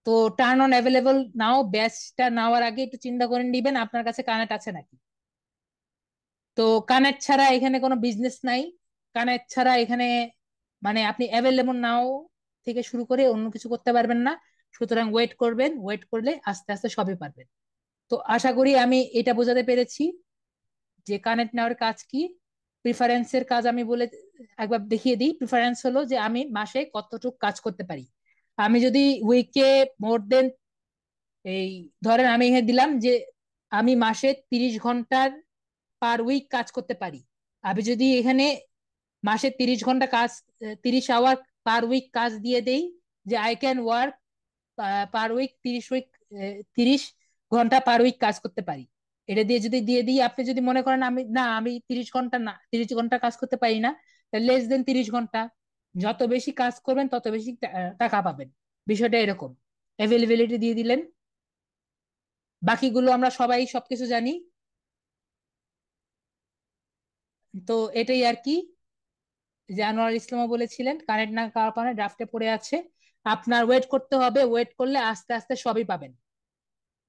তো টার্ন অন অ্যাভেলেবল নাও ব্যাচটা নেওয়ার আগে একটু চিন্তা করে নিবেন আপনার কাছে কানেক্ট আছে নাকি। তো কানেক্ট ছাড়া এখানে কোনো বিজনেস নাই। কানেক্ট ছাড়া এখানে মানে আপনি অ্যাভেলেবল নাও থেকে শুরু করে অন্য কিছু করতে পারবেন না। সুতরাং ওয়েট করবেন, ওয়েট করলে আস্তে আস্তে সবই পারবেন। তো আশা করি আমি এটা বোঝাতে পেরেছি যে কানেক্ট নেওয়ার কাজ কি। প্রিফারেন্সের কাজ আমি বলে একবার দেখিয়ে দিই। প্রিফারেন্স হলো যে আমি মাসে কতটুকু কাজ করতে পারি। আমি যদি উইকে মোর দেন, এই ধরেন আমি এখানে দিলাম যে আমি মাসে 30 ঘন্টার পার উইক কাজ করতে পারি। আমি যদি এখানে মাসে 30 ঘন্টা কাজ, 30 আওয়ার পার উইক কাজ দিয়ে দেই, যে I can work per week 30 ঘন্টা পার উইক কাজ করতে পারি, এটা দিয়ে যদি দিয়ে দিই, আপনি যদি মনে করেন আমি না, আমি 30 ঘন্টা না, 30 ঘন্টা কাজ করতে পারি না, লেস দেন 30 ঘন্টা, যত বেশি কাজ করবেন তত বেশি টাকা পাবেন। বিষয়টা এরকম। অ্যাভেলেবিলিটি দিয়ে দিলেন, বাকিগুলো আমরা সবাই সবকিছু জানি। তো এটাই আর কি, যে আনোয়ার ইসলামও বলেছিলেন কারেন্ট না পাওয়ার কারণে ড্রাফটে পড়ে আছে। আপনার ওয়েট করতে হবে, ওয়েট করলে আস্তে আস্তে সবই পাবেন।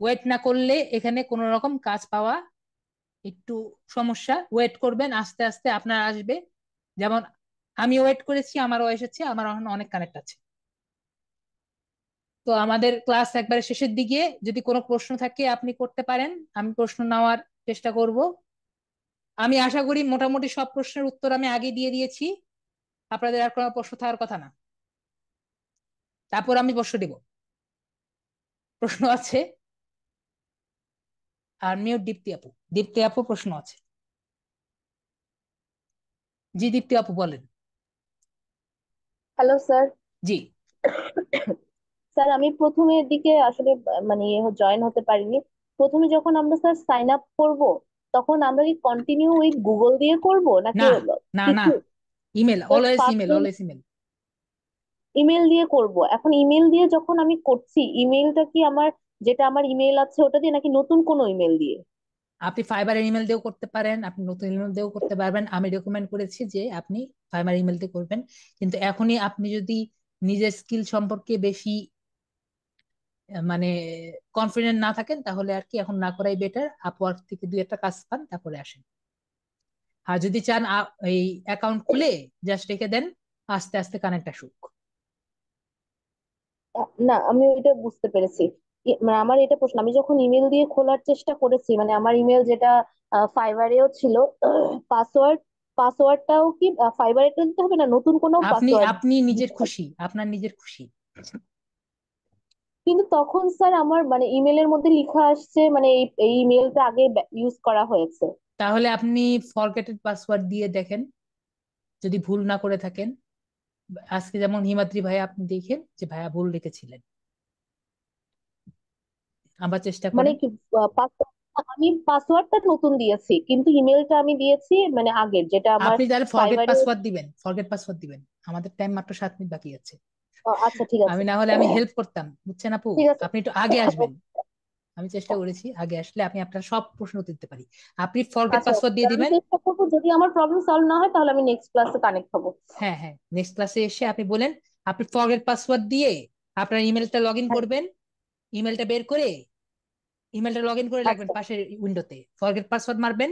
ওয়েট না করলে এখানে কোনো রকম কাজ পাওয়া একটু সমস্যা। ওয়েট করবেন, আস্তে আস্তে আপনার আসবে। যেমন আমি ওয়েট করেছি, আমারও এসেছে, আমার এখন অনেক কানেক্ট আছে। তো আমাদের ক্লাস একবারে শেষের দিকে, যদি কোনো প্রশ্ন থাকে আপনি করতে পারেন, আমি প্রশ্ন নেওয়ার চেষ্টা করব। আমি আশা করি মোটামুটি সব প্রশ্নের উত্তর আমি আগে দিয়ে দিয়েছি, আপনাদের আর কোনো প্রশ্ন থাকার কথা না। তারপর আমি প্রশ্ন দিব, প্রশ্ন আছে। আর মিউট দীপ্তি আপু, দীপ্তি আপু প্রশ্ন আছে। জি দীপ্তি আপু বলেন। Hello sir. জি। স্যার আমি প্রথমের দিকে আসলে মানে জয়েন হতে পারিনি। প্রথমে যখন আমরা স্যার সাইন আপ করব, তখন আমরা কি কন্টিনিউ ওই গুগল দিয়ে করব নাকি না, না, না, কিছু? Email, just always first email, always email. Email দিয়ে করব। এখন ইমেল দিয়ে যখন আমি করছি, ইমেলটা কি আমার, যেটা আমার ইমেল আছে ওটা দিয়ে, নাকি নতুন কোনো ইমেল দিয়ে? আপনি ফাইবারের ইমেল দিয়েও করতে পারেন, আপনি নতুন ইমেল দিয়েও করতে পারবেন। আমি রেকমেন্ড করেছি যে আপনি ফাইবার ইমেল দিয়ে করবেন। কিন্তু এখনই আপনি যদি নিজের স্কিল সম্পর্কে বেশি মানে কনফিডেন্ট না থাকেন, তাহলে আর কি এখন না করাই বেটার। আপওয়ার্ক থেকে দুই একটা কাজ পান তারপরে আসেন। আর যদি চান এই অ্যাকাউন্ট খুলে জাস্ট রেখে দেন, আস্তে আস্তে কানেক্ট আসুক। না, আমি ওইটা বুঝতে পেরেছি। মানে আমার এটা প্রশ্ন, আমি যখন ইমেল দিয়ে খোলার চেষ্টা করেছি, মানে আমার ইমেল যেটা ফাইবারেও ছিল, পাসওয়ার্ড পাসওয়ার্ডটাও কি ফাইবারে দিতে হবে, না নতুন কোনো আপনি পাসওয়ার্ড আপনি নিজের দিতে হবে? খুশি, আপনার নিজের খুশি। কিন্তু তখন স্যার আমার মানে ইমেলের মধ্যে লেখা আসছে, মানে এই ইমেলটা আগে ইউজ করা হয়েছে। তাহলে আপনি ফরগেটেড পাসওয়ার্ড দিয়ে দেখেন, যদি ভুল না করে থাকেন। আজকে যেমন হিমাদ্রি ভাই, আপনি দেখেন যে ভাইয়া ভুল লিখেছিলেন, আবার চেষ্টা মানে করেন। কি আমি পাসওয়ার্ডটা নতুন দিয়েছি, কিন্তু ইমেলটা আমি দিয়েছি মানে আগের, যেটা আমার আপনি তাহলে ফরগেট ফাইবারে। পাসওয়ার্ড দিবেন, ফরগেট পাসওয়ার্ড দিবেন। আমাদের টাইম মাত্র 7 মিনিট বাকি আছে। আচ্ছা ঠিক আমি আছে। না হলে আমি হেল্প করতাম, বুঝছেন আপু? ঠিক আছে। আপনি একটু আগে আসবেন। আমি চেষ্টা করেছি আগে আসলে আমি আপনার সব প্রশ্ন উত্তর দিতে পারি। আপনি ফরগেট আচ্ছা, পাসওয়ার্ড দিয়ে আমি দিবেন। চেষ্টা করবো, যদি আমার প্রবলেম সলভ না হয় তাহলে আমি নেক্সট ক্লাসে কানেক্ট হবো। হ্যাঁ হ্যাঁ, নেক্সট ক্লাসে এসে আপনি বলেন। আপনি ফরগেট পাসওয়ার্ড দিয়ে আপনার ইমেলটা লগ ইন হ্যাঁ, করবেন। ইমেলটা বের করে ইমেলটা লগ ইন করে রাখবেন আচ্ছা। পাশের উইন্ডোতে, ফরগেট পাসওয়ার্ড মারবেন।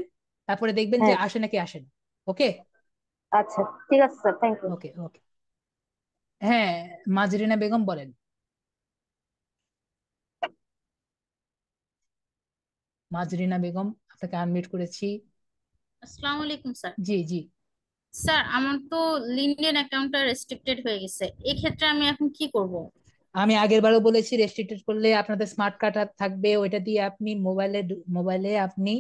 তারপরে দেখবেন যে হ্যাঁ, আসে নাকি আসে না। ওকে। আচ্ছা ঠিক আছে স্যার, থ্যাংক ইউ। ওকে ওকে। হ্যাঁ, মাজরিনা বেগম বলেন। মাজরিনা বেগম, আপনাকে আনমিউট করেছি। আসসালামু আলাইকুম স্যার। জি জি। স্যার আমার তো লিঙ্কডইন অ্যাকাউন্টটা রেস্ট্রিক্টেড হয়ে গেছে, এক্ষেত্রে আমি এখন কি করব? আমি আগের বারও বলেছি, রেস্ট্রিক্টেড করলে আপনাদের স্মার্ট কার্ড থাকবে, ওইটা দিয়ে আপনি মোবাইলে আপনি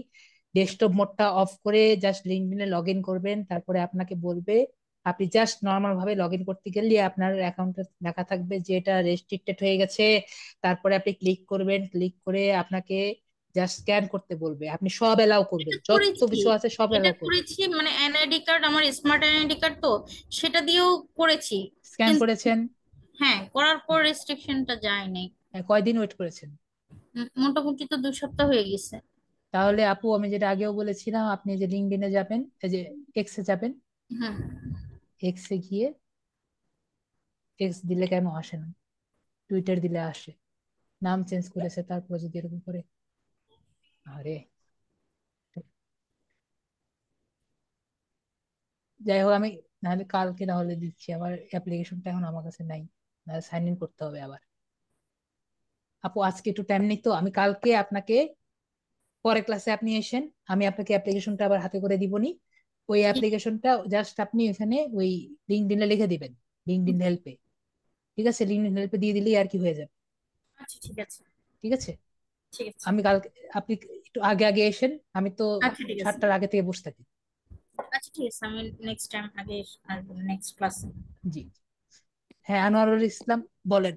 ডেস্কটপ মোডটা অফ করে জাস্ট লিঙ্কডইনে লগ ইন করবেন। তারপরে আপনাকে বলবে, আপনি জাস্ট নর্মাল ভাবে লগ ইন করতে গেলে আপনার অ্যাকাউন্টে লেখা থাকবে যে এটা রেস্ট্রিক্টেড হয়ে গেছে। তারপরে আপনি ক্লিক করবেন, ক্লিক করে আপনাকে জাস্ট স্ক্যান করতে বলবে, আপনি সব এলাও করবেন, এটা যত করেছি, কিছু আছে সব এটা এলাও করবেন। করেছি মানে এনআইডি কার্ড, আমার স্মার্ট এনআইডি কার্ড তো, সেটা দিয়েও করেছি। স্ক্যান কিন্তু করেছেন? হ্যাঁ, করার পর রেস্ট্রিকশনটা যায় নাই। কয়দিন ওয়েট করেছেন? মোটামুটি তো 2 সপ্তাহ হয়ে গেছে। তাহলে আপু, আমি যেটা আগেও বলেছিলাম, আপনি যে লিঙ্কডইনে যাবেন, এই যে এক্সে যাবেন। হ্যাঁ। এক্সে গিয়ে, এক্স দিলে কেন আসে না, টুইটার দিলে আসে। নাম চেঞ্জ করেছে, তারপরে যদি এরকম করে, আরে যাই হোক, আমি নাহলে কালকে না হলে দিচ্ছি। আমার অ্যাপ্লিকেশনটা এখন আমার কাছে নাই, নাহলে সাইন ইন করতে হবে আবার। আপু আজকে একটু টাইম নেই তো, আমি কালকে আপনাকে পরে ক্লাসে আপনি এসেন, আমি আপনাকে অ্যাপ্লিকেশনটা আবার হাতে করে দিবনি। ওই ঠিক অ্যাপ্লিকেশনটা জাস্ট আপনি এখানে ওই লিঙ্কডইনে লিখে দিবেন, লিঙ্কডইন হেল্পে। ঠিক আছে, লিঙ্কডইন হেল্পে দিয়ে দিলেই আর কি হয়ে যাবে। আচ্ছা, ঠিক আছে। ঠিক আছে। ঠিক আছে। আমি কালকে, আপনি একটু আগে আগে এসেন, আমি তো আচ্ছা ঠিক আছে। 7টার আগে থেকে বসে থাকি। আচ্ছা ঠিক আছে, আমি নেক্সট টাইম আগে আসবো নেক্সট ক্লাসে। জি। হ্যাঁ, আনোয়ারুল ইসলাম বলেন।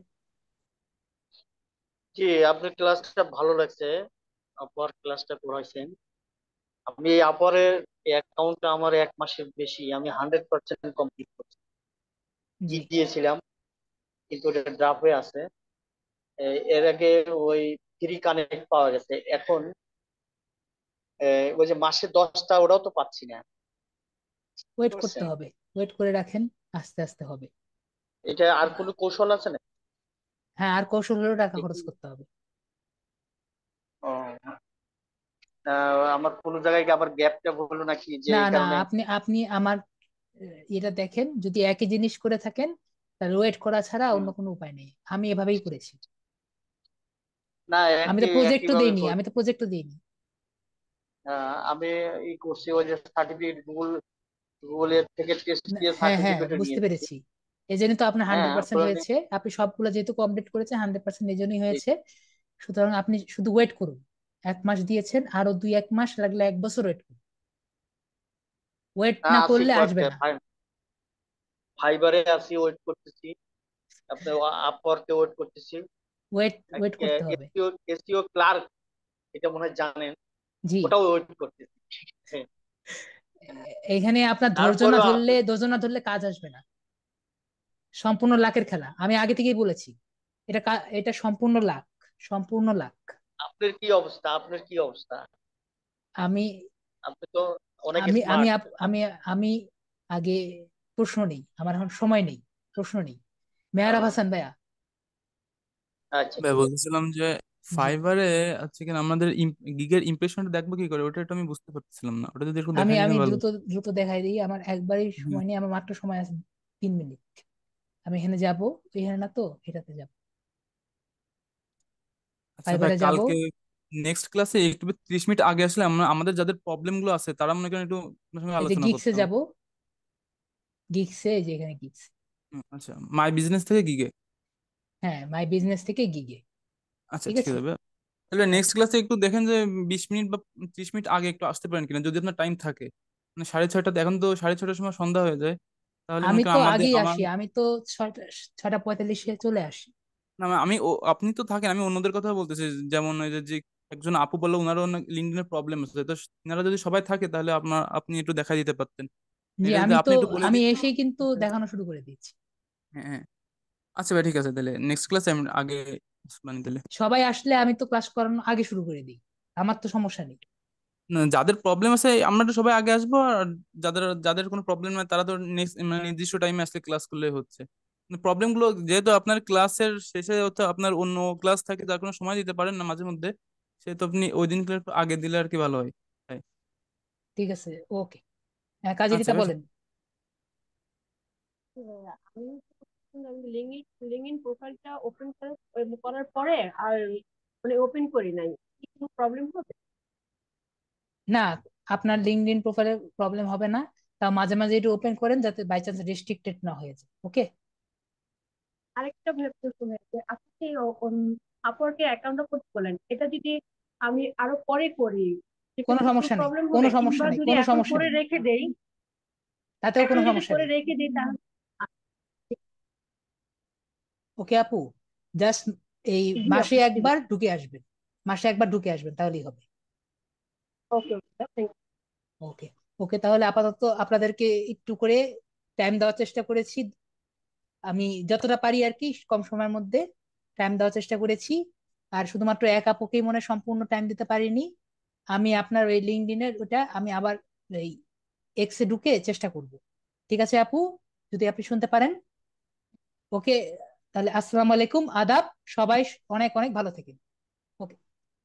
জি, আপনার ক্লাসটা ভালো লাগছে। আপর ক্লাসটা পড়াইছেন। আমি এই আপরের অ্যাকাউন্টটা আমার 1 মাসের বেশি, আমি 100% কমপ্লিট করছি। জি। দিয়েছিলাম, কিন্তু ওটা ড্রপ হয়ে আছে। এর আগে ওই ফ্রি কানেক্ট পাওয়া গেছে, এখন ওই যে মাসে 10টা, ওটাও তো পাচ্ছি না। বুঝতে ওয়েট করতে পারছেন? হবে, ওয়েট করে রাখেন, আস্তে আস্তে হবে। এটা আর কোনো কৌশল আছে না? হ্যাঁ, আর কৌশল হলেও টাকা খরচ দেখি। করতে হবে। ও, আমার কোনো জায়গায় কি আবার গ্যাপ ট্যাপ হলো নাকি, যে না এই না, কারণে? আপনি আপনি আমার এটা দেখেন, যদি একই জিনিস করে থাকেন তাহলে ওয়েট করা ছাড়া অন্য হুম, কোনো উপায় নেই। আমি এভাবেই করেছি। না, আমি তো একই প্রজেক্টও একইভাবে দেইনি, করি। আমি তো প্রজেক্টও দেইনি। আমি এই করছি, ওই যে সার্টিফিকেট, গুগলের থেকে টেস্ট দিয়ে হ্যাঁ হ্যাঁ, সার্টিফিকেটও বুঝতে নিয়েছি। পেরেছি। এই জন্য তো আপনার হ্যাঁ, 100% হয়েছে। আপনি সবগুলো যেহেতু কমপ্লিট করেছেন, 100% এই জন্যই জি। হয়েছে। সুতরাং আপনি শুধু ওয়েট করুন। 1 মাস দিয়েছেন, আরো 2-1 মাস লাগলে 1 বছর ওয়েট করুন। ওয়েট না আছি করলে আসবে কয়েকটা না। ফাইবারে আছি, ওয়েট করতেছি। আপনার আপওয়ার্কে ওয়েট করতেছি। ওয়েট ওয়েট করতে হবে। এসইও এসইও ক্লার্ক, এটা মনে হয় জানেন, জি। ওটাও ওয়েট করতেছি। হ্যাঁ, এখানে আপনার ধৈর্য না তারপরেও ধরলে, আছে। ধৈর্য না ধরলে কাজ আসবে না। সম্পূর্ণ লাখের খেলা, আমি আগে থেকেই বলেছি। এটা সম্পূর্ণ লাখ, সম্পূর্ণ লাখ। আপনার কি অবস্থা? আপনার কি অবস্থা? আমি আপনি তো অনেক আমি আমি স্মার্ট। আমি আমি আগে, প্রশ্ন নেই আমার এখন, সময় নেই, প্রশ্ন নেই। মেহরাব হাসান ভাইয়া। আচ্ছা, ভাই ঠিক আছে। বলছিলাম যে জি, ফাইবারে আছে কিনা আমাদের গিগের ইমপ্রেশনটা দেখবো কি করে, ওটা একটু আমি বুঝতে পারছিলাম না, ওটা যদি একটু আমি দেখাই দিতেন আমি ভালো দ্রুত হতো। দ্রুত দেখাই দিই, আমার একবারই হুম। সময় নেই, আমার মাত্র সময় আছে 3 মিনিট। আমি এখানে যাব, এখানে না তো এটাতে যাব, আচ্ছা ভাই, ফাইবারে যাব। কালকে নেক্সট ক্লাসে একটু 30 মিনিট আগে আসলে আমরা আমাদের যাদের প্রবলেম গুলো আছে তারা মনে করেন একটু আপনার সঙ্গে এই যে আলোচনা গিগসে করতাম। যাব, গিগসে, এই যে এখানে গিগস। আচ্ছা, মাই বিজনেস থেকে গিগে। হ্যাঁ, মাই বিজনেস থেকে গিগে। আচ্ছা ঠিক ঠিক আছে। আছে ভাই। তাহলে নেক্সট ওকে। ক্লাসে একটু দেখেন যে 20 মিনিট বা 30 মিনিট আগে একটু আসতে পারেন কিনা, যদি আপনার টাইম থাকে। মানে 6:30, এখন তো 6:30টার সময় সন্ধ্যা হয়ে যায়, তাহলে মনে আমি করেন তো আমাদের আগেই আমার আসি, আমি তো 6:45 চলে আসি। না আমি আপনি তো থাকেন, আমি অন্যদের কথা বলতেছি। যেমন ওই যে একজন আপু বললো ওনারও অনেক লিঙ্কডইনের প্রবলেম আছে, তো ওনারা যদি সবাই থাকে তাহলে আপনি একটু দেখা দিতে পারতেন। জি, এটা যদি আমি তো আপনি একটু বলে আমি দিতেন। এসেই কিন্তু দেখানো শুরু করে দিচ্ছি। হ্যাঁ হ্যাঁ। আচ্ছা ভাই ঠিক আছে, তাহলে নেক্সট ক্লাসে আমি আগে মানে তাহলে সবাই আসলে আমি তো ক্লাস করানো আগে শুরু করে দিই, আমার তো সমস্যা নেই। না, যাদের প্রবলেম আছে আমরা তো সবাই আগে আসবো, আর যাদের যাদের কোনো প্রবলেম নাই তারা তো নেক্সট মানে নির্দিষ্ট টাইমে আসলে ক্লাস করলে হচ্ছে। প্রবলেম গুলো যেহেতু আপনার ক্লাসের শেষে হচ্ছে আপনার অন্য ক্লাস থাকে, যার কোনো সময় দিতে পারেন না মাঝে মধ্যে, সেহেতু আপনি ওই দিন আগে দিলে আর কি ভালো হয়। তাই। ঠিক আছে, ওকে। হ্যাঁ, কাজী আচ্ছা রিতা বেশ। বলেন। আমি লিঙ্কডইন প্রোফাইলটা ওপেন করার পরে আর মানে ওপেন করি নাই, কিছু প্রবলেম হবে? না, আপনার লিঙ্কডইন প্রোফাইলে প্রবলেম হবে না। তা মাঝে মাঝে এটা ওপেন করেন যাতে বাই চান্স রেস্ট্রিক্টেড না হয়ে যায়। ওকে। আরেকটা প্রশ্ন হয়েছে, আপনি আপওয়ার্কের অ্যাকাউন্টটা করতে বলেন, এটা যদি আমি আরো পরে করি কোনো সেক্ষেত্রে কোনো সমস্যা নেই, প্রবলেম কোনো হবে, সমস্যা কিংবা নেই, যদি কোনো এখন সমস্যা করে নেই, রেখে দেই, তাতেও এখন কোনো যদি সমস্যা করে নেই। রেখে দিই তাহলে? ওকে আপু, জাস্ট এই জি মাসে আপু, ঠিক একবার আছে। ঢুকে আসবেন, মাসে একবার ঢুকে আসবেন তাহলেই হবে। ওকে ওকে, থ্যাংক ওকে। ওকে, তাহলে আপাতত আপনাদেরকে একটু করে টাইম দেওয়ার চেষ্টা করেছি, আমি যতটা পারি আর কি কম সময়ের মধ্যে টাইম দেওয়ার চেষ্টা করেছি। আর শুধুমাত্র এক আপুকেই মনে হয় সম্পূর্ণ টাইম দিতে পারিনি। আমি আপনার ওই লিঙ্কডইনের ওটা আমি আবার এই এক্সে ঢুকে চেষ্টা করব। ঠিক আছে আপু, যদি আপনি শুনতে পারেন। ওকে, তাহলে আসসালামু আলাইকুম, আদাব। সবাই অনেক অনেক ভালো থাকেন।